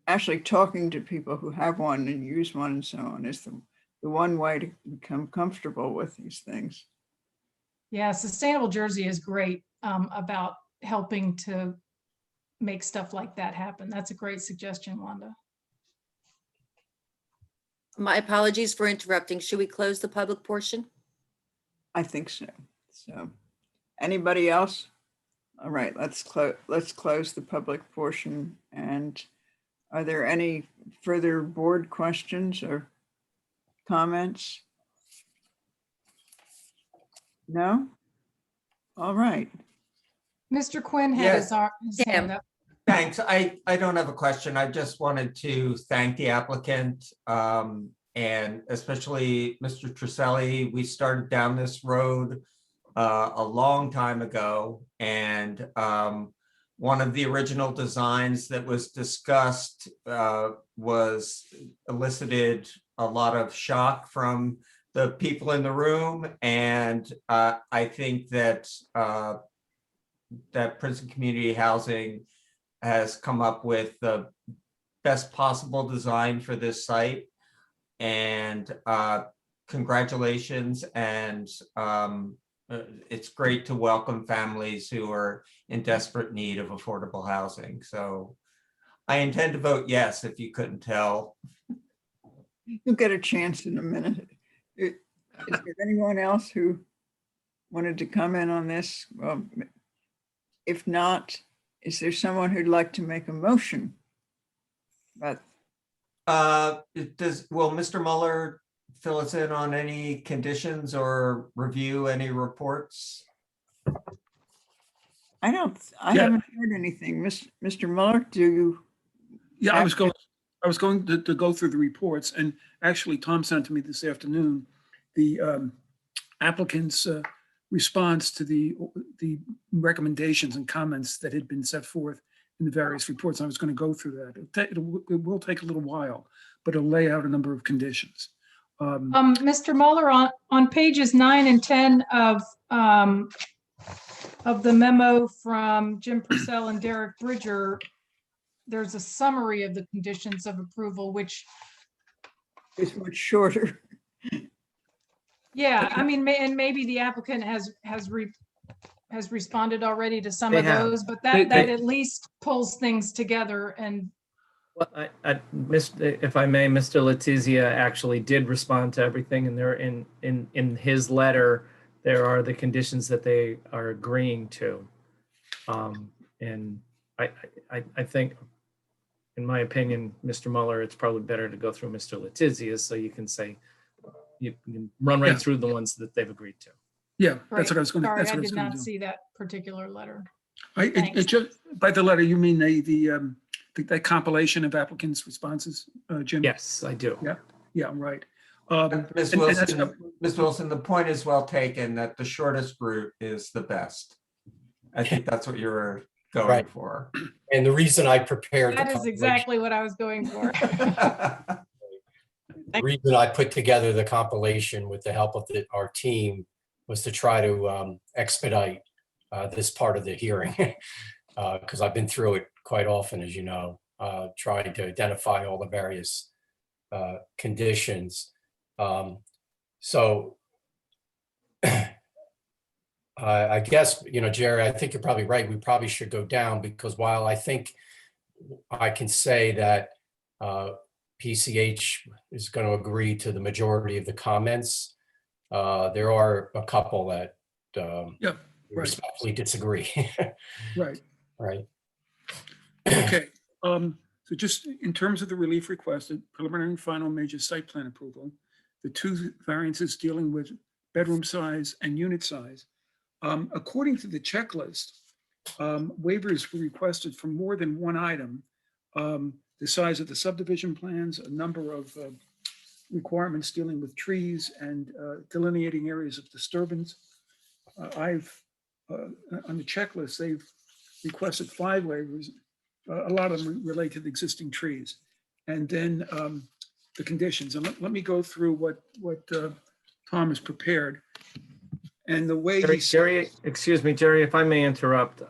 S1: actually talking to people who have one and use one and so on is the one way to become comfortable with these things.
S2: Yeah, Sustainable Jersey is great about helping to make stuff like that happen. That's a great suggestion, Wanda.
S6: My apologies for interrupting. Should we close the public portion?
S1: I think so. So, anybody else? All right, let's close the public portion. And are there any further board questions or comments? No? All right.
S2: Mr. Quinn had
S4: Yes.
S2: his hand up.
S4: Thanks. I don't have a question. I just wanted to thank the applicant and especially Mr. Trisselli. We started down this road a long time ago, and one of the original designs that was discussed was elicited a lot of shock from the people in the room, and I think that that Princeton Community Housing has come up with the best possible design for this site. And congratulations. And it's great to welcome families who are in desperate need of affordable housing. So I intend to vote yes, if you couldn't tell.
S1: You'll get a chance in a minute. Is there anyone else who wanted to comment on this? Well, if not, is there someone who'd like to make a motion? But
S4: Will Mr. Mueller fill us in on any conditions or review any reports?
S1: I haven't heard anything. Mr. Mueller, do you?
S3: Yeah, I was going to go through the reports, and actually Tom sent to me this afternoon the applicant's response to the recommendations and comments that had been set forth in the various reports. I was going to go through that. It will take a little while, but it'll lay out a number of conditions.
S2: Mr. Mueller, on pages 9 and 10 of the memo from Jim Purcell and Derek Bridger, there's a summary of the conditions of approval, which
S1: is much shorter.
S2: Yeah, I mean, and maybe the applicant has responded already to some of those, but that at least pulls things together. And
S8: well, if I may, Mr. Letizia actually did respond to everything, and there in his letter there are the conditions that they are agreeing to, and I think, in my opinion, Mr. Mueller, it's probably better to go through Mr. Letizia so you can say. You can run right through the ones that they've agreed to.
S3: Yeah, that's what I was going to.
S2: sorry,
S3: That's what
S2: I
S3: I was
S2: did
S3: going
S2: not
S3: to do.
S2: see that particular letter.
S3: It just by the letter you mean the compilation of applicants' responses, Jim?
S8: Yes, I do.
S3: Yeah, right.
S4: Ms.
S3: and that's
S4: Wilson, Ms. Wilson, the point is well taken that the shortest route is the best. I think that's what you were going
S11: Right.
S4: for.
S11: And the reason I prepared the
S2: That is
S11: compilation,
S2: exactly what I was going for.
S11: the reason I put together the compilation with the help of our team was to try to expedite this part of the hearing. Because I've been through it quite often, as you know, trying to identify all the various conditions. So I guess, Jerry, I think you're probably right. We probably should go down because while I think I can say that PCH is going to agree to the majority of the comments, there are a couple that respectfully disagree.
S3: Right.
S11: Right.
S3: Okay. So just in terms of the relief requested, preliminary and final major site plan approval, the two variances dealing with bedroom size and unit size. According to the checklist, waivers were requested for more than one item. The size of the subdivision plans, a number of requirements dealing with trees and delineating areas of disturbance. On the checklist, they've requested 5 waivers. A lot of them relate to the existing trees. And then the conditions. And let me go through what Tom has prepared. And the way
S8: Jerry, excuse me, Jerry, if I may interrupt.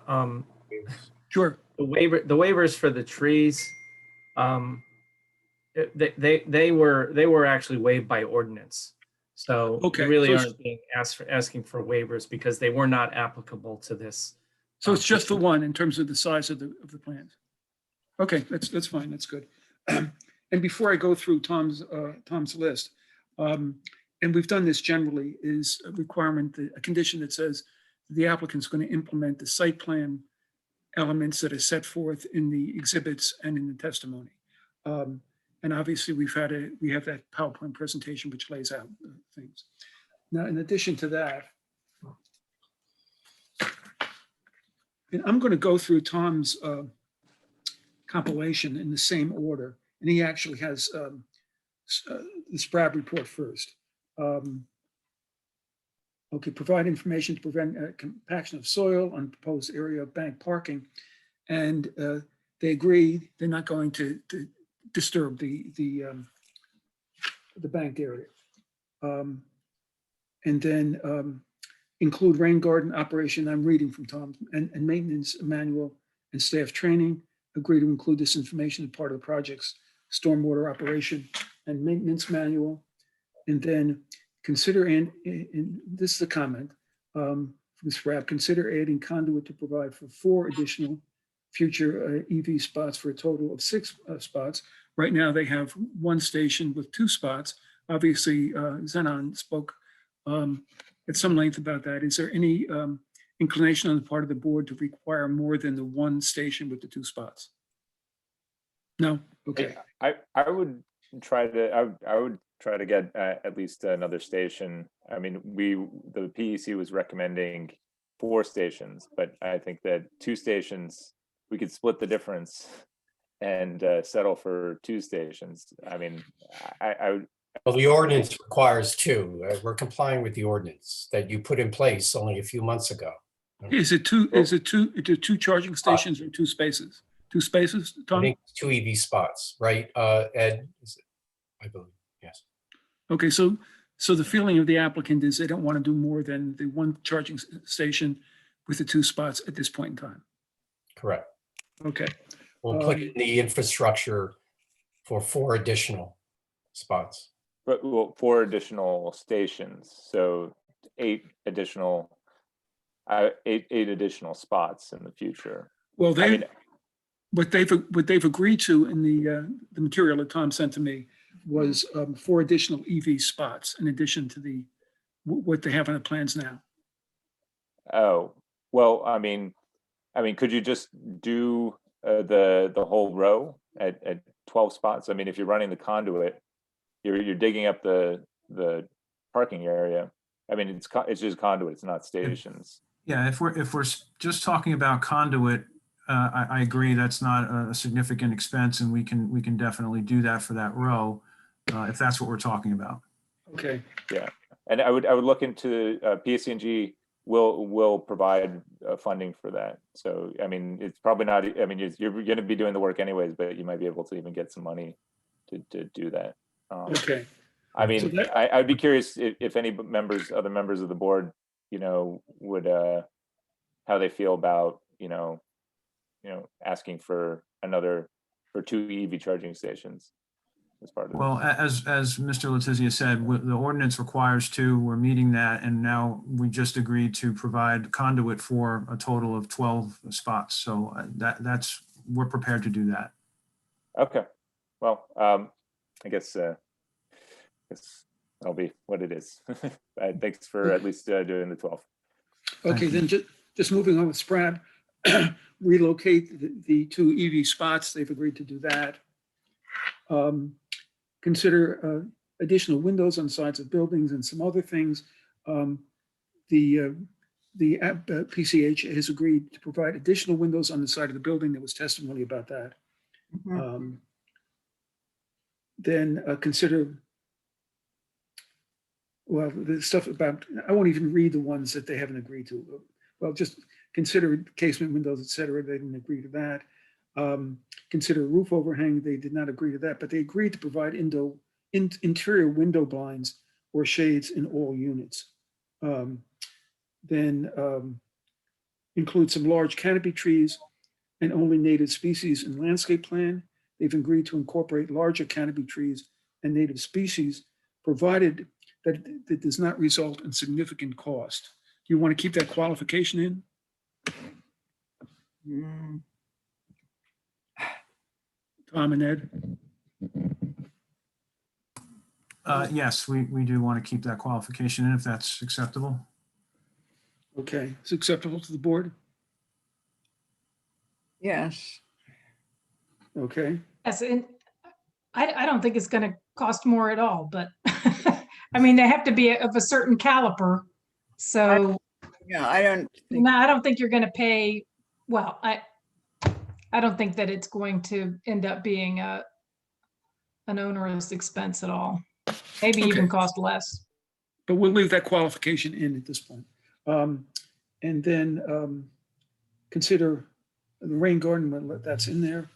S3: Sure.
S8: The waivers for the trees, they were actually waived by ordinance. So
S3: okay,
S8: you really
S3: so
S8: aren't being asking for waivers because they were not applicable to this.
S3: So it's just the one in terms of the size of the plans. Okay, that's fine. That's good. And before I go through Tom's list, and we've done this generally, is a requirement, a condition that says the applicant's going to implement the site plan elements that are set forth in the exhibits and in the testimony. And obviously we have that PowerPoint presentation which lays out things. Now, in addition to that, and I'm going to go through Tom's compilation in the same order, and he actually has the SPRAB report first. Okay, provide information to prevent compaction of soil on proposed area of bank parking. And they agree they're not going to disturb the banked area. And then include rain garden operation, I'm reading from Tom, and maintenance manual and staff training. Agree to include this information as part of the project's stormwater operation and maintenance manual. And then consider, and this is the comment from SPRAB, consider adding conduit to provide for 4 additional future EV spots for a total of 6 spots. Right now they have 1 station with 2 spots. Obviously, Zenon spoke at some length about that. Is there any inclination on the part of the board to require more than the 1 station with the 2 spots? No? Okay.
S7: I would try to get at least another station. I mean, the PEC was recommending 4 stations, but I think that 2 stations, we could split the difference and settle for 2 stations. I mean, I would.
S11: Well, the ordinance requires 2. We're complying with the ordinance that you put in place only a few months ago.
S3: Is it two charging stations or 2 spaces? 2 spaces, Tom?
S11: I think 2 EV spots, right? Ed, I believe, yes.
S3: Okay, so the feeling of the applicant is they don't want to do more than the 1 charging station with the 2 spots at this point in time.
S11: Correct.
S3: Okay.
S11: We'll put in the infrastructure for 4 additional spots.
S7: But, well, 4 additional stations, so 8 additional spots in the future.
S3: Well, what they've agreed to in the material that Tom sent to me was 4 additional EV spots in addition to what they have on the plans now.
S7: Oh, well, I mean, could you just do the whole row at 12 spots? I mean, if you're running the conduit, you're digging up the parking area. I mean, it's just conduit, it's not stations.
S13: Yeah, if we're just talking about conduit, I agree that's not a significant expense, and we can definitely do that for that row if that's what we're talking about.
S3: Okay,
S7: Yeah, and I would look into PSCNG will provide funding for that. So I mean, it's probably not. I mean, you're going to be doing the work anyways, but you might be able to even get some money to do that.
S3: okay.
S7: I
S3: So
S7: mean,
S3: that-
S7: I'd be curious if any other members of the board, would how they feel about asking for 2 EV charging stations as part of this.
S13: Well, as Mr. Letizia said, the ordinance requires 2, we're meeting that, and now we just agreed to provide conduit for a total of 12 spots. So we're prepared to do that.
S7: Okay, well, I guess that'll be what it is. Thanks for at least doing the 12.
S3: Okay, then just moving on with Spratt, relocate the 2 EV spots. They've agreed to do that. Consider additional windows on sides of buildings and some other things. The PCH has agreed to provide additional windows on the side of the building. There was testimony about that. Then consider, well, the stuff about, I won't even read the ones that they haven't agreed to. Well, just consider casement windows, et cetera. They didn't agree to that. Consider roof overhang. They did not agree to that, but they agreed to provide interior window blinds or shades in all units. Then include some large canopy trees and only native species in landscape plan. They've agreed to incorporate larger canopy trees and native species, provided that it does not result in significant cost. Do you want to keep that qualification in? Tom and Ed?
S13: Yes, we do want to keep that qualification in if that's acceptable.
S3: Okay, it's acceptable to the board?
S1: Yes.
S3: Okay,
S2: Yes, and I don't think it's gonna cost more at all, but I mean, they have to be of a certain caliper. So
S1: Yeah, I don't think,
S2: no, I don't think you're gonna pay, well, I don't think that it's going to end up being an onerous expense at all. Maybe even
S3: Okay.
S2: cost less.
S3: but we'll leave that qualification in at this point. And then consider the rain garden, that's in there.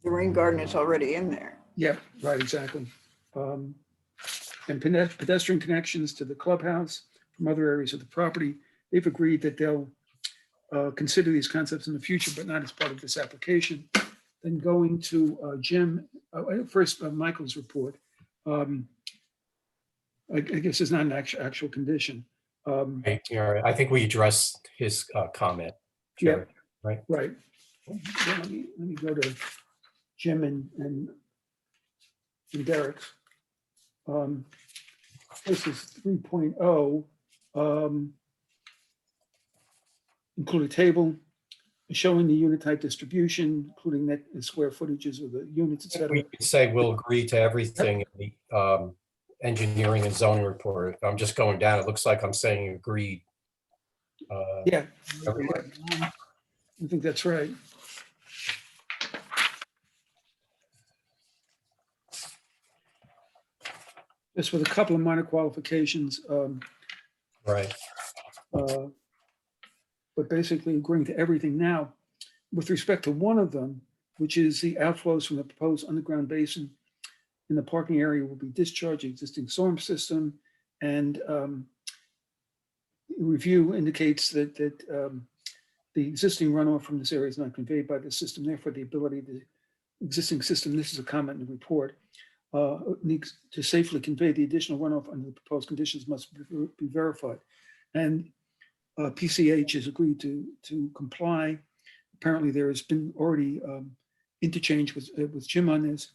S1: the rain garden is already in there.
S3: Yeah, right, exactly. And pedestrian connections to the clubhouse from other areas of the property. They've agreed that they'll consider these concepts in the future, but not as part of this application. Then going to Jim, first Michael's report. I guess it's not an actual condition.
S11: Right, yeah, I think we addressed his comment.
S3: Yeah,
S11: Jerry, right?
S3: right. Well, let me go to Jim and Derek's. This is 3.0. Include a table showing the unit type distribution, including net square footages of the units, et cetera.
S11: We could say we'll agree to everything in the engineering and zoning report. If I'm just going down, it looks like I'm saying agreed.
S3: Yeah,
S11: everywhere.
S3: I think that's right. Just with a couple of minor qualifications.
S11: Right.
S3: But basically agreeing to everything. Now, with respect to one of them, which is the outflows from the proposed underground basin in the parking area will be discharged existing storm system, and review indicates that the existing runoff from this area is not conveyed by the system. Therefore, the ability of the existing system, this is a comment in the report, needs to safely convey the additional runoff under the proposed conditions must be verified. And PCH has agreed to comply. Apparently, there has been already interchange with Jim on this,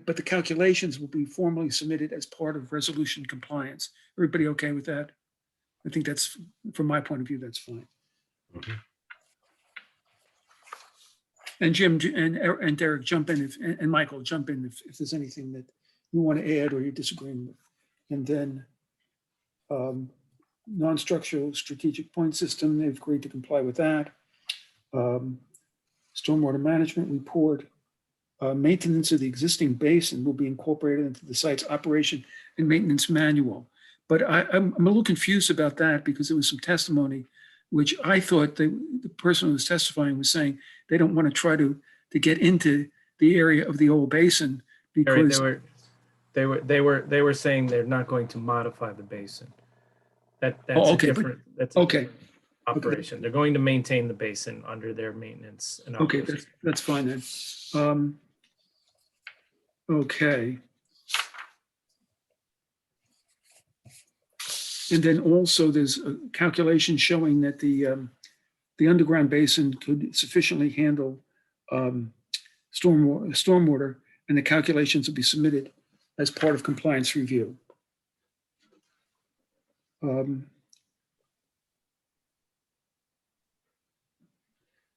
S3: but the calculations will be formally submitted as part of resolution compliance. Everybody okay with that? I think that's, from my point of view, that's fine.
S11: Mhm.
S3: And Jim and Derek, jump in, and Michael, jump in if there's anything that you want to add or you're disagreeing with. And then non-structural strategic point system, they've agreed to comply with that. Stormwater management report. Maintenance of the existing basin will be incorporated into the site's operation and maintenance manual. But I'm a little confused about that because there was some testimony which I thought the person who was testifying was saying they don't want to try to get into the area of the old basin
S8: Harry,
S3: because
S8: they were saying they're not going to modify the basin. That's
S3: Oh,
S8: a
S3: okay, but-
S8: different, that's a
S3: okay.
S8: different operation. They're going to maintain the basin under their maintenance and
S3: Okay,
S8: operation.
S3: that's fine then. Okay. And then also there's a calculation showing that the underground basin could sufficiently handle stormwater, and the calculations will be submitted as part of compliance review.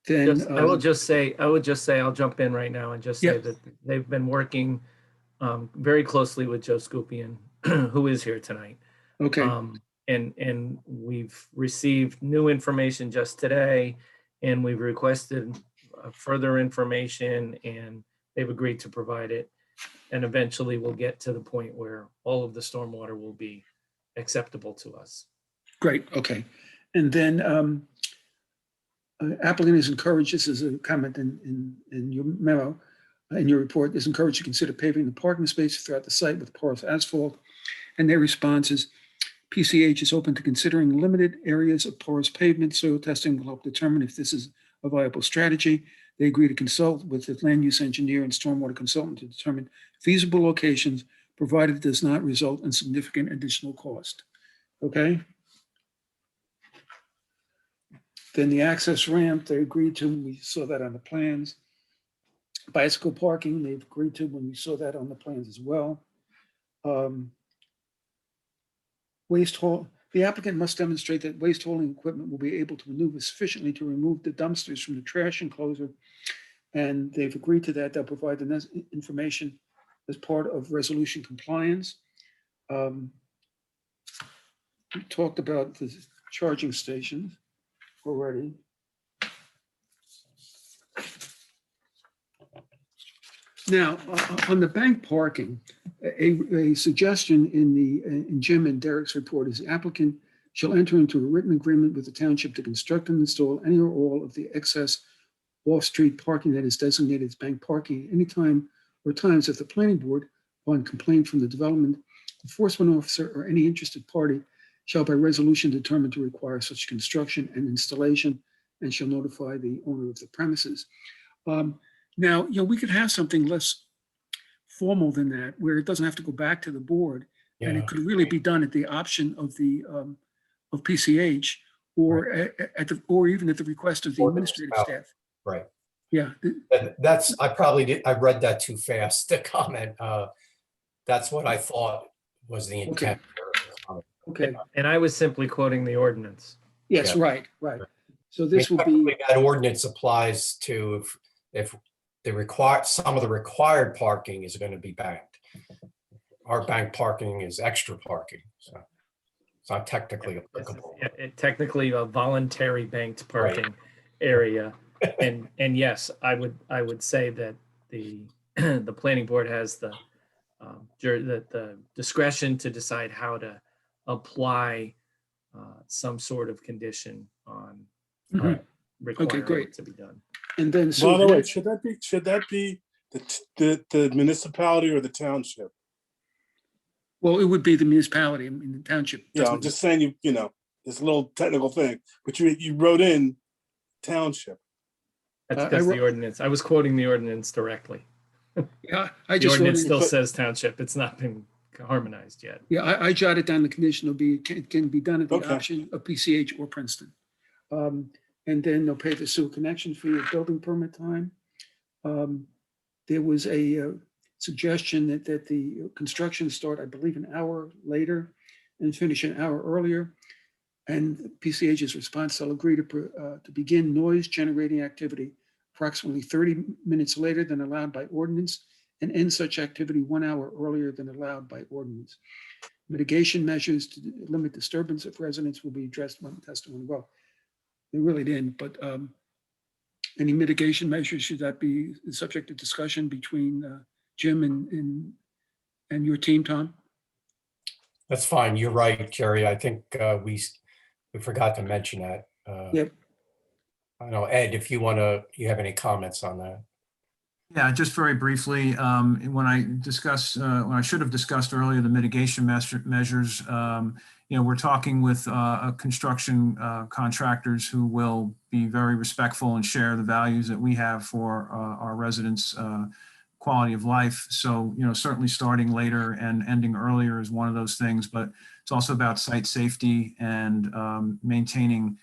S3: Then
S8: I would just say, I'll jump in right now and just say
S3: Yeah.
S8: that they've been working very closely with Joe Scupian, who is here tonight.
S3: okay,
S8: And we've received new information just today, and we've requested further information, and they've agreed to provide it. And eventually we'll get to the point where all of the stormwater will be acceptable to us.
S3: great, okay. And then applicant is encouraged, this is a comment in your memo, in your report, is encouraged to consider paving the parking spaces throughout the site with porous asphalt. And their response is, PCH is open to considering limited areas of porous pavement. Soil testing will help determine if this is a viable strategy. They agree to consult with the land use engineer and stormwater consultant to determine feasible locations, provided it does not result in significant additional cost. Okay? Then the access ramp, they agreed to, we saw that on the plans. Bicycle parking, they've agreed to when we saw that on the plans as well. Waste haul, the applicant must demonstrate that waste hauling equipment will be able to maneuver sufficiently to remove the dumpsters from the trash enclosure. And they've agreed to that. They'll provide the information as part of resolution compliance. We talked about the charging stations already. Now, on the bank parking, a suggestion in Jim and Derek's report is the applicant shall enter into a written agreement with the township to construct and install any or all of the excess off-street parking that is designated as bank parking at any time or times if the planning board, upon complaint from the development enforcement officer or any interested party, shall by resolution determine to require such construction and installation and shall notify the owner of the premises. Now, we could have something less formal than that, where it doesn't have to go back to the board, and it could really be done at the option of the of PCH, or or even at the request of the administrative staff.
S11: Right.
S3: Yeah.
S11: I read that too fast to comment. That's what I thought was the intent.
S3: Okay.
S8: And I was simply quoting the ordinance.
S3: Yes,
S11: Yeah.
S3: right. So this will be,
S11: That ordinance applies to if some of the required parking is going to be banked. Our bank parking is extra parking, so it's not technically applicable.
S8: Technically a voluntary banked parking area. And yes, I would say that the the planning board has the discretion to decide how to apply some sort of condition on requiring
S3: great.
S8: it to be done.
S3: and then
S16: By the way, should that be the municipality or the township?
S3: well, it would be the municipality. I mean, the township.
S16: Yeah, I'm just saying, you know, it's a little technical thing, but you wrote in township.
S8: That's because the ordinance, I was quoting the ordinance directly.
S3: Yeah,
S8: The ordinance still says township. It's not been harmonized yet.
S3: Yeah, I jotted down the condition can be done at the option of PCH or Princeton. And then they'll pay the sewer connection fee at building permit time. There was a suggestion that the construction start, I believe, an hour later and finish an hour earlier. And PCH's response, they'll agree to begin noise generating activity approximately 30 minutes later than allowed by ordinance and end such activity 1 hour earlier than allowed by ordinance. Mitigation measures to limit disturbance of residents will be addressed when testimony. Well, they really didn't, but Any mitigation measures, should that be subject to discussion between Jim and your team, Tom?
S11: That's fine. You're right, Jerry. I think we forgot to mention that.
S3: Yep.
S11: I know, Ed, if you have any comments on that?
S13: Yeah, just very briefly, when I should have discussed earlier the mitigation measures, we're talking with construction contractors who will be very respectful and share the values that we have for our residents' quality of life. So, certainly starting later and ending earlier is one of those things, but it's also about site safety and maintaining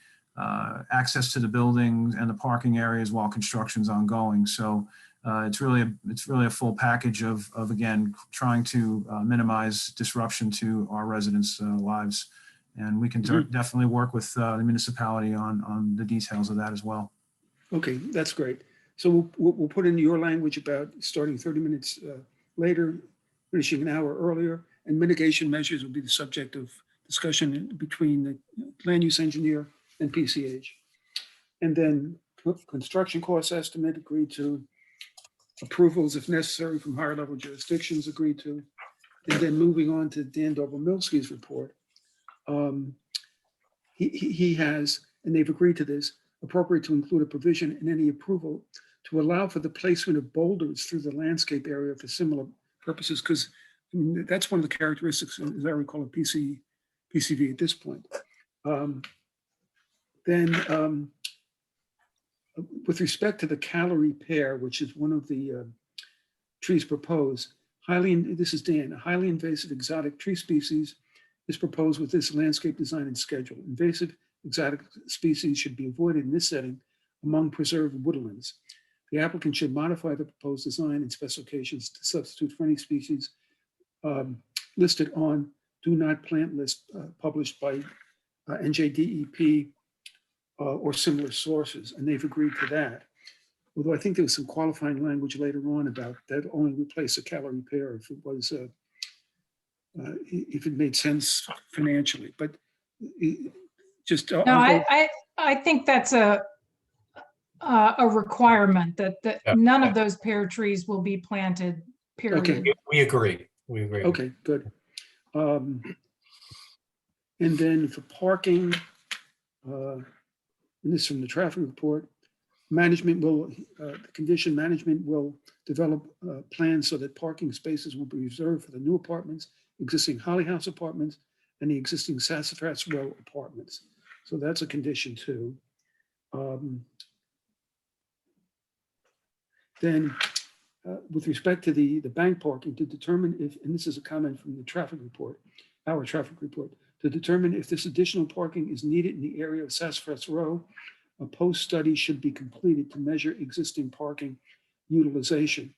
S13: access to the buildings and the parking areas while construction's ongoing. So it's really a full package of again, trying to minimize disruption to our residents' lives. And we can definitely work with the municipality on the details of that as well.
S3: Okay, that's great. So we'll put in your language about starting 30 minutes later, finishing an hour earlier, and mitigation measures will be the subject of discussion between the land use engineer and PCH. And then construction cost estimate agreed to, approvals if necessary from higher level jurisdictions agreed to, and then moving on to Dan Dobromielsky's report. He has, and they've agreed to this, appropriate to include a provision in any approval to allow for the placement of boulders through the landscape area for similar purposes, because that's one of the characteristics, as I recall, of PCV at this point. Then with respect to the calorie pear, which is one of the trees proposed, this is Dan, a highly invasive exotic tree species is proposed with this landscape design and schedule. Invasive exotic species should be avoided in this setting among preserved woodlands. The applicant should modify the proposed design and specifications to substitute for any species listed on do not plant list published by NJDEP or similar sources, and they've agreed to that. Although I think there was some qualifying language later on about that only replace a calorie pear if it was if it made sense financially. But just
S2: No, I think that's a requirement that none of those pear trees will be planted, period.
S3: Okay.
S11: We agree. We agree.
S3: Okay, good. And then for parking, and this is from the traffic report, management will, the condition management will develop plans so that parking spaces will be reserved for the new apartments, existing Holly House apartments, and the existing Sassafras Row apartments. So that's a condition too. Then with respect to the bank parking, to determine if, and this is a comment from the traffic report, our traffic report, to determine if this additional parking is needed in the area of Sassafras Row, a post-study should be completed to measure existing parking utilization.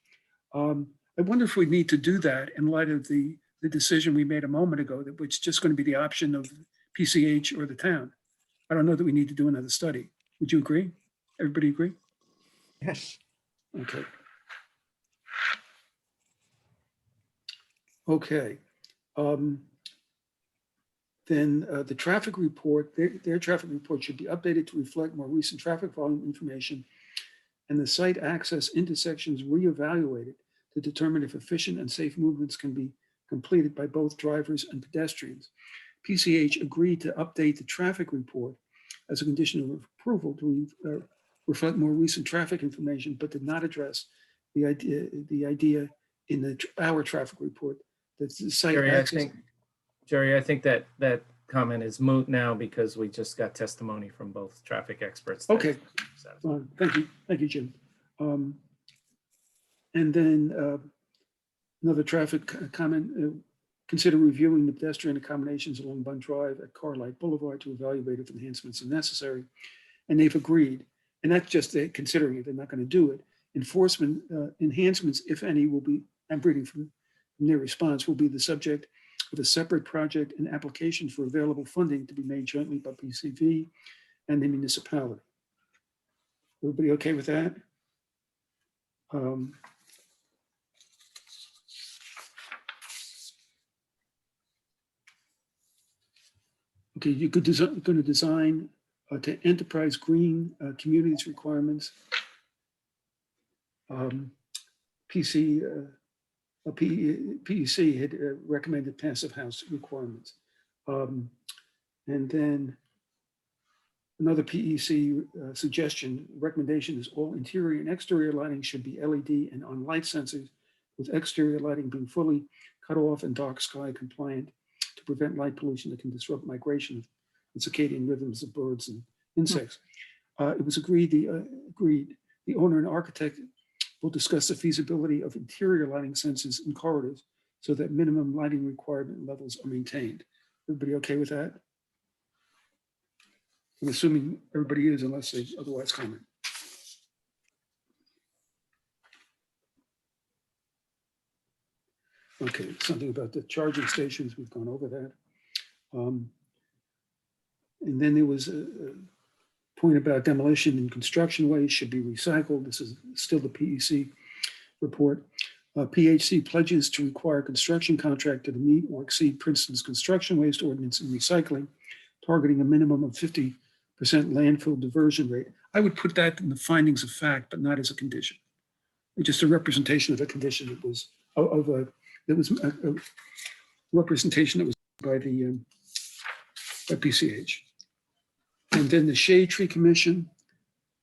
S3: I wonder if we need to do that in light of the decision we made a moment ago, that it's just going to be the option of PCH or the town. I don't know that we need to do another study. Would you agree? Everybody agree?
S5: Yes.
S3: Okay. Okay. Then the traffic report, their traffic report should be updated to reflect more recent traffic volume information and the site access intersections reevaluated to determine if efficient and safe movements can be completed by both drivers and pedestrians. PCH agreed to update the traffic report as a condition of approval to reflect more recent traffic information, but did not address the idea in our traffic report that the site access.
S8: Jerry, I think that comment is moot now because we just got testimony from both traffic experts.
S3: Okay, fine. Thank you, Jim. And then another traffic comment, consider reviewing the pedestrian accommodations along Bund Drive at Carlight Boulevard to evaluate if enhancements are necessary. And they've agreed, and that's just considering it, they're not going to do it. Enforcement enhancements, if any, will be, I'm reading from their response, will be the subject of a separate project and application for available funding to be made jointly by PCV and the municipality. Everybody okay with that? Okay, you could going to design to enterprise green communities requirements PEC had recommended passive house requirements. And then another PEC suggestion, recommendation is all interior and exterior lighting should be LED and on light sensors, with exterior lighting being fully cut off and dark sky compliant to prevent light pollution that can disrupt migration and circadian rhythms of birds and insects. It was agreed the owner and architect will discuss the feasibility of interior lighting sensors in corridors so that minimum lighting requirement levels are maintained. Everybody okay with that? I'm assuming everybody is, unless they otherwise comment. Okay, something about the charging stations, we've gone over that. And then there was a point about demolition and construction waste should be recycled. This is still the PEC report. PHC pledges to require construction contractor to meet or exceed Princeton's construction waste ordinance in recycling, targeting a minimum of 50% landfill diversion rate. I would put that in the findings of fact, but not as a condition. It's just a representation of a condition that was a representation that was by the by PCH. And then the Shade Tree Commission,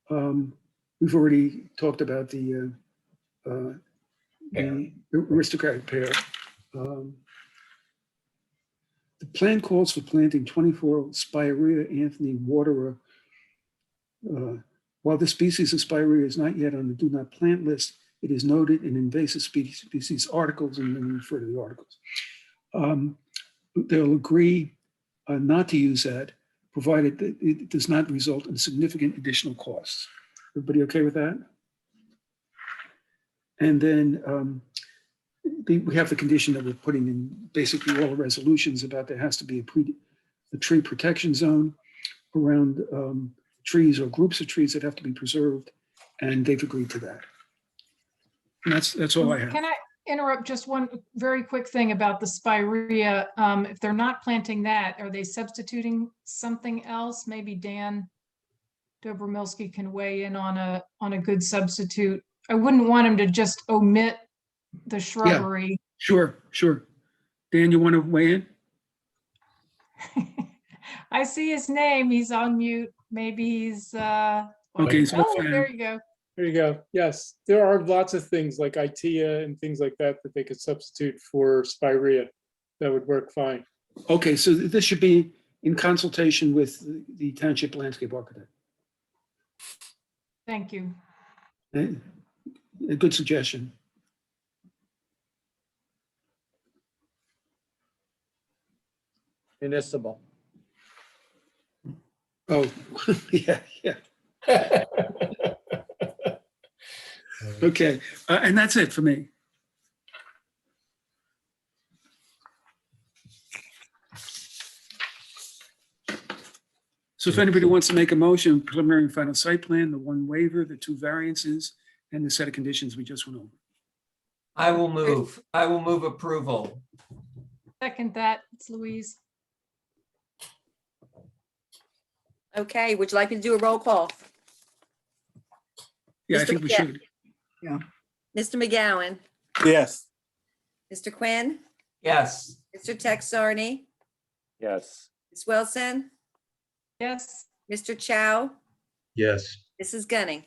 S3: we've already talked about the aristocratic pear. The plan calls for planting 24 Spirea Anthony waterer. While this species of Spirea is not yet on the do not plant list, it is noted in invasive species articles, and then refer to the articles. They'll agree not to use that, provided that it does not result in significant additional costs. Everybody okay with that? And then we have the condition that we're putting in basically all the resolutions about there has to be a tree protection zone around trees or groups of trees that have to be preserved, and they've agreed to that. And that's all I have.
S2: Can I interrupt just one very quick thing about the Spirea? If they're not planting that, are they substituting something else? Maybe Dan Dobromilski can weigh in on a good substitute. I wouldn't want him to just omit the shrubbery.
S3: Yeah, sure. Dan, you want to weigh in?
S2: I see his name. He's on mute. Maybe he's
S3: okay. So
S2: there you go.
S20: There you go. Yes, there are lots of things like ITEA and things like that that they could substitute for Spirea. That would work fine.
S3: Okay, so this should be in consultation with the township landscape architect.
S2: Thank you.
S3: A good suggestion.
S5: Municipal.
S3: Oh, yeah. Okay, and that's it for me. So if anybody wants to make a motion, preliminary and final site plan, the one waiver, the two variances, and the set of conditions we just went over.
S4: I will move approval.
S2: Second that. It's Louise.
S6: Okay, would you like me to do a roll call?
S3: Yeah, I
S6: Mr.
S3: think we
S6: McGowan.
S3: should.
S1: Yeah.
S6: Mr. McGowan,
S16: Yes.
S6: Mr. Quinn,
S4: Yes.
S6: Mr. Texarney,
S7: Yes.
S6: Ms. Wilson,
S2: Yes.
S6: Mr. Chow,
S11: Yes.
S6: Mrs. Gunning.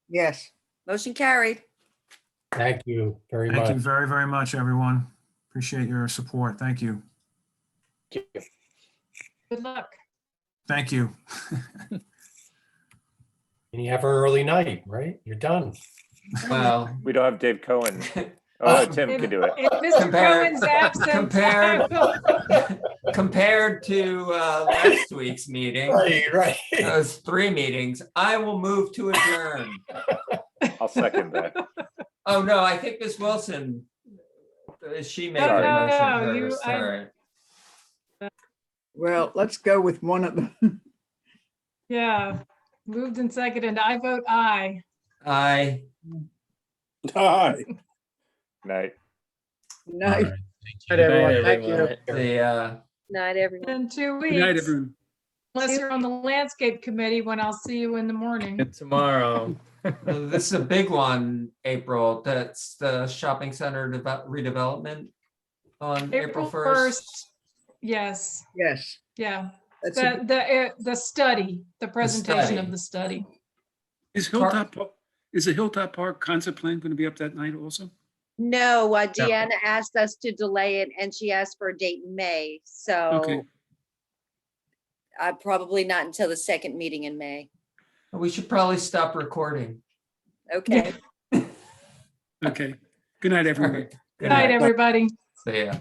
S1: Yes.
S6: Motion carried.
S11: Thank you very
S13: Thank
S11: much.
S13: you very, very much, everyone. Appreciate your support. Thank you.
S2: Good luck.
S13: Thank you.
S11: And you have an early night, right? You're done.
S4: Well,
S7: We don't have Dave Cohen. Oh, Tim can do it.
S2: If Mr. Cohen's absent,
S4: compared to last week's meeting,
S11: Right.
S4: those 3 meetings, I will move to adjourn.
S7: I'll second that.
S4: Oh, no, I think Ms. Wilson, she made
S2: No,
S4: the
S2: no,
S4: motion
S2: no,
S4: first. All right.
S1: Well, let's go with one of them.
S2: yeah, moved and seconded. I vote aye.
S4: Aye.
S16: Hi.
S7: Night.
S1: Night.
S5: Good everyone. Thank you.
S4: The
S10: Night, everyone.
S2: In 2 weeks.
S3: Good night, everyone.
S2: Unless you're on the landscape committee, when I'll see you in the morning.
S12: Tomorrow.
S4: This is a big one, April. That's the shopping center redevelopment on April 1st.
S2: Yes,
S1: Yes.
S2: yeah.
S1: That's a
S2: The study, the presentation of
S4: study.
S2: the study.
S3: Is the Hilltop Park concept plan going to be up that night also?
S10: No, Deanna asked us to delay it and she asked for a date in May.
S3: Okay.
S10: So probably not until the second meeting in May.
S4: We should probably stop recording.
S10: Okay.
S3: Okay. Good night, everyone.
S4: Good
S2: Good night, everybody.
S4: See ya.